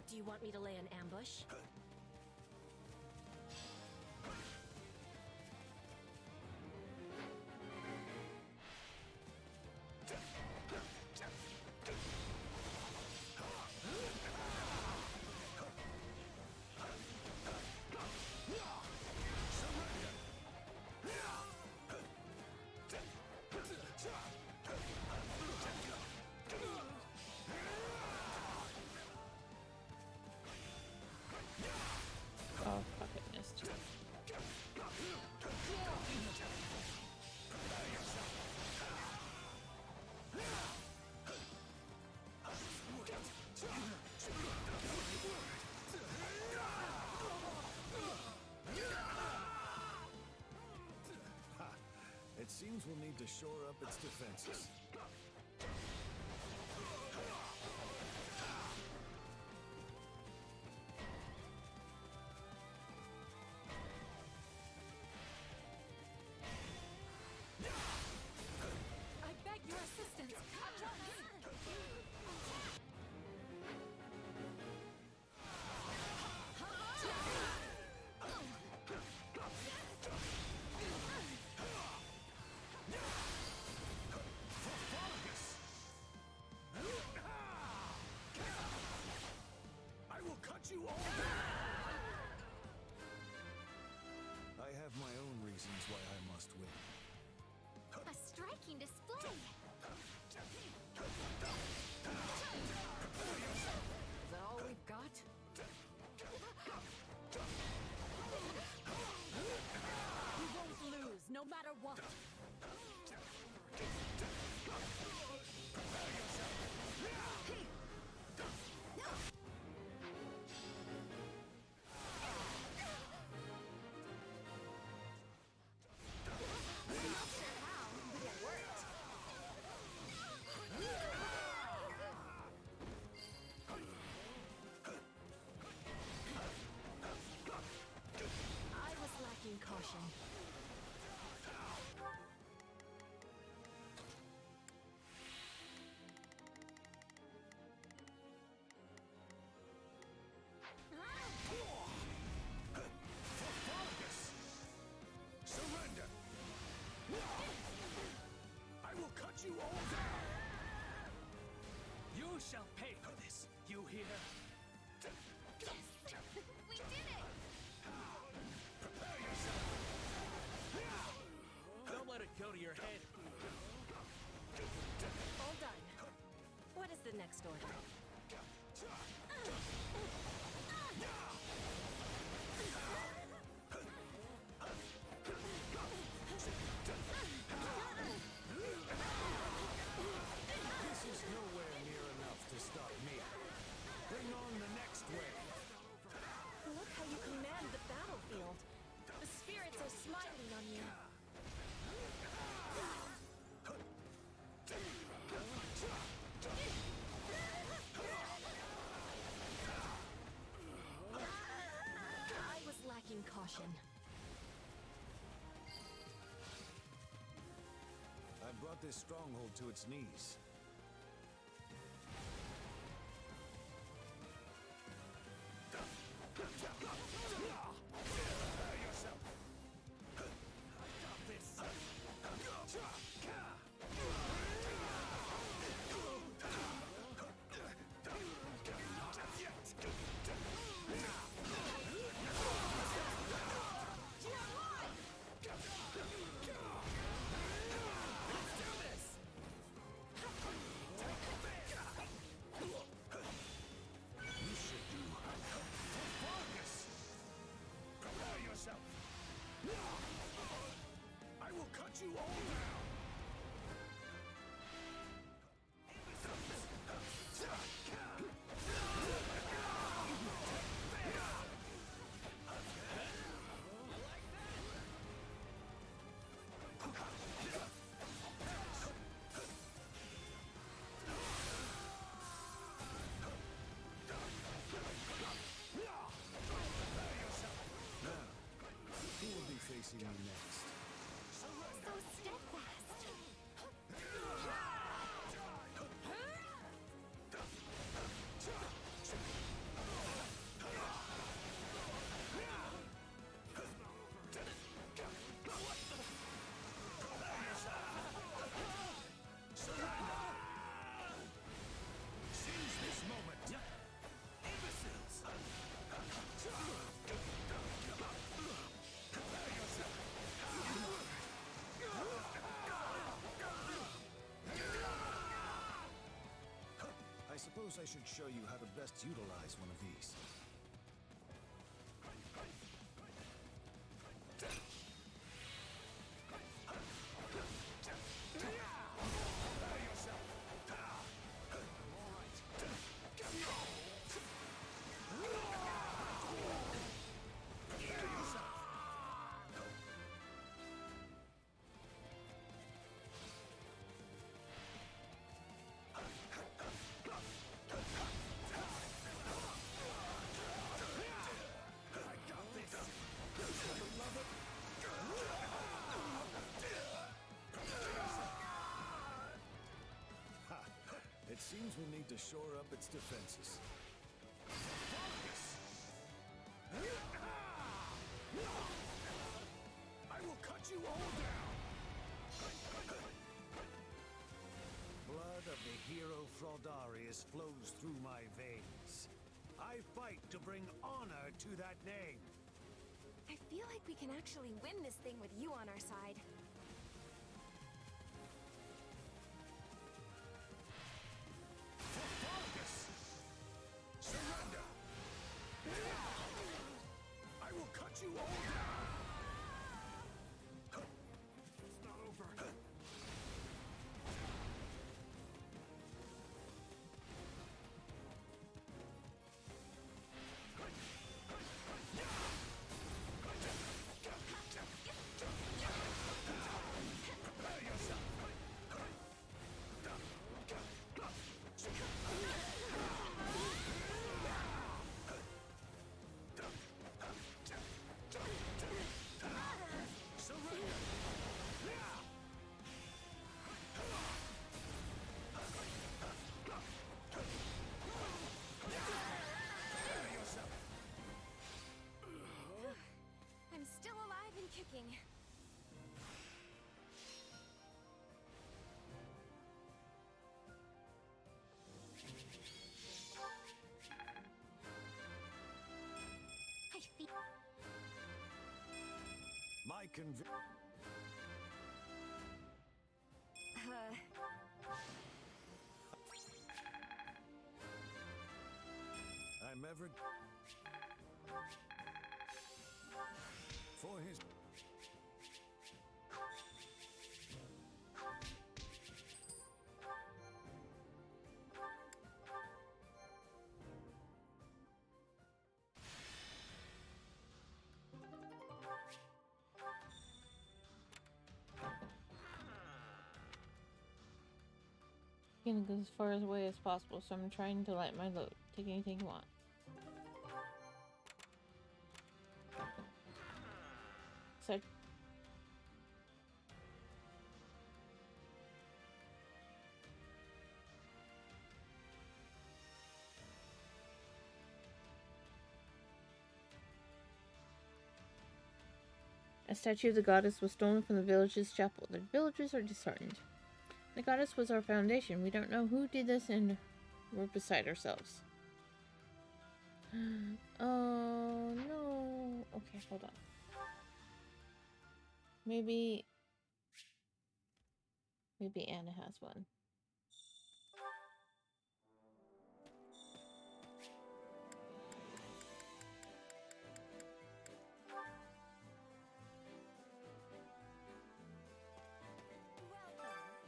Do you want me to lay an ambush? Oh, fuck, it missed. Ha! It seems we'll need to shore up its defenses. I beg your assistance. I will cut you all down! I have my own reasons why I must win. A striking display. Is that all we've got? We won't lose, no matter what. I was lacking caution. the next order. This is nowhere near enough to stop me. Bring on the next wave. Look how you command the battlefield. The spirits are smiling on you. I was lacking caution. I brought this stronghold to its knees. You all down! Who will be facing me next? So steadfast. Seize this moment! Imbeciles! I suppose I should show you how to best utilize one of these. It seems we'll need to shore up its defenses. I will cut you all down! Blood of the hero Fraudarius flows through my veins. I fight to bring honor to that name. I feel like we can actually win this thing with you on our side. Surrender! I will cut you all down! It's not over. I'm still alive and kicking. I feel... My I'm ever... For his... Gonna go as far away as possible, so I'm trying to light my load. Take anything you want. So a statue of the goddess was stolen from the village's chapel. The villagers are disheartened. The goddess was our foundation. We don't know who did this and we're beside ourselves. Oh no. Okay, hold on. Maybe Anna has one.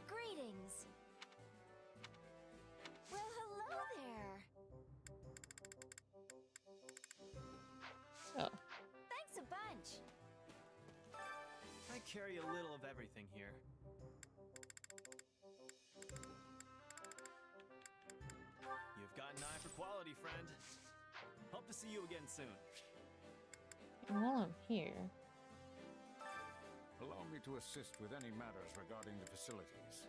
Greetings. Well, hello there. Oh. Thanks a bunch. I carry a little of everything here. You've got an eye for quality, friend. Hope to see you again soon. And while I'm here... Allow me to assist with any matters regarding the facilities.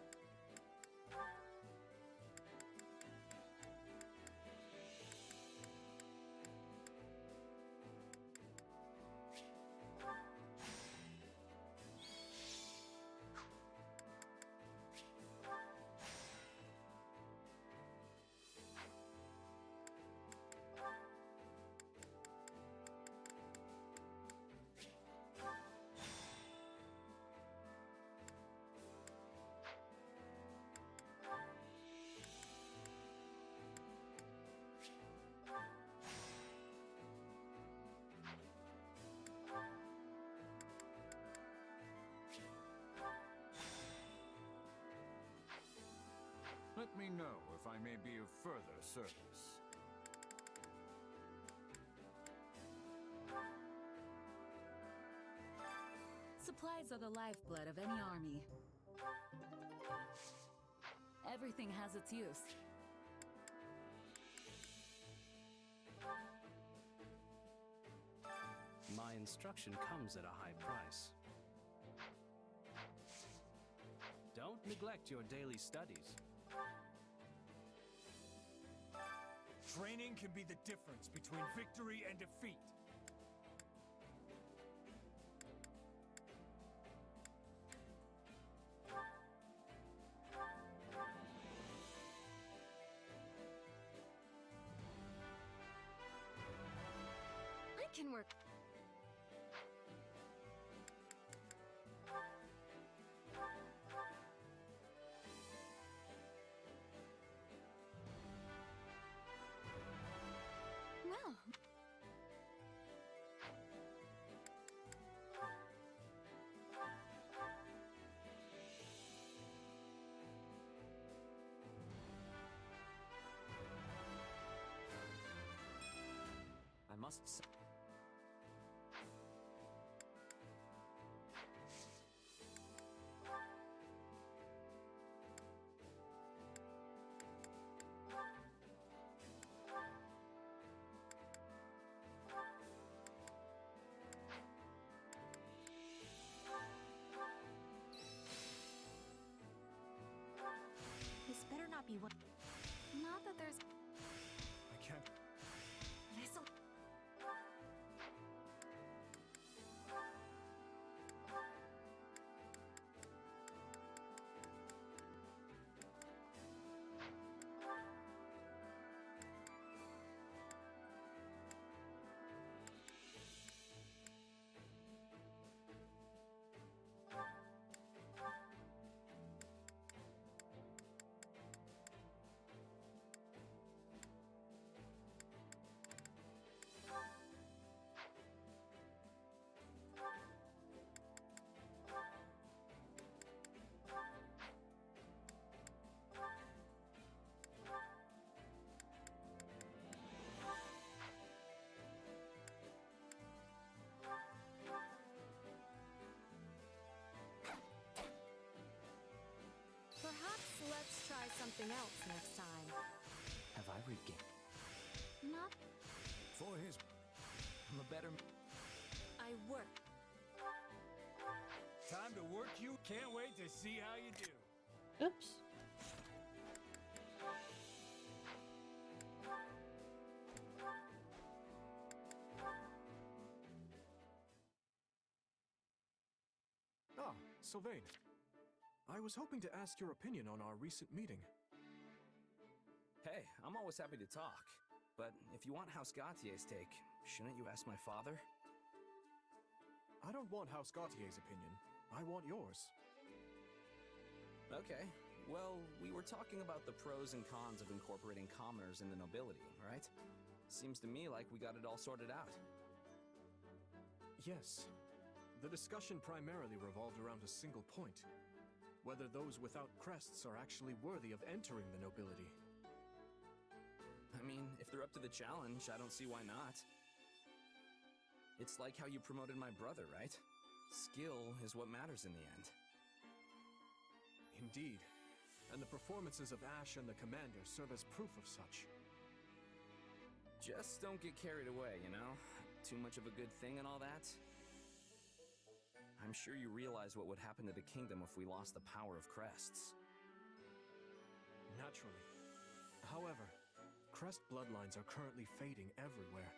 Let me know if I may be of further service. Supplies are the lifeblood of any army. Everything has its use. My instruction comes at a high price. Don't neglect your daily studies. Training can be the difference between victory and defeat. I can work. Well. I must say... This better not be one. Not that there's... I can't... This'll... something else next time. Have I regained? Not. For his... I'm a better... I work. Time to work you. Can't wait to see how you do. Oops. Ah, Sylvain. I was hoping to ask your opinion on our recent meeting. Hey, I'm always happy to talk. But if you want House Gautier's take, shouldn't you ask my father? I don't want House Gautier's opinion. I want yours. Okay. Well, we were talking about the pros and cons of incorporating commoners in the nobility, right? Seems to me like we got it all sorted out. Yes. The discussion primarily revolved around a single point. Whether those without crests are actually worthy of entering the nobility. I mean, if they're up to the challenge, I don't see why not. It's like how you promoted my brother, right? Skill is what matters in the end. Indeed. And the performances of Ash and the Commander serve as proof of such. Just don't get carried away, you know? Too much of a good thing and all that. I'm sure you realize what would happen to the kingdom if we lost the power of crests. Naturally. However, crest bloodlines are currently fading everywhere.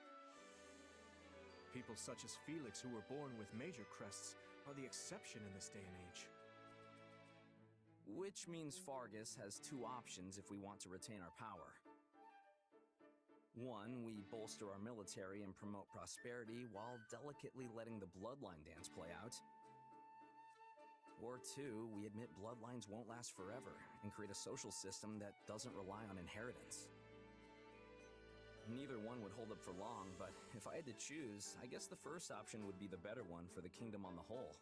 People such as Felix who were born with major crests are the exception in this day and age. Which means Fargus has two options if we want to retain our power. One, we bolster our military and promote prosperity while delicately letting the bloodline dance play out. Or two, we admit bloodlines won't last forever and create a social system that doesn't rely on inheritance. Neither one would hold up for long, but if I had to choose, I guess the first option would be the better one for the kingdom on the whole.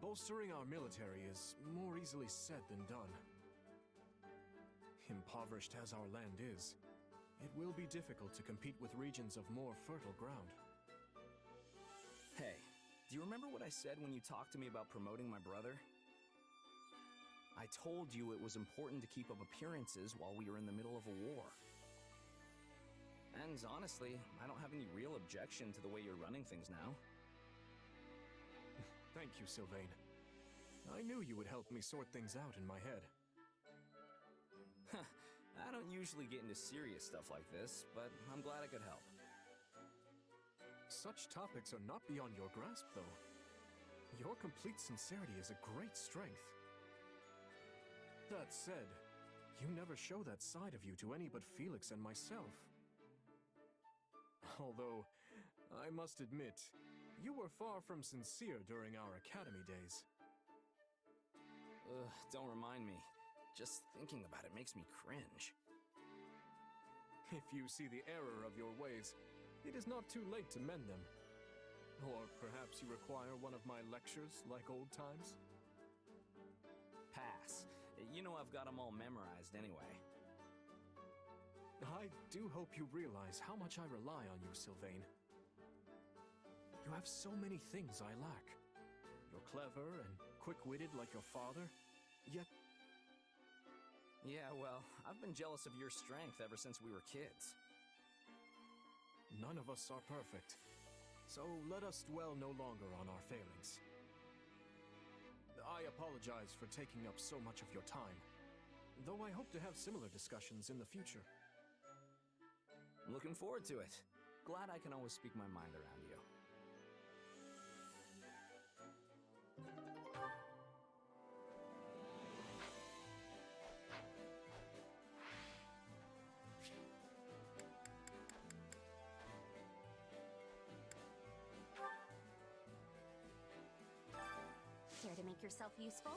Bolstering our military is more easily said than done. Impoverished as our land is, it will be difficult to compete with regions of more fertile ground. Hey, do you remember what I said when you talked to me about promoting my brother? I told you it was important to keep up appearances while we were in the middle of a war. And honestly, I don't have any real objection to the way you're running things now. Thank you, Sylvain. I knew you would help me sort things out in my head. I don't usually get into serious stuff like this, but I'm glad I could help. Such topics are not beyond your grasp, though. Your complete sincerity is a great strength. That said, you never show that side of you to any but Felix and myself. Although, I must admit, you were far from sincere during our academy days. Don't remind me. Just thinking about it makes me cringe. If you see the error of your ways, it is not too late to mend them. Or perhaps you require one of my lectures like old times? Pass. You know I've got them all memorized anyway. I do hope you realize how much I rely on you, Sylvain. You have so many things I lack. You're clever and quick-witted like your father, yet... Yeah, well, I've been jealous of your strength ever since we were kids. None of us are perfect, so let us dwell no longer on our failings. I apologize for taking up so much of your time, though I hope to have similar discussions in the future. I'm looking forward to it. Glad I can always speak my mind around you. Care to make yourself useful?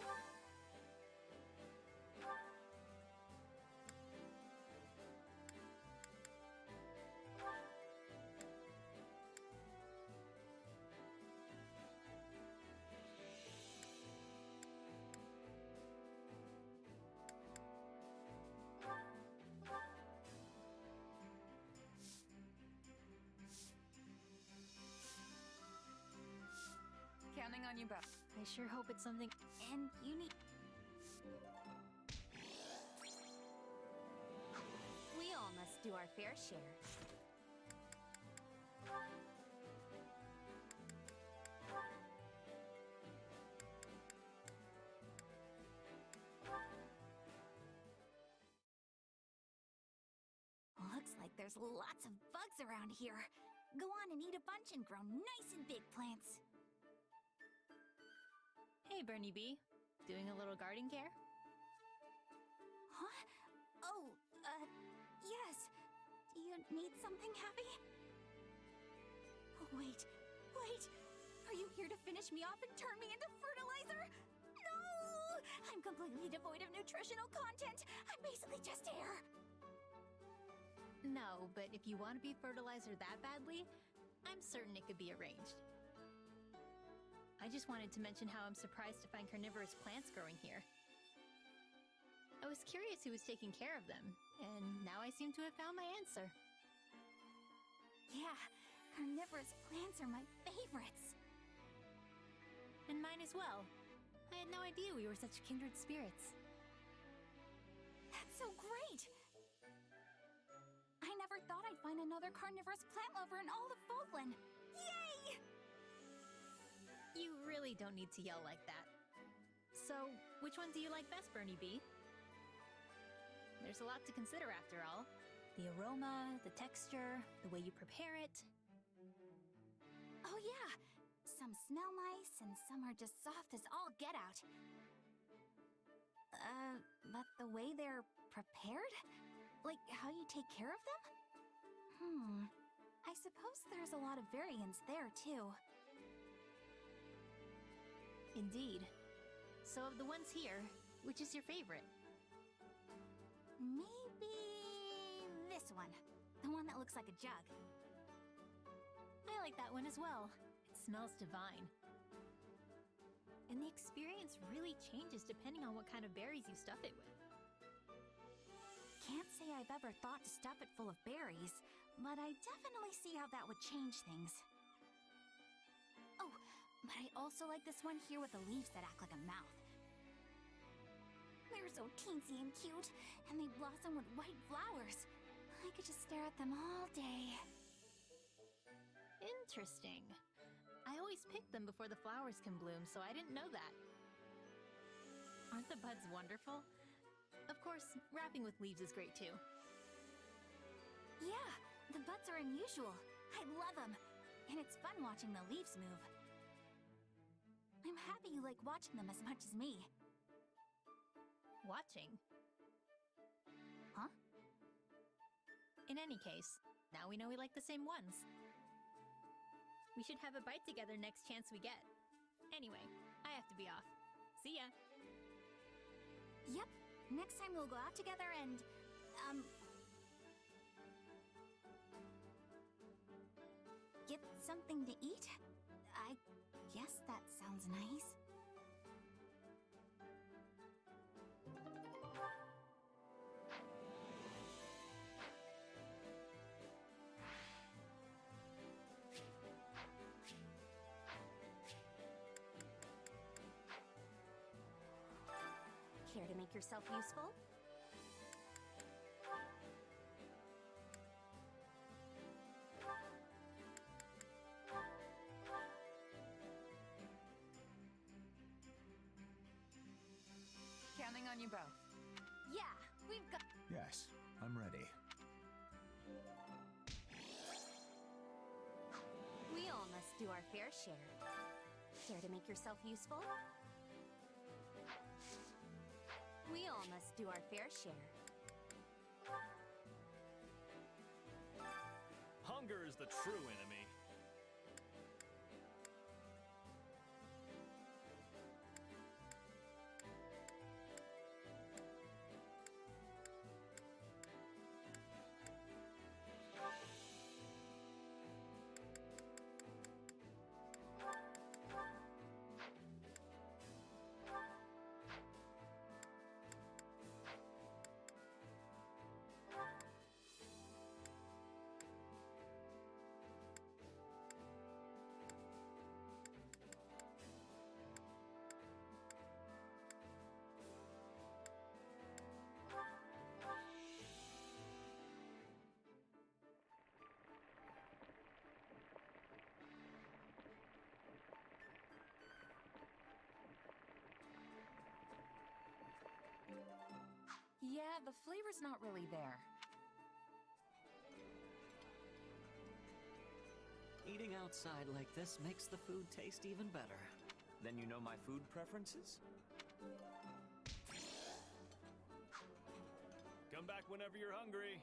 Counting on you both. I sure hope it's something. And you need. do our fair share. Looks like there's lots of bugs around here. Go on and eat a bunch and grow nice and big plants. Hey, Bernie B. Doing a little garden care? Huh? Oh, yes. Do you need something, Happy? Oh, wait. Are you here to finish me off and turn me into fertilizer? No! I'm completely devoid of nutritional content. I'm basically just air. No, but if you want to be fertilizer that badly, I'm certain it could be arranged. I just wanted to mention how I'm surprised to find carnivorous plants growing here. I was curious who was taking care of them, and now I seem to have found my answer. Yeah, carnivorous plants are my favorites. And mine as well. I had no idea we were such kindred spirits. That's so great! I never thought I'd find another carnivorous plant lover in all of Fodlan. Yay! You really don't need to yell like that. So, which one do you like best, Bernie B? There's a lot to consider after all. The aroma, the texture, the way you prepare it. Oh yeah! Some smell nice and some are just soft as all get out. But the way they're prepared? Like how you take care of them? I suppose there's a lot of variance there too. Indeed. So of the ones here, which is your favorite? Maybe this one. The one that looks like a jug. I like that one as well. It smells divine. And the experience really changes depending on what kind of berries you stuff it with. Can't say I've ever thought to stuff it full of berries, but I definitely see how that would change things. Oh, but I also like this one here with the leaves that act like a mouth. They're so teensy and cute, and they blossom with white flowers. I could just stare at them all day. Interesting. I always pick them before the flowers can bloom, so I didn't know that. Aren't the buds wonderful? Of course, wrapping with leaves is great too. Yeah, the buds are unusual. I love them. And it's fun watching the leaves move. I'm happy you like watching them as much as me. Watching? Huh? In any case, now we know we like the same ones. We should have a bite together next chance we get. Anyway, I have to be off. See ya! Yep. Next time we'll go out together and, get something to eat? I guess that sounds nice. Care to make yourself useful? Counting on you both. Yeah, we've got... Yes, I'm ready. We all must do our fair share. Care to make yourself useful? We all must do our fair share. Hunger is the true enemy. Yeah, the flavor's not really there. Eating outside like this makes the food taste even better. Then you know my food preferences? Come back whenever you're hungry.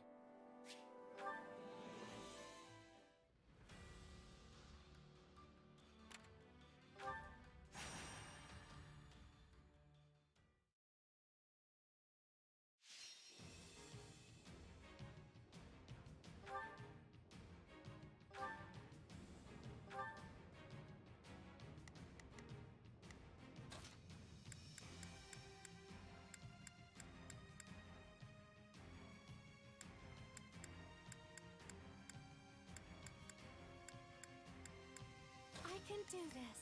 I can do this.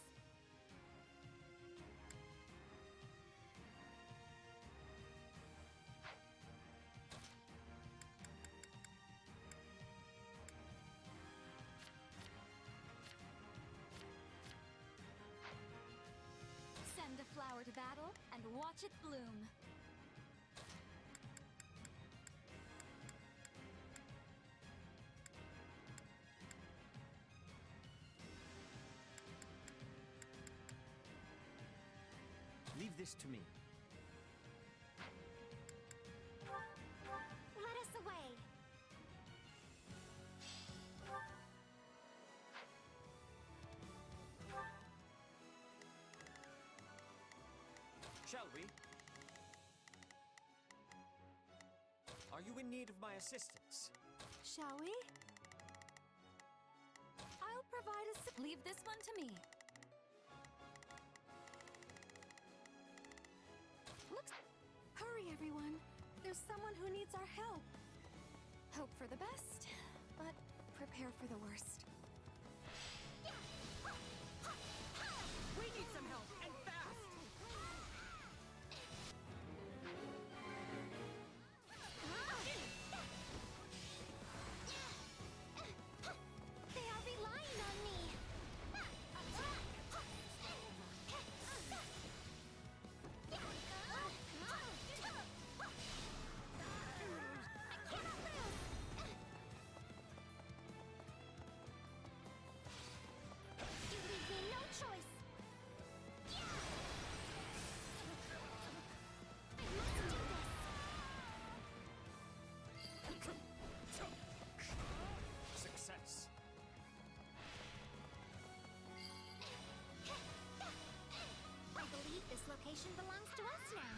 Send a flower to battle and watch it bloom. Leave this to me. Let us away. Shall we? Are you in need of my assistance? Shall we? I'll provide a leave this one to me. Looks. Hurry, everyone. There's someone who needs our help. Hope for the best, but prepare for the worst. We need some help, and fast! They are relying on me. You leave me no choice. I must do this. Success. I believe this location belongs to us now.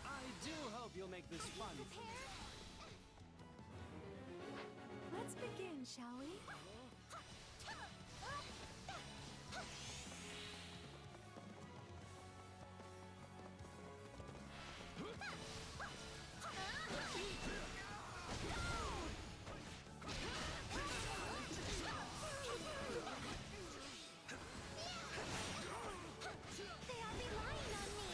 I do hope you'll make this fun. Let's begin, shall we? They are relying on me.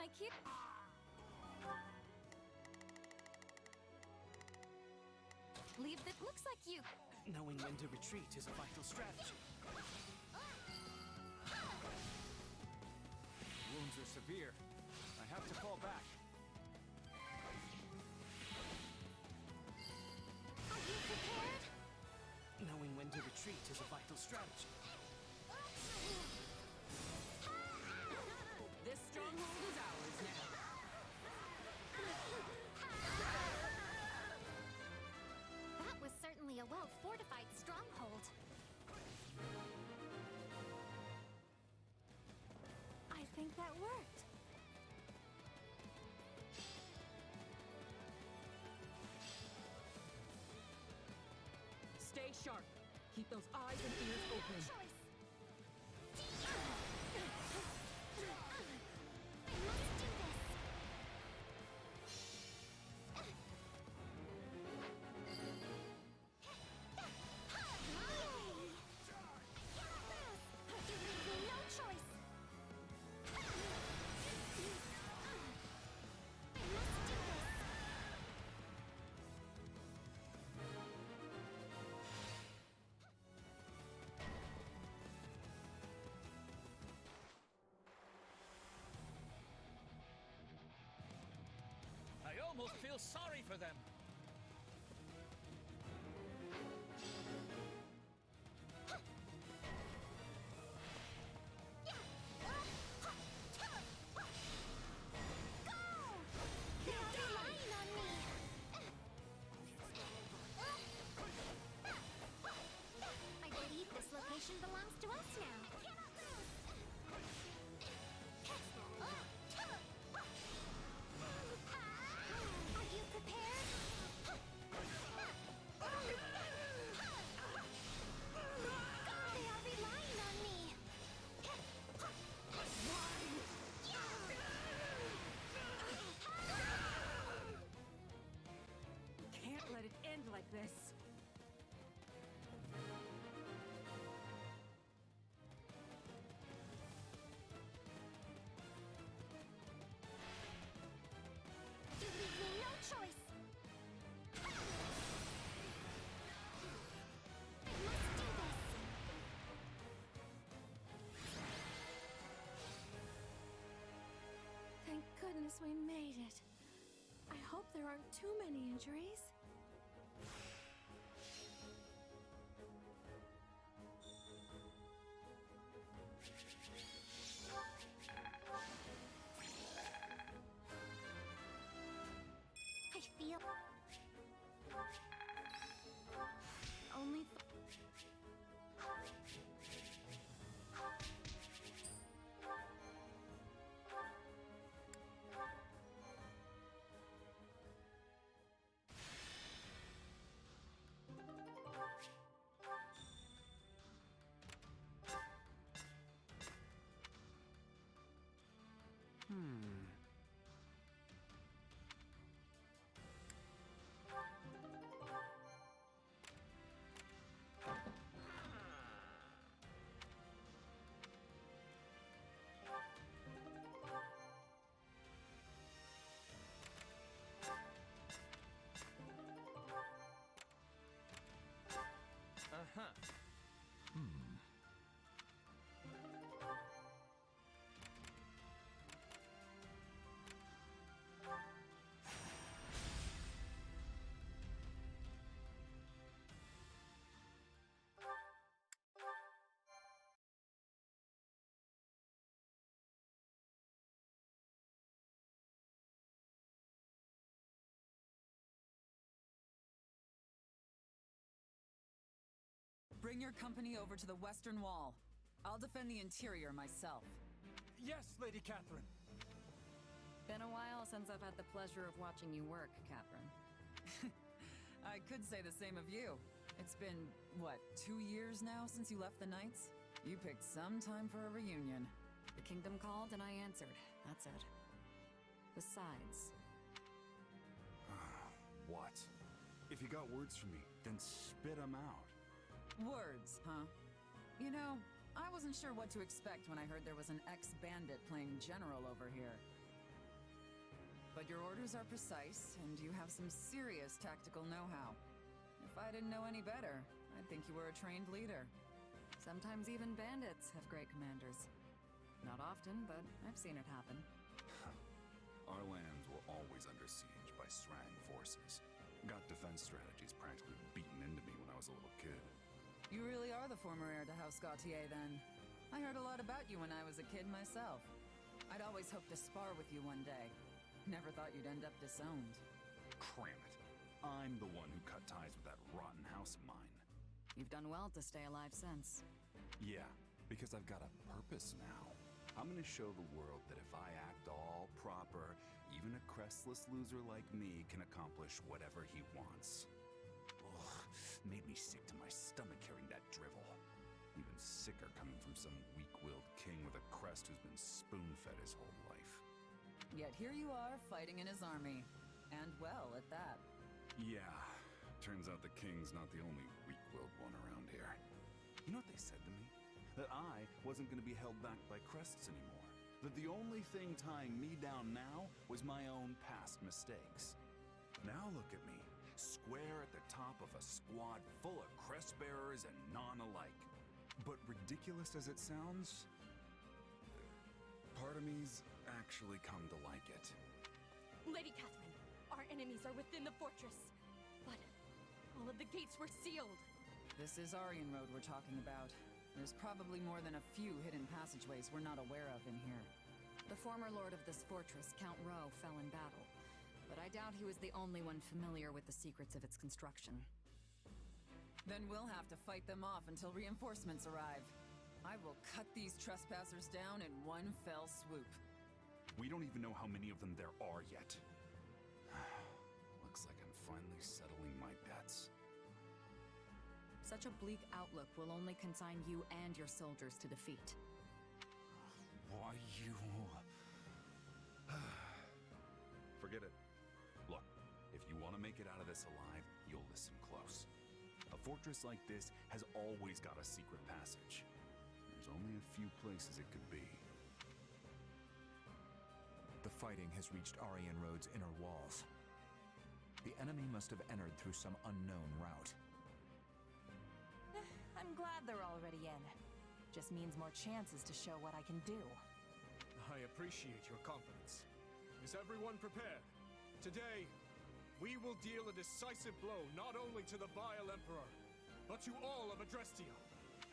my cue. Leave that looks like you. Knowing when to retreat is a vital strategy. Wounds are severe. I have to fall back. Are you prepared? Knowing when to retreat is a vital strategy. This stronghold is ours now. That was certainly a well-fortified stronghold. I think that worked. Stay sharp. Keep those eyes and ears open. I almost feel sorry for them. I believe this location belongs to us now. Are you prepared? They are relying on me. Can't let it end like this. You leave me no choice. I must do this. Thank goodness we made it. I hope there aren't too many injuries. I feel Only Bring your company over to the Western Wall. I'll defend the interior myself. Yes, Lady Catherine. Been a while since I've had the pleasure of watching you work, Catherine. I could say the same of you. It's been, what, 2 years now since you left the Knights? You picked some time for a reunion. The kingdom called and I answered. That's it. Besides... What? If you got words for me, then spit them out. Words, huh? You know, I wasn't sure what to expect when I heard there was an ex-bandit playing general over here. But your orders are precise, and you have some serious tactical know-how. If I didn't know any better, I'd think you were a trained leader. Sometimes even bandits have great commanders. Not often, but I've seen it happen. Our lands were always under siege by Srang forces. Got defense strategies practically beaten into me when I was a little kid. You really are the former heir to House Gautier, then. I heard a lot about you when I was a kid myself. I'd always hoped to spar with you one day. Never thought you'd end up disowned. Cram it. I'm the one who cut ties with that rotten house of mine. You've done well to stay alive since. Yeah, because I've got a purpose now. I'm gonna show the world that if I act all proper, even a crestless loser like me can accomplish whatever he wants. Ugh, made me sick to my stomach hearing that drivel. Even sicker coming from some weak-willed king with a crest who's been spoon-fed his whole life. Yet here you are, fighting in his army. And well, at that. Yeah, turns out the king's not the only weak-willed one around here. You know what they said to me? That I wasn't gonna be held back by crests anymore. That the only thing tying me down now was my own past mistakes. Now look at me, square at the top of a squad full of crest bearers and non-alike. But ridiculous as it sounds, part of me's actually come to like it. Lady Catherine, our enemies are within the fortress. But all of the gates were sealed. This is Aryan Road we're talking about. There's probably more than a few hidden passageways we're not aware of in here. The former lord of this fortress, Count Rowe, fell in battle. But I doubt he was the only one familiar with the secrets of its construction. Then we'll have to fight them off until reinforcements arrive. I will cut these trespassers down in one fell swoop. We don't even know how many of them there are yet. Looks like I'm finally settling my debts. Such a bleak outlook will only consign you and your soldiers to defeat. Why you... Forget it. Look, if you want to make it out of this alive, you'll listen close. A fortress like this has always got a secret passage. There's only a few places it could be. The fighting has reached Aryan Road's inner walls. The enemy must have entered through some unknown route. I'm glad they're already in. Just means more chances to show what I can do. I appreciate your confidence. Is everyone prepared? Today, we will deal a decisive blow not only to the vile Emperor, but to all of Adrestia.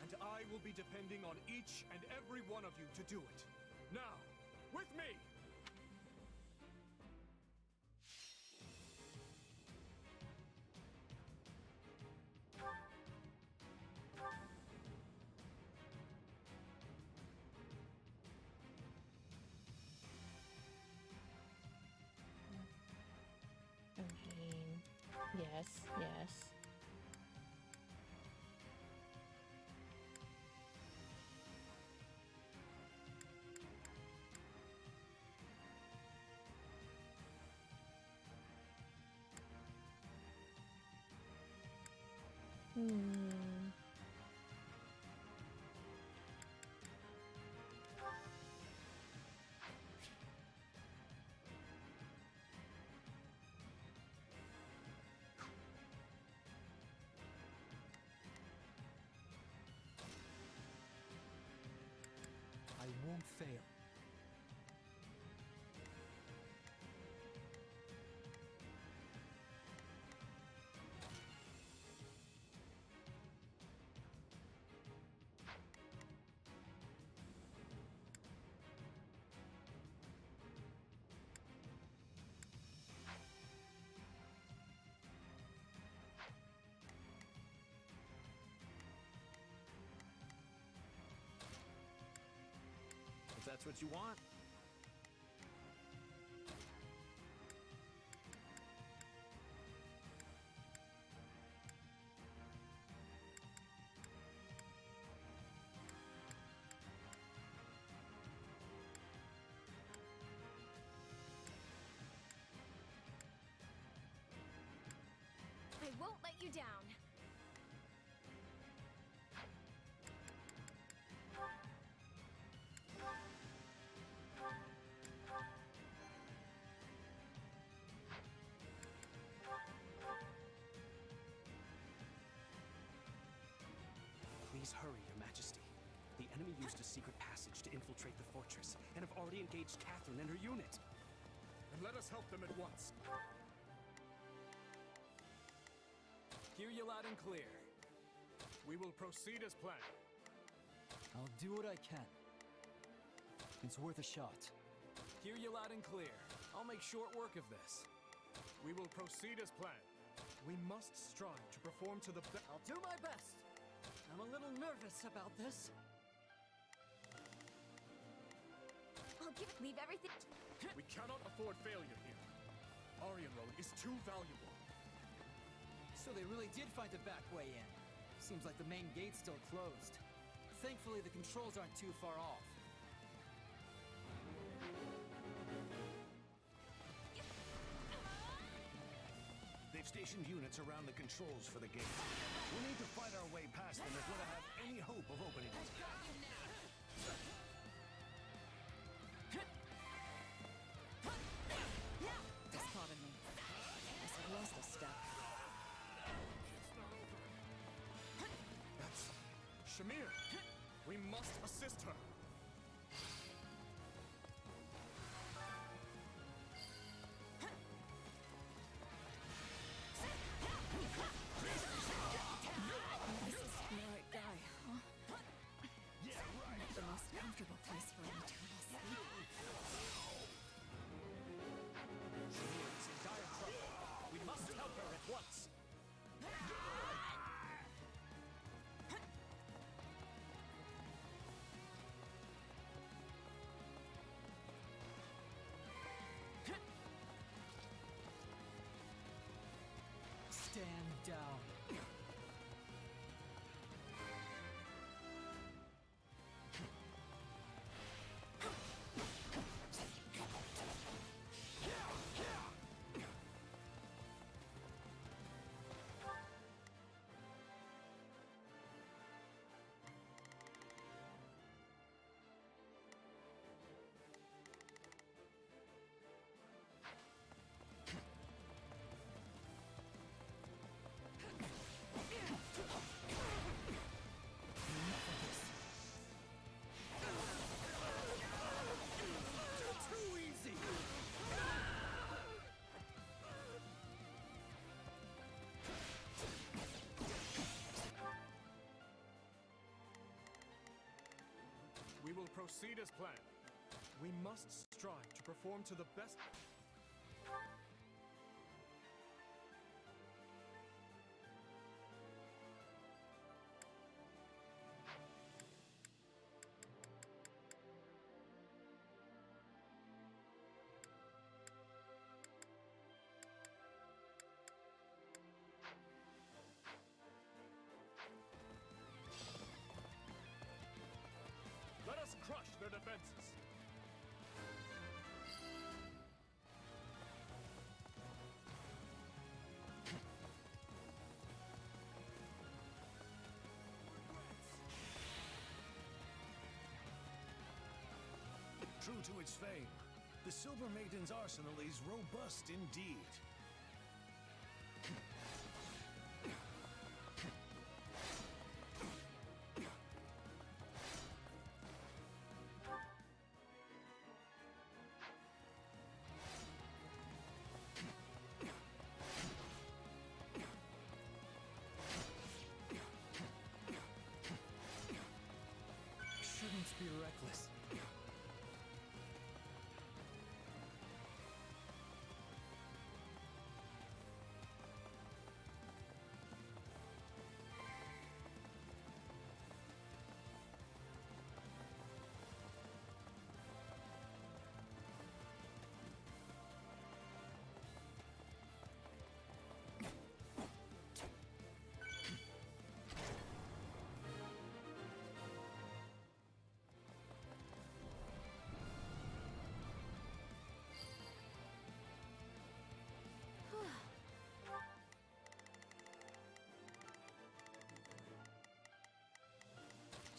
And I will be depending on each and every one of you to do it. Now, with me! Yes, yes. I won't fail. If that's what you want. I won't let you down. used a secret passage to infiltrate the fortress, and have already engaged Catherine and her unit. And let us help them at once. Hear you loud and clear. We will proceed as planned. I'll do what I can. It's worth a shot. Hear you loud and clear. I'll make short work of this. We will proceed as planned. We must strive to perform to the best. I'll do my best. I'm a little nervous about this. Leave everything. We cannot afford failure here. Aryan Road is too valuable. So they really did find a back way in. Seems like the main gate's still closed. Thankfully, the controls aren't too far off. They've stationed units around the controls for the gate. We need to fight our way past them if we're to have any hope of opening it. Pardon me. Guess I've lost a step. That's Shamir. We must assist her. This is the right guy, huh? Not the most comfortable place for an eternal sleep. Shamir is in dire trouble. We must help her at once. Stand down. Too easy. We will proceed as planned. We must strive to perform to the best. Let us crush their defenses. True to its fame, the Silver Maiden's arsenal is robust indeed. Shouldn't be reckless.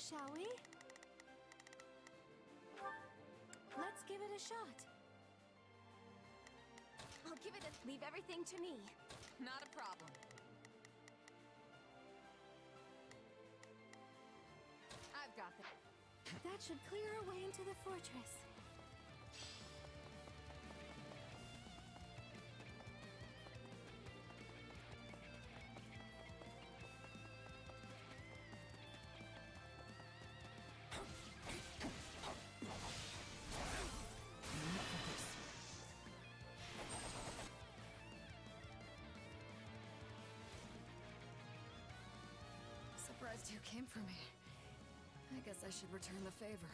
Shall we? Let's give it a shot. I'll give it a... Leave everything to me. Not a problem. I've got this. That should clear our way into the fortress. Surprised you came for me. I guess I should return the favor.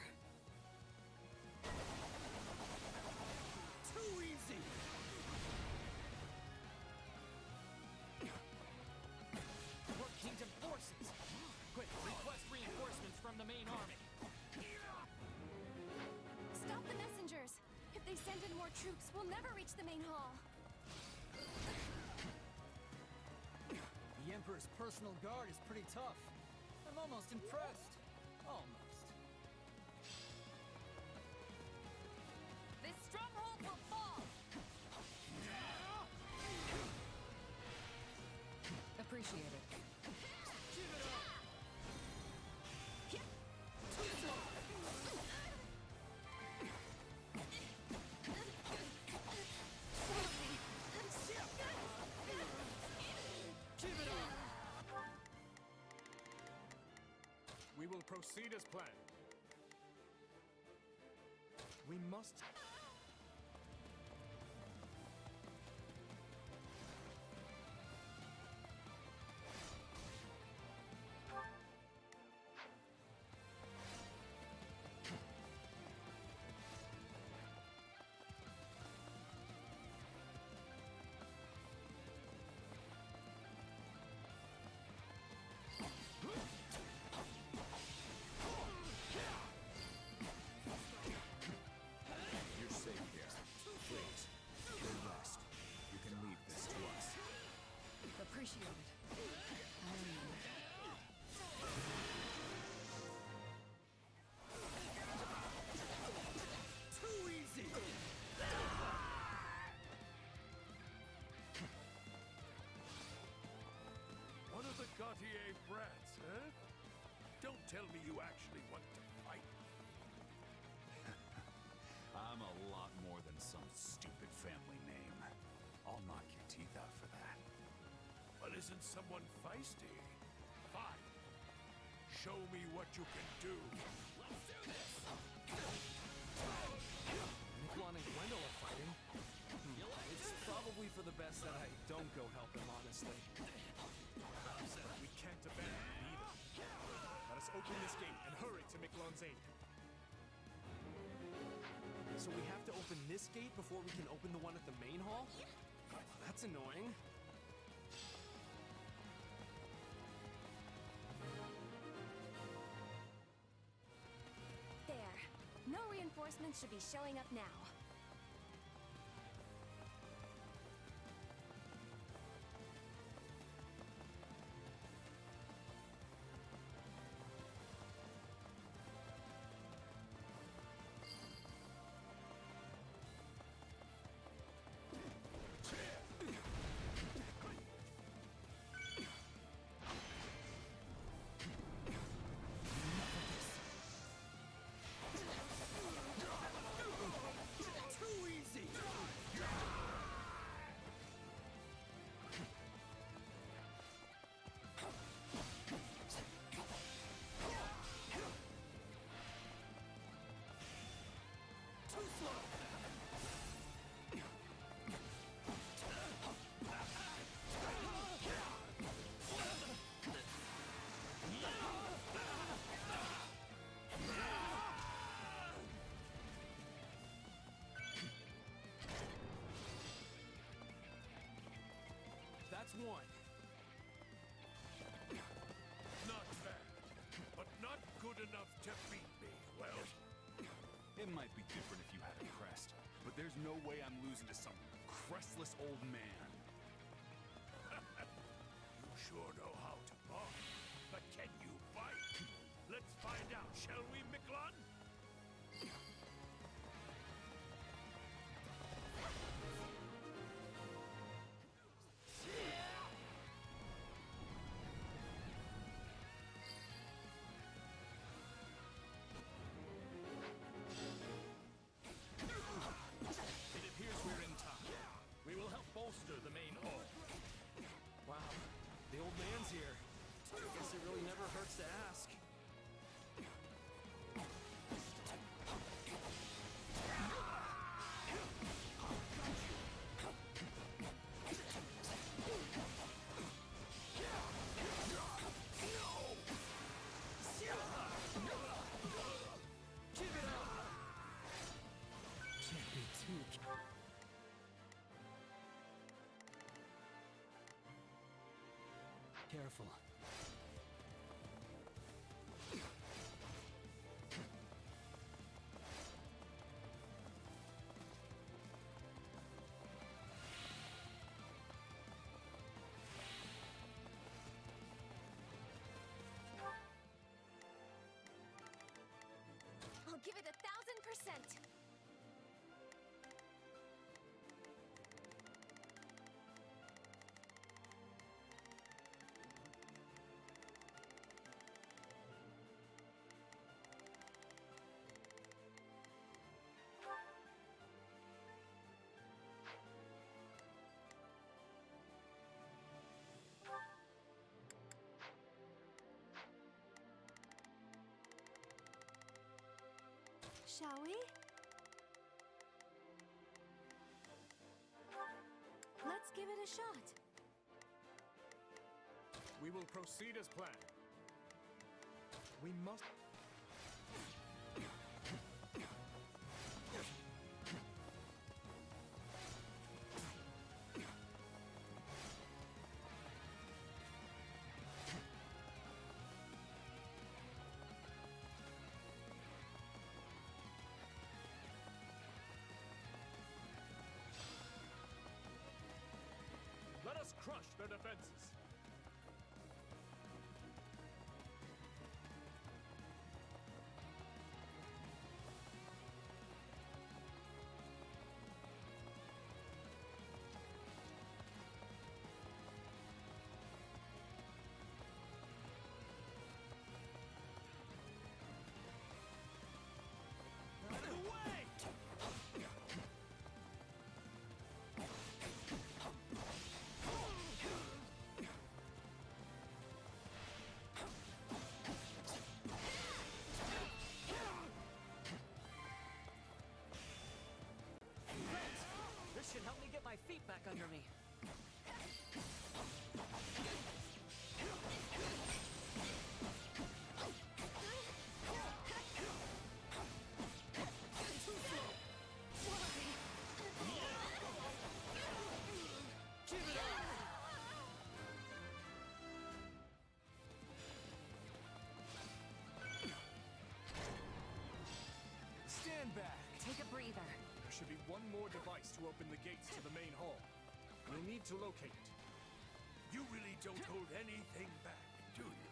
Too easy! We're Kingdom forces! Quick, request reinforcements from the main army. Stop the messengers! If they send in more troops, we'll never reach the main hall. The Emperor's personal guard is pretty tough. I'm almost impressed. Almost. This stronghold will fall! Appreciate it. Give it up! Give it up! We will proceed as planned. We must... You're safe here. Please, go rest. You can leave this to us. Appreciate it. Too easy! One of the Gautier brats, huh? Don't tell me you actually want to fight. I'm a lot more than some stupid family name. I'll knock your teeth out for that. Well, isn't someone feisty? Fine. Show me what you can do. Let's do this! Miquelon and Gwendol are fighting. It's probably for the best that I don't go help him, honestly. We can't abandon him either. Let us open this gate and hurry to Miquelon's aid. So we have to open this gate before we can open the one at the main hall? That's annoying. There. No reinforcements should be showing up now. Too easy! Too slow! That's one. Not bad, but not good enough to beat me. Well, It might be different if you had a crest, but there's no way I'm losing to some crestless old man. you sure know how to box, but can you fight? Let's find out, shall we, Miquelon? hurts to ask. Careful. I'll give it 1,000%. Shall we? Let's give it a shot. We will proceed as planned. We must... Let us crush their defenses. Out of the way! This should help me get my feet back under me. Stand back. Take a breather. There should be one more device to open the gates to the main hall. We'll need to locate it. You really don't hold anything back, do you?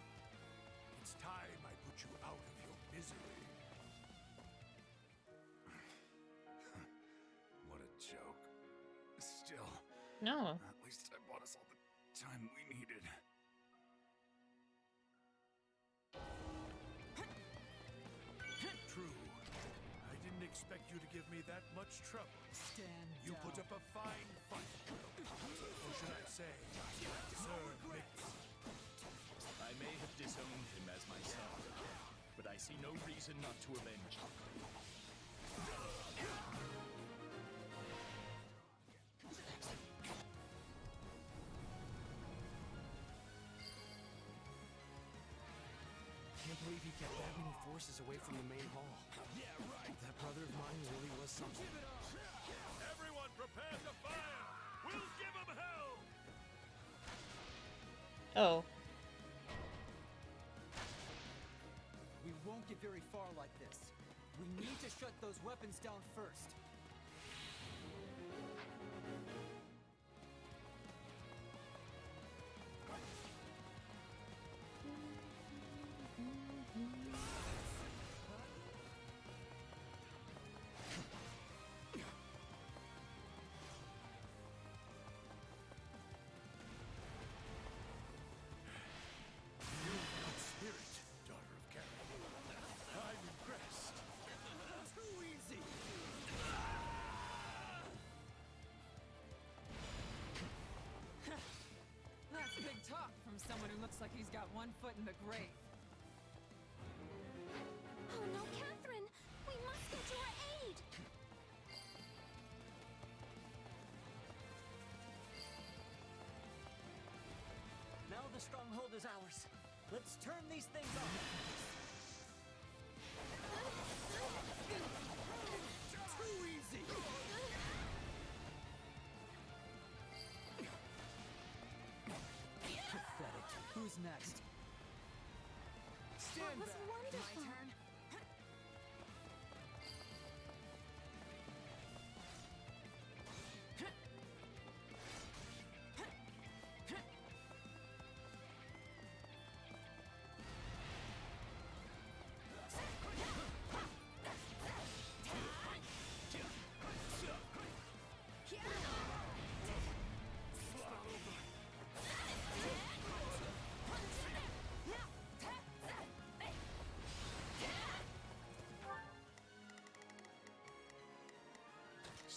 It's time I put you out of your misery. What a joke. Still. No. At least I bought us all the time we needed. True. I didn't expect you to give me that much trouble. Stand You down. put up a fine fight. Or should I say, deserved victory. I may have disowned him as my son, but I see no reason not to avenge him. Can't believe he kept that many forces away from the main hall. Yeah, right. That brother of mine really was something. Everyone prepare to fire! We'll give him hell! Oh. We won't get very far like this. We need to shut those weapons down first. Spirit, daughter of Karen. I'm impressed. Too easy. That's big talk from someone who looks like he's got one foot in the grave. is ours. Let's turn these things off. Too easy! Pathetic. Who's next? Stand was back. wonderful. My turn.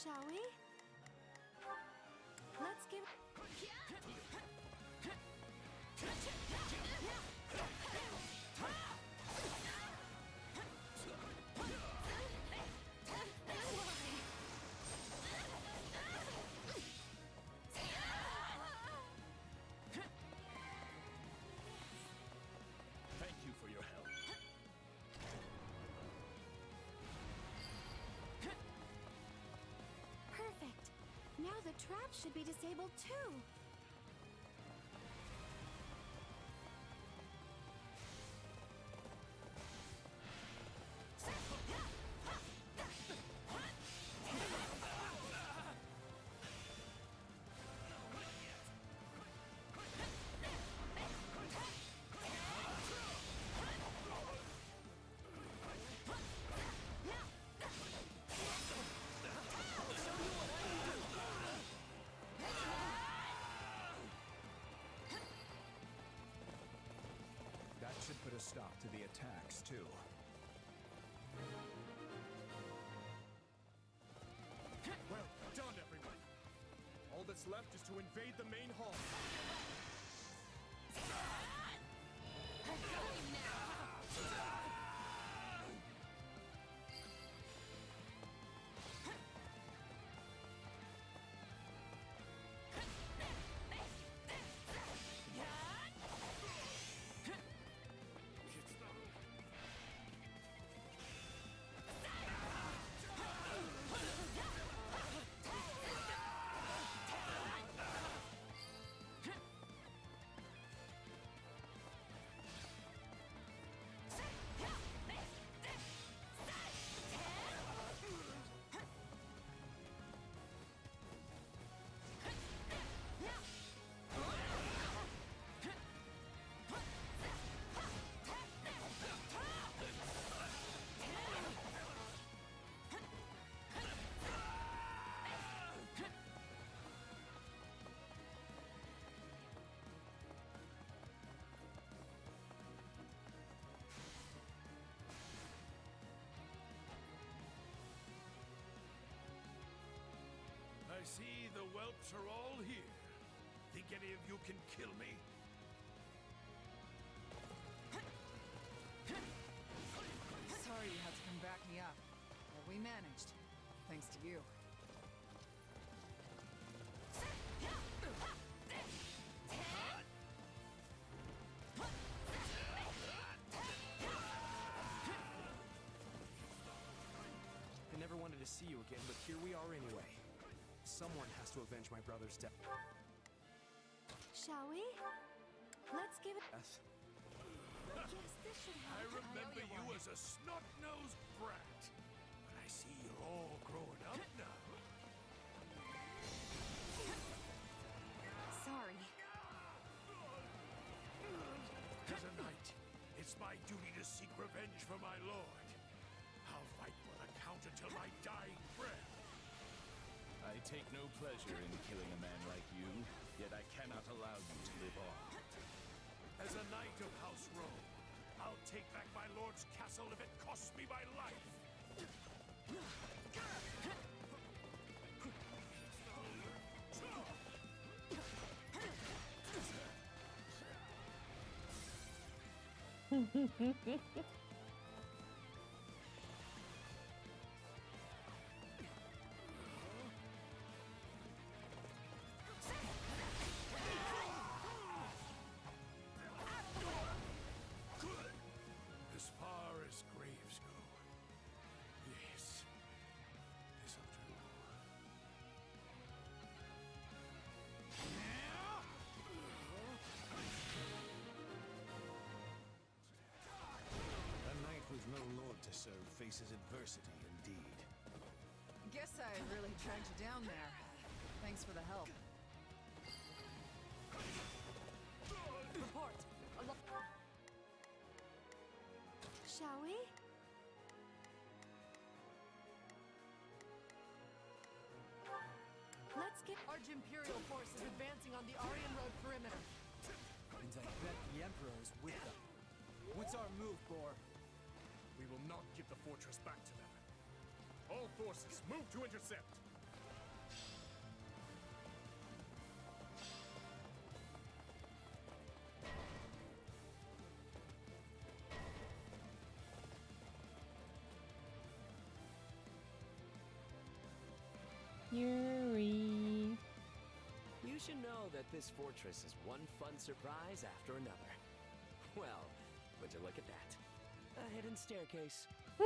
Shall we? Let's give... Thank you for your help. Perfect. Now the trap should be disabled too. That should put a stop to the attacks, too. Well done, everyone. All that's left is to invade the main hall. I see the whelps are all here. Think any of you can kill me? Sorry you had to come back me up. But we managed. Thanks to you. I never wanted to see you again, but here we are anyway. Someone has to avenge my brother's death. Shall we? Let's give it... Yes. Yes, this should I help. remember you as a snot-nosed brat. But I see you're all grown up now. Sorry. As a knight, it's my duty to seek revenge for my lord. I'll fight for the count until my dying breath. I take no pleasure in killing a man like you, yet I cannot allow you to live on. As a knight of House Rome, I'll take back my lord's castle if it costs me my life. faces adversity indeed. Guess I really dragged you down there. Thanks for the help. Report. Shall we? Let's get Large Imperial forces advancing on the Aryan Road perimeter. And I bet the Emperor is with them. What's our move, Bor? We will not give the fortress back to them. All forces, move to intercept! Yuri. You should know that this fortress is one fun surprise after another. Well, would you look at that? A hidden staircase. They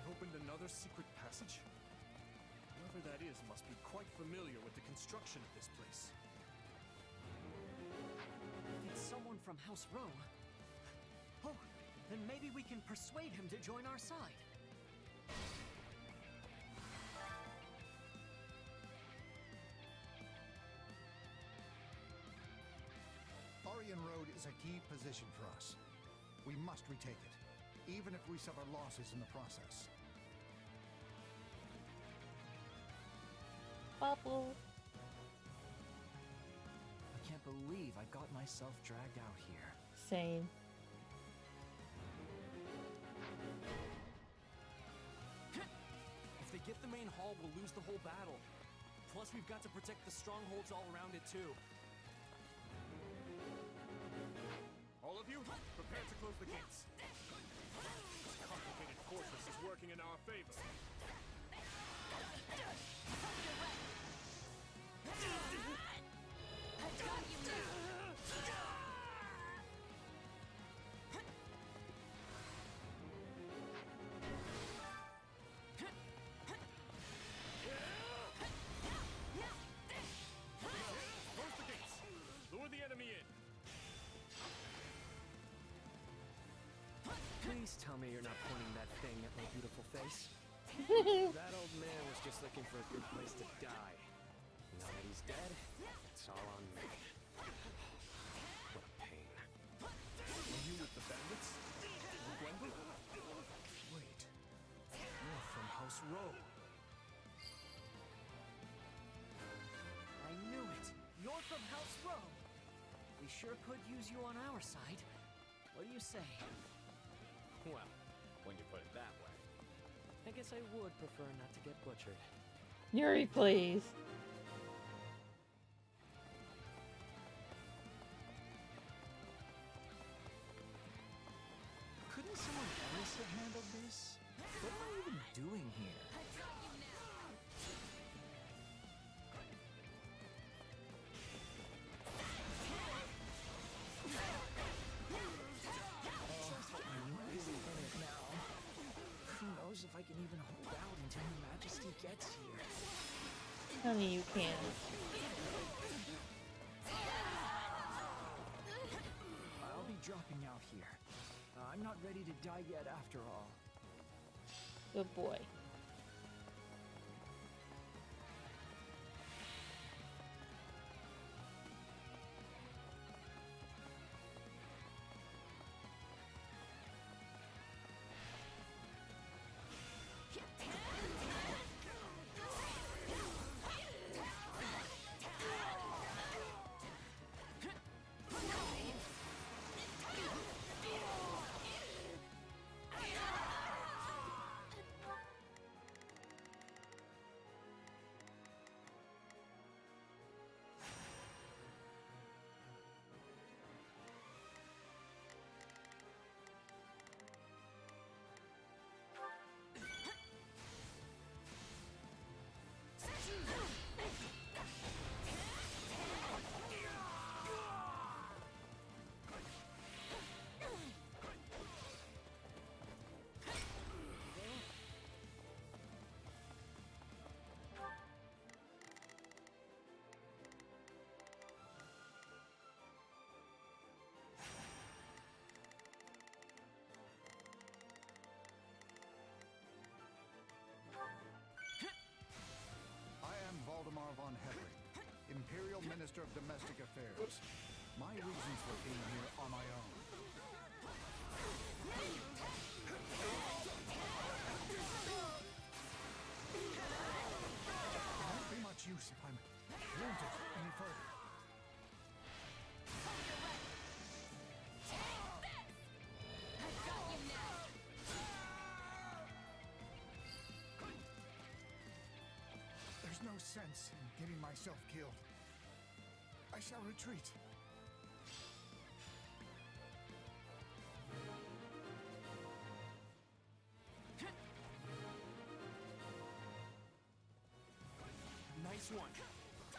opened another secret passage? Whoever that is must be quite familiar with the construction of this place. It's someone from House Row. Oh, then maybe we can persuade him to join our side. Aryan Road is a key position for us. We must retake it, even if we suffer losses in the process. Bubble. I can't believe I got myself dragged out here. Same. If they get the main hall, we'll lose the whole battle. Plus, we've got to protect the strongholds all around it, too. All of you, prepare to close the gates. This complicated fortress is working in our favor. Close the gates. Lure the enemy in. Please tell me you're not pointing that thing at my beautiful face. That old man was just looking for a good place to die. Now that he's dead, it's all on me. What a pain. Are you with the bandits? Gwendolyn? Wait. You're from House Row. I knew it. You're from House Row. We sure could use you on our side. What do you say? Well, when you put it that way. I guess I would prefer not to get butchered. Yuri, please. Couldn't someone else have handled this? What am I even doing here? Who knows if I can even hold out until Her Majesty gets here? Honey, you can. I'll be dropping out here. I'm not ready to die yet after all. Good boy. Minister of Domestic Affairs. My reasons for being here are my own. It won't be much use if I'm wounded any further. There's no sense in getting myself killed. I shall retreat. Nice one.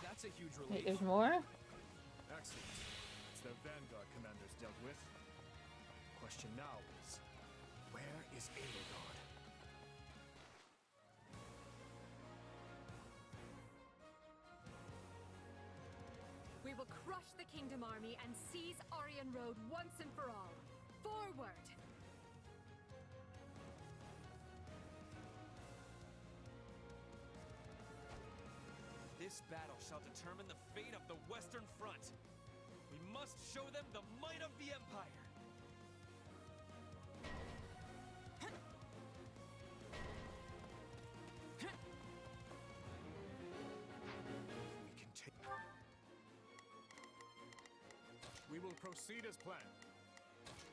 That's a huge relief. Wait, there's more? Excellent. It's the Vanguard commanders dealt with. Question now is, where is Edelgard? We will crush the Kingdom Army and seize Aryan Road once and for all. Forward! This battle shall determine the fate of the Western Front. We must show them the might of the Empire. We can take... We will proceed as planned.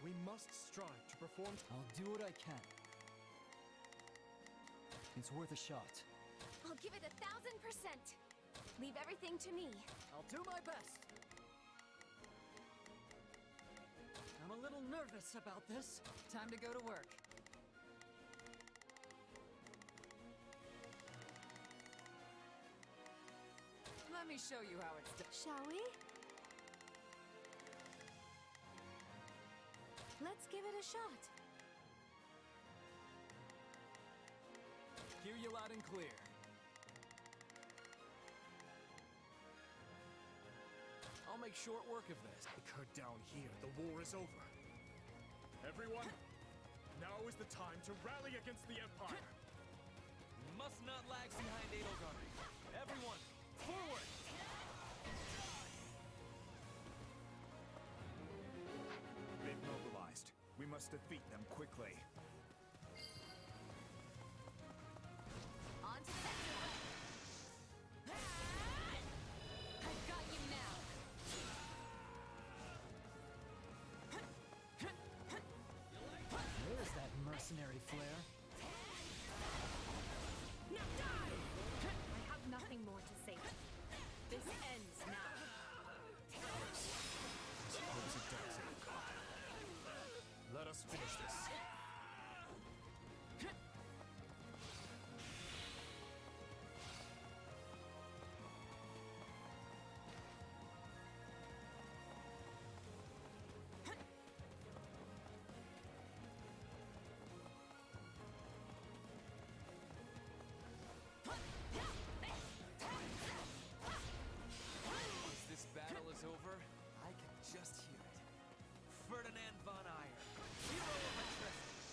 We must strive to perform... I'll do what I can. It's worth a shot. I'll give it 1,000%. Leave everything to me. I'll do my best. I'm a little nervous about this. Time to go to work. Let me show you how it's done. Shall we? Let's give it a shot. Hear you loud and clear. I'll make short work of this. Occurred down here. The war is over. Everyone, now is the time to rally against the Empire. We must not lag behind Edelgard. Everyone, forward! They've mobilized. We must defeat them quickly. On to the next one. I've got you now. There's that mercenary flair. Now die! I have nothing more to say. This ends now. Suppose it does, Edelgard. Let us finish this. Once this battle is over, I can just hear it. Ferdinand von Eyre, hero of Atresti.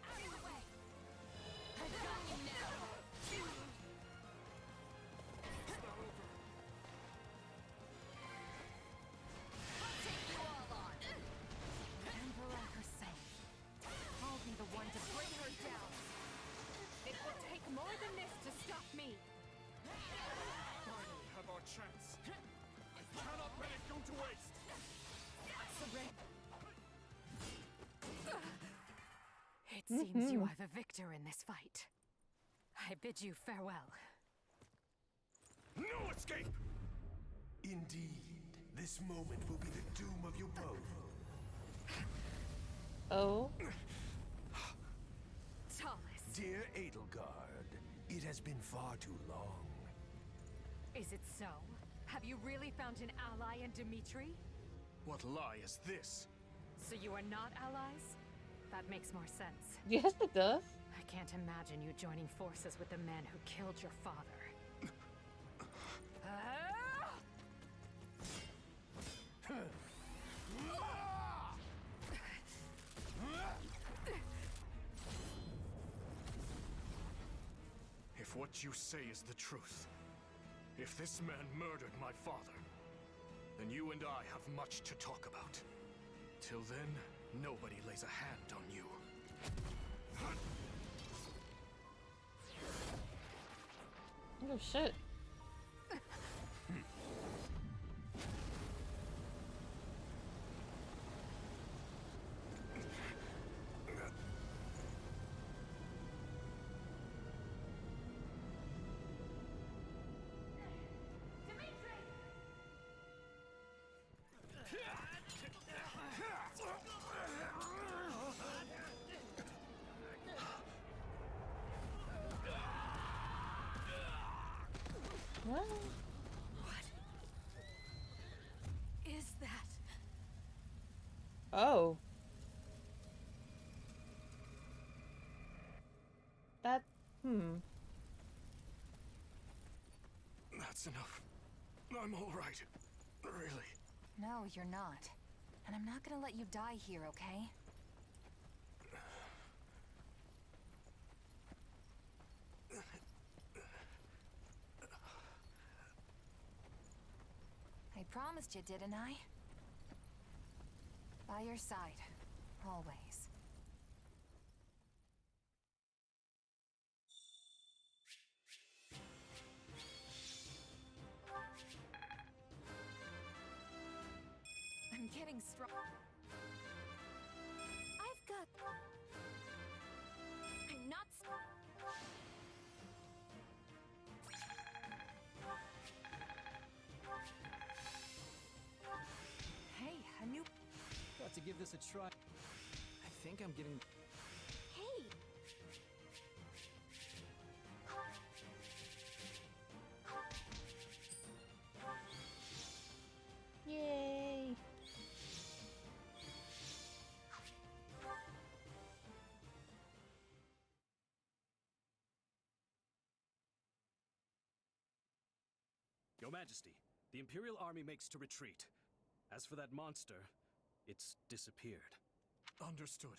Out of the way! I've got you now. It's not over. I'll take you all on. The Emperor herself. I'll be the one to bring her down. It will take more than this to stop me. Finally have our chance. I cannot let it go to waste. Surrender. It seems you are the victor in this fight. I bid you farewell. No escape! Indeed, this moment will be the doom of you both. Oh. Thomas. Dear Edelgard, it has been far too long. Is it so? Have you really found an ally in Dimitri? What lie is this? So you are not allies? That makes more sense. Yes, it does. I can't imagine you joining forces with the man who killed your father. If what you say is the truth, If this man murdered my father, then you and I have much to talk about. Till then, nobody lays a hand on you. Oh shit. What? What is that? Oh. That, That's enough. I'm all right. Really. No, you're not. And I'm not gonna let you die here, okay? I promised you, didn't I? By your side. Always. I'm getting strong. I've got... I'm not... Hey, a new... Got to give this a try. I think I'm getting... Hey! yay. Your Majesty, the Imperial Army makes to retreat. As for that monster, it's disappeared. Understood.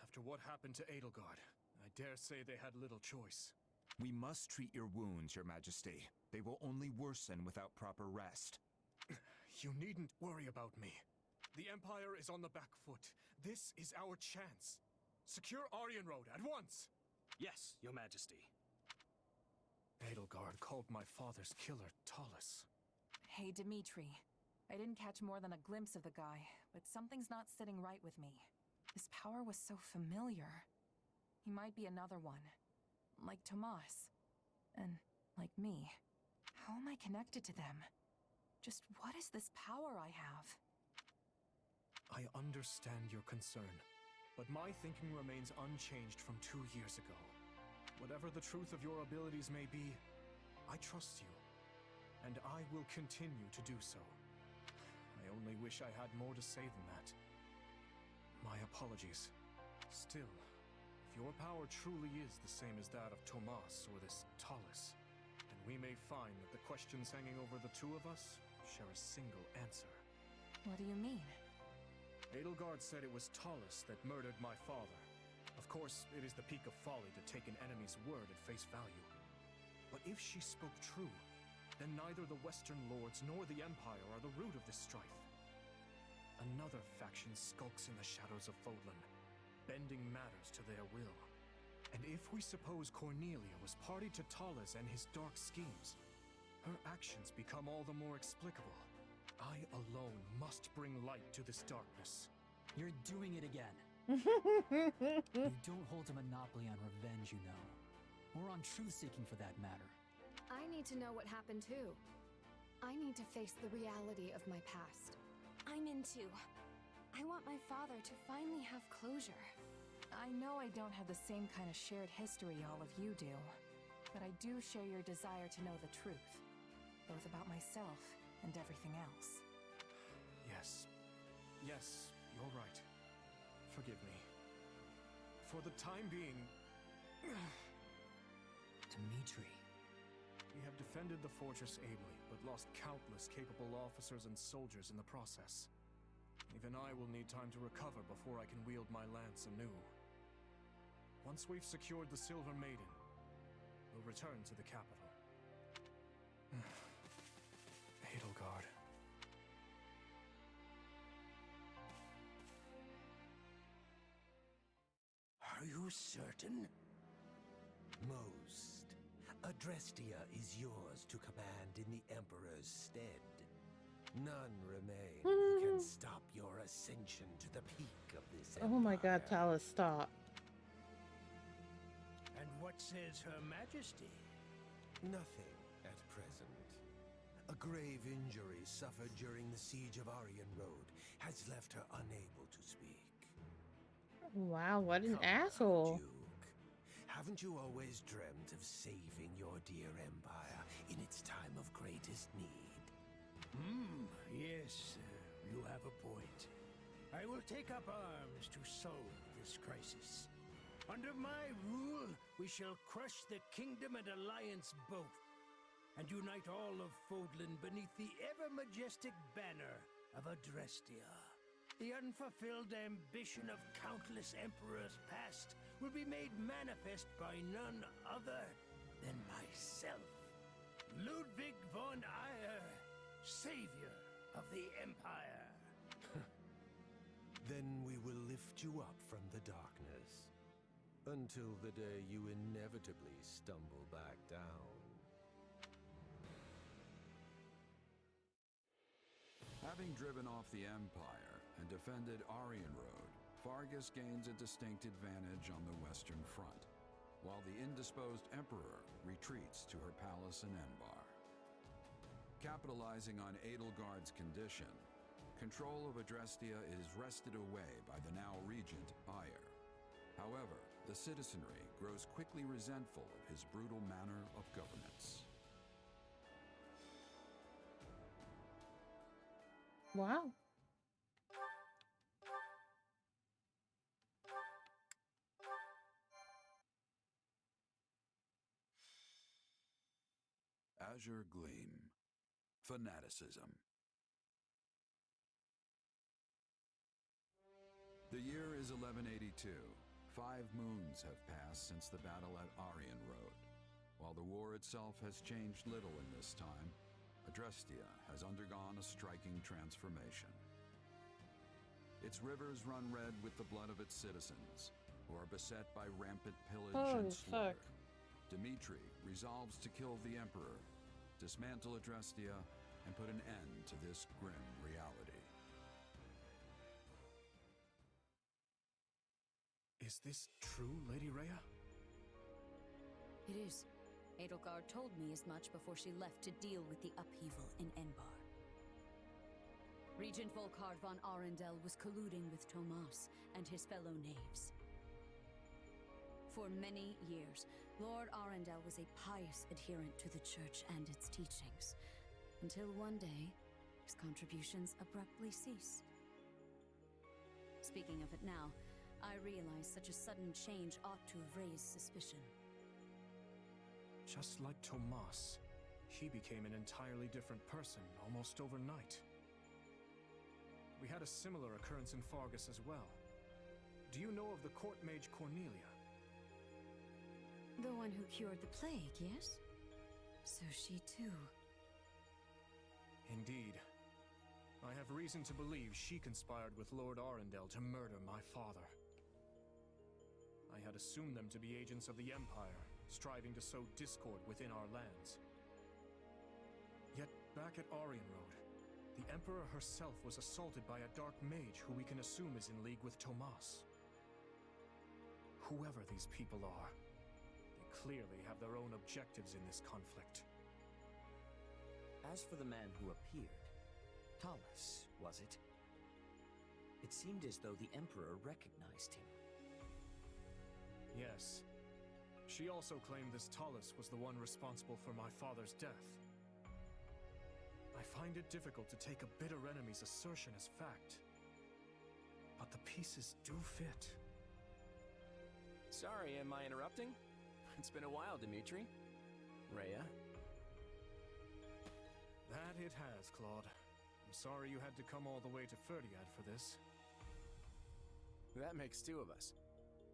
After what happened to Edelgard, I dare say they had little choice. We must treat your wounds, Your Majesty. They will only worsen without proper rest. You needn't worry about me. The Empire is on the back foot. This is our chance. Secure Aryan Road at once! Yes, Your Majesty. Edelgard called my father's killer Talus. Hey, Dimitri. I didn't catch more than a glimpse of the guy, but something's not sitting right with me. His power was so familiar. He might be another one. Like Tomas. And like me. How am I connected to them? Just what is this power I have? I understand your concern, but my thinking remains unchanged from 2 years ago. Whatever the truth of your abilities may be, I trust you, and I will continue to do so. I only wish I had more to say than that. My apologies. Still, if your power truly is the same as that of Tomas or this Talus, then we may find that the questions hanging over the two of us share a single answer. What do you mean? Edelgard said it was Talus that murdered my father. Of course, it is the peak of folly to take an enemy's word at face value. But if she spoke true, then neither the Western Lords nor the Empire are the root of this strife. Another faction skulks in the shadows of Fodlan, bending matters to their will. And if we suppose Cornelia was party to Talus and his dark schemes, her actions become all the more explicable. I alone must bring light to this darkness. You're doing it again. You don't hold a monopoly on revenge, you know. Or on truth-seeking for that matter. I need to know what happened too. I need to face the reality of my past. I'm into. I want my father to finally have closure. I know I don't have the same kind of shared history all of you do, but I do share your desire to know the truth, both about myself and everything else. Yes. Yes, you're right. Forgive me. For the time being... Dimitri. We have defended the fortress ably, but lost countless capable officers and soldiers in the process. Even I will need time to recover before I can wield my lance anew. Once we've secured the Silver Maiden, we'll return to the capital. Edelgard. Are you certain? Most. Adrestia is yours to command in the Emperor's stead. None remain who can stop your ascension to the peak of this empire. Oh my god, Talus, stop. And what says Her Majesty? Nothing at present. A grave injury suffered during the siege of Aryan Road has left her unable to speak. Wow, what an asshole. Haven't you always dreamt of saving your dear empire in its time of greatest need? Yes, you have a point. I will take up arms to solve this crisis. Under my rule, we shall crush the Kingdom and Alliance both, and unite all of Fodlan beneath the ever-majestic banner of Adrestia. The unfulfilled ambition of countless emperors past will be made manifest by none other than myself, Ludwig von Eyre, Savior of the Empire. Then we will lift you up from the darkness, until the day you inevitably stumble back down. Having driven off the Empire and defended Aryan Road, Fargus gains a distinct advantage on the Western Front, while the indisposed Emperor retreats to her palace in Enbar. Capitalizing on Edelgard's condition, control of Adrestia is wrested away by the now regent Ayr. However, the citizenry grows quickly resentful of his brutal manner of governance. Wow. Azure Gleam. Fanaticism. The year is 1182. 5 moons have passed since the battle at Aryan Road. While the war itself has changed little in this time, Adrestia has undergone a striking transformation. Its rivers run red with the blood of its citizens, who are beset by rampant pillage and slaughter. Dmitri resolves to kill the Emperor, dismantle Adrestia, and put an end to this grim reality. Is this true, Lady Rhea? It is. Edelgard told me as much before she left to deal with the upheaval in Enbar. Regent Volkard von Arundel was colluding with Tomas and his fellow knaves. For many years, Lord Arundel was a pious adherent to the Church and its teachings, until one day, his contributions abruptly ceased. Speaking of it now, I realize such a sudden change ought to have raised suspicion. Just like Tomas, he became an entirely different person almost overnight. We had a similar occurrence in Fargus as well. Do you know of the court mage Cornelia? The one who cured the plague, yes? So she too. Indeed. I have reason to believe she conspired with Lord Arundel to murder my father. I had assumed them to be agents of the Empire, striving to sow discord within our lands. Yet, back at Aryan Road, the Emperor herself was assaulted by a dark mage who we can assume is in league with Tomas. Whoever these people are, they clearly have their own objectives in this conflict. As for the man who appeared, Talus, was it? It seemed as though the Emperor recognized him. Yes. She also claimed this Talus was the one responsible for my father's death. I find it difficult to take a bitter enemy's assertion as fact. But the pieces do fit. Sorry, am I interrupting? It's been a while, Dmitri. Rhea? That it has, Claude. I'm sorry you had to come all the way to Ferdiad for this. That makes 2 of us.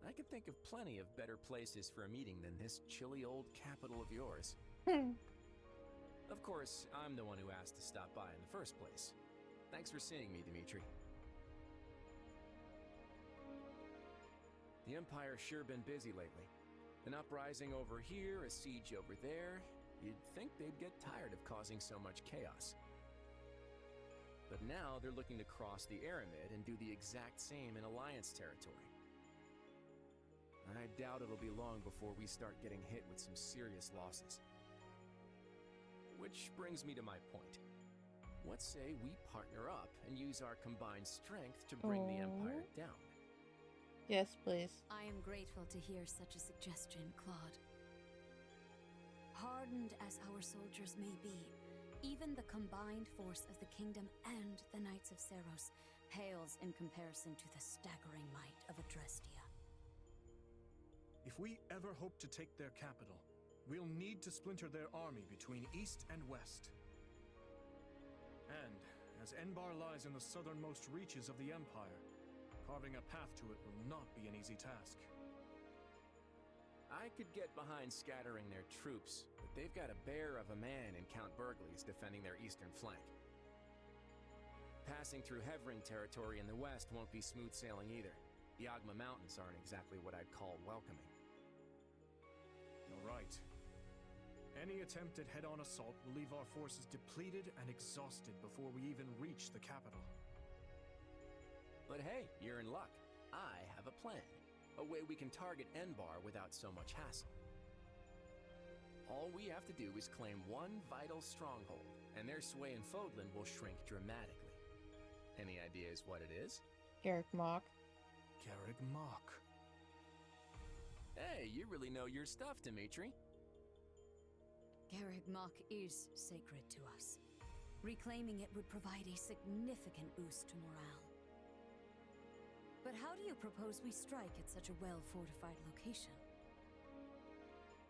I can think of plenty of better places for a meeting than this chilly old capital of yours. Of course, I'm the one who asked to stop by in the first place. Thanks for seeing me, Dimitri. The Empire's sure been busy lately. An uprising over here, a siege over there. You'd think they'd get tired of causing so much chaos. But now they're looking to cross the Aramid and do the exact same in Alliance territory. I doubt it'll be long before we start getting hit with some serious losses. Which brings me to my point. What say we partner up and use our combined strength to bring the Empire down? Yes, please. I am grateful to hear such a suggestion, Claude. Hardened as our soldiers may be, even the combined force of the Kingdom and the Knights of Seros pales in comparison to the staggering might of Adrestia. If we ever hope to take their capital, we'll need to splinter their army between east and west. And, as Enbar lies in the southernmost reaches of the Empire, carving a path to it will not be an easy task. I could get behind scattering their troops, but they've got a bear of a man in Count Burgley's defending their eastern flank. Passing through Hevrin territory in the west won't be smooth sailing either. The Ogma Mountains aren't exactly what I'd call welcoming. You're right. Any attempted head-on assault will leave our forces depleted and exhausted before we even reach the capital. But hey, you're in luck. I have a plan. A way we can target Enbar without so much hassle. All we have to do is claim one vital stronghold, and their sway in Fodlan will shrink dramatically. Any ideas what it is? Garrick Mach. Garrick Mach. Hey, you really know your stuff, Dimitri. Garrick Mach is sacred to us. Reclaiming it would provide a significant boost to morale. But how do you propose we strike at such a well-fortified location?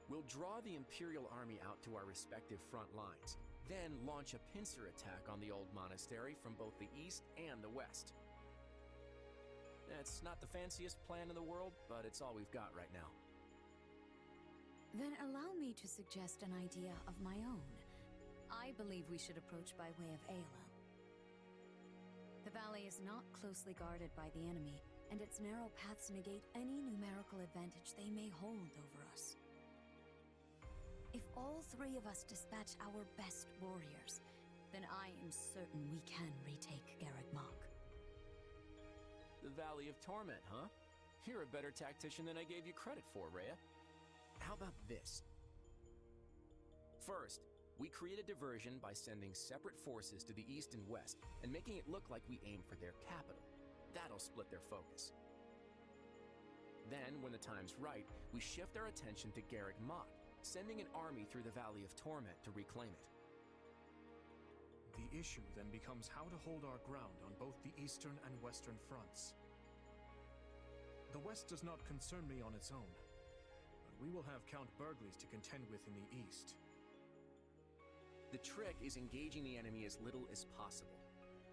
We'll draw the Imperial army out to our respective front lines, then launch a pincer attack on the old monastery from both the east and the west. It's not the fanciest plan in the world, but it's all we've got right now. Then allow me to suggest an idea of my own. I believe we should approach by way of Ayla. The valley is not closely guarded by the enemy, and its narrow paths negate any numerical advantage they may hold over us. If all three of us dispatch our best warriors, then I am certain we can retake Garrick Mach. The Valley of Torment, huh? You're a better tactician than I gave you credit for, Rhea. How about this? First, we create a diversion by sending separate forces to the east and west and making it look like we aim for their capital. That'll split their focus. Then, when the time's right, we shift our attention to Garrick Mach, sending an army through the Valley of Torment to reclaim it. The issue then becomes how to hold our ground on both the eastern and western fronts. The west does not concern me on its own, but we will have Count Burgley's to contend with in the east. The trick is engaging the enemy as little as possible.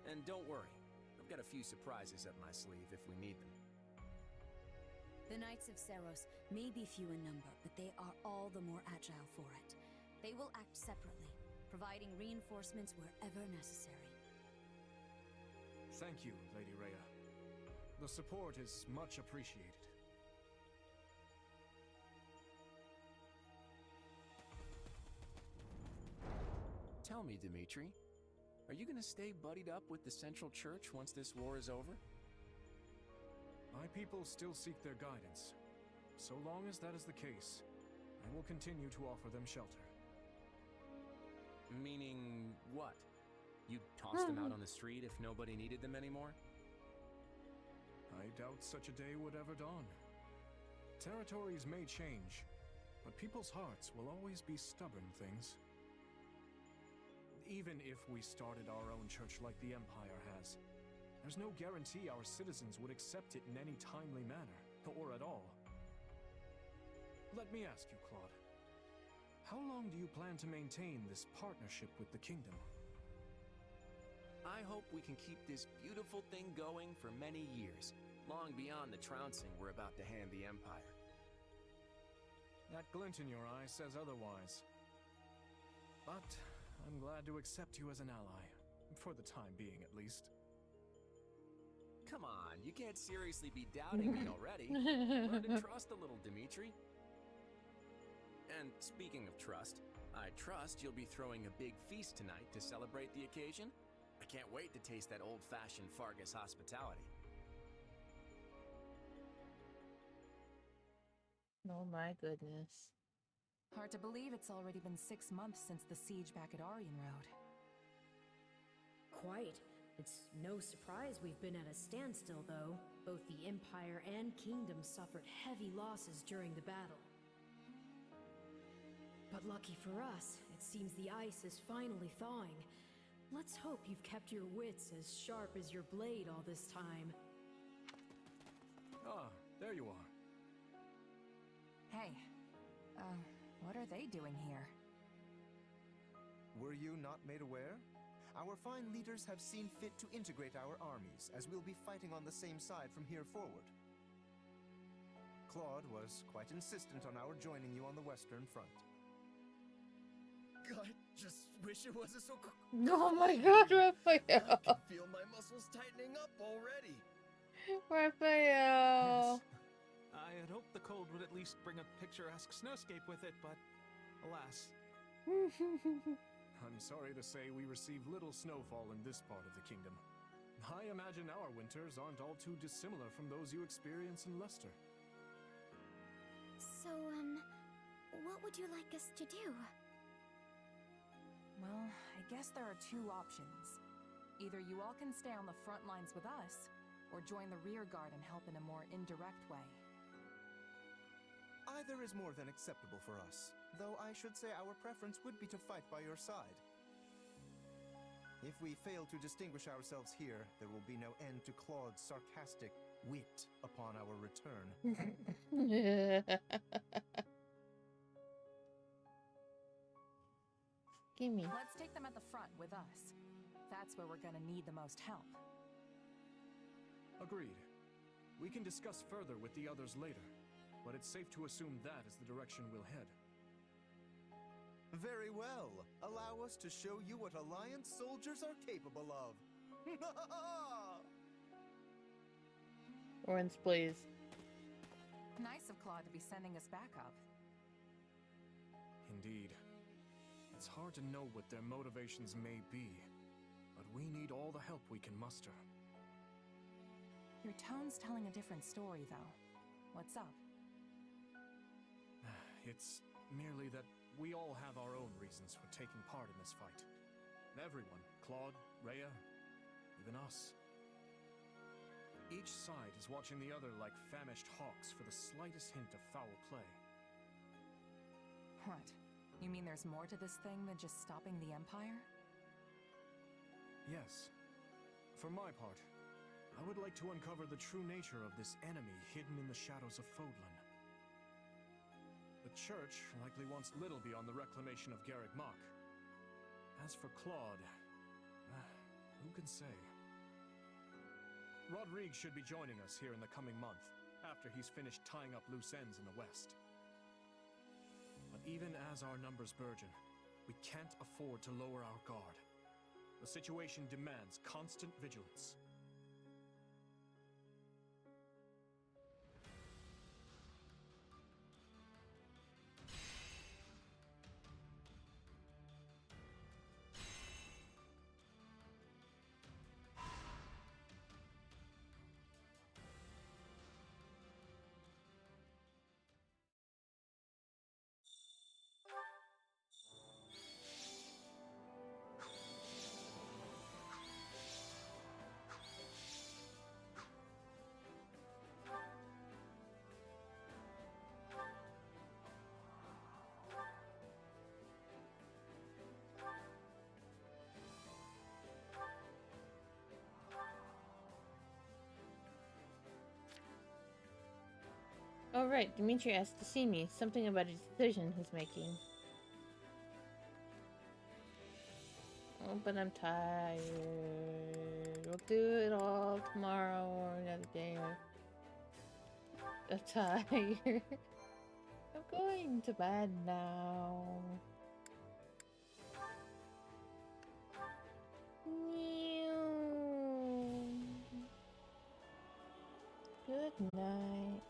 And don't worry, I've got a few surprises up my sleeve if we need them. The Knights of Seros may be few in number, but they are all the more agile for it. They will act separately, providing reinforcements wherever necessary. Thank you, Lady Rhea. The support is much appreciated. Tell me, Dimitri, are you gonna stay buddied up with the Central Church once this war is over? My people still seek their guidance. So long as that is the case, I will continue to offer them shelter. Meaning what? You'd toss them out on the street if nobody needed them anymore? I doubt such a day would ever dawn. Territories may change, but people's hearts will always be stubborn things. Even if we started our own church like the Empire has, there's no guarantee our citizens would accept it in any timely manner, or at all. Let me ask you, Claude. How long do you plan to maintain this partnership with the Kingdom? I hope we can keep this beautiful thing going for many years, long beyond the trouncing we're about to hand the Empire. That glint in your eye says otherwise. But I'm glad to accept you as an ally. For the time being, at least. Come on, you can't seriously be doubting me already. Learn to trust a little, Dimitri. And speaking of trust, I trust you'll be throwing a big feast tonight to celebrate the occasion. I can't wait to taste that old-fashioned Fargus hospitality. Oh my goodness. Hard to believe it's already been 6 months since the siege back at Aryan Road. Quite. It's no surprise we've been at a standstill, though. Both the Empire and Kingdom suffered heavy losses during the battle. But lucky for us, it seems the ice is finally thawing. Let's hope you've kept your wits as sharp as your blade all this time. Ah, there you are. Hey, what are they doing here? Were you not made aware? Our fine leaders have seen fit to integrate our armies, as we'll be fighting on the same side from here forward. Claude was quite insistent on our joining you on the Western Front. God, just wish it wasn't so Oh my god, Raphael! I can feel my muscles tightening up already. Raphael! I had hoped the cold would at least bring a picturesque snowscape with it, but alas. I'm sorry to say we receive little snowfall in this part of the kingdom. I imagine our winters aren't all too dissimilar from those you experience in Leicester. So, what would you like us to do? Well, I guess there are 2 options. Either you all can stay on the front lines with us, or join the rear guard and help in a more indirect way. Either is more than acceptable for us, though I should say our preference would be to fight by your side. If we fail to distinguish ourselves here, there will be no end to Claude's sarcastic wit upon our return. Gimme. Let's take them at the front with us. That's where we're gonna need the most help. Agreed. We can discuss further with the others later, but it's safe to assume that is the direction we'll head. Very well. Allow us to show you what Alliance soldiers are capable of. Orange, please. Nice of Claude to be sending us back up. Indeed. It's hard to know what their motivations may be, but we need all the help we can muster. Your tone's telling a different story, though. What's up? It's merely that we all have our own reasons for taking part in this fight. Everyone, Claude, Rhea, even us. Each side is watching the other like famished hawks for the slightest hint of foul play. What? You mean there's more to this thing than just stopping the Empire? Yes. For my part, I would like to uncover the true nature of this enemy hidden in the shadows of Fodlan. The Church likely wants little beyond the reclamation of Garreg Mach. As for Claude, who can say? Rodrigue should be joining us here in the coming month, after he's finished tying up loose ends in the west. But even as our numbers burgeon, we can't afford to lower our guard. The situation demands constant vigilance. Oh right, Dimitri asked to see me. Something about a decision he's making. Oh, but I'm tired. We'll do it all tomorrow or another day. I'm tired. I'm going to bed now. Good night.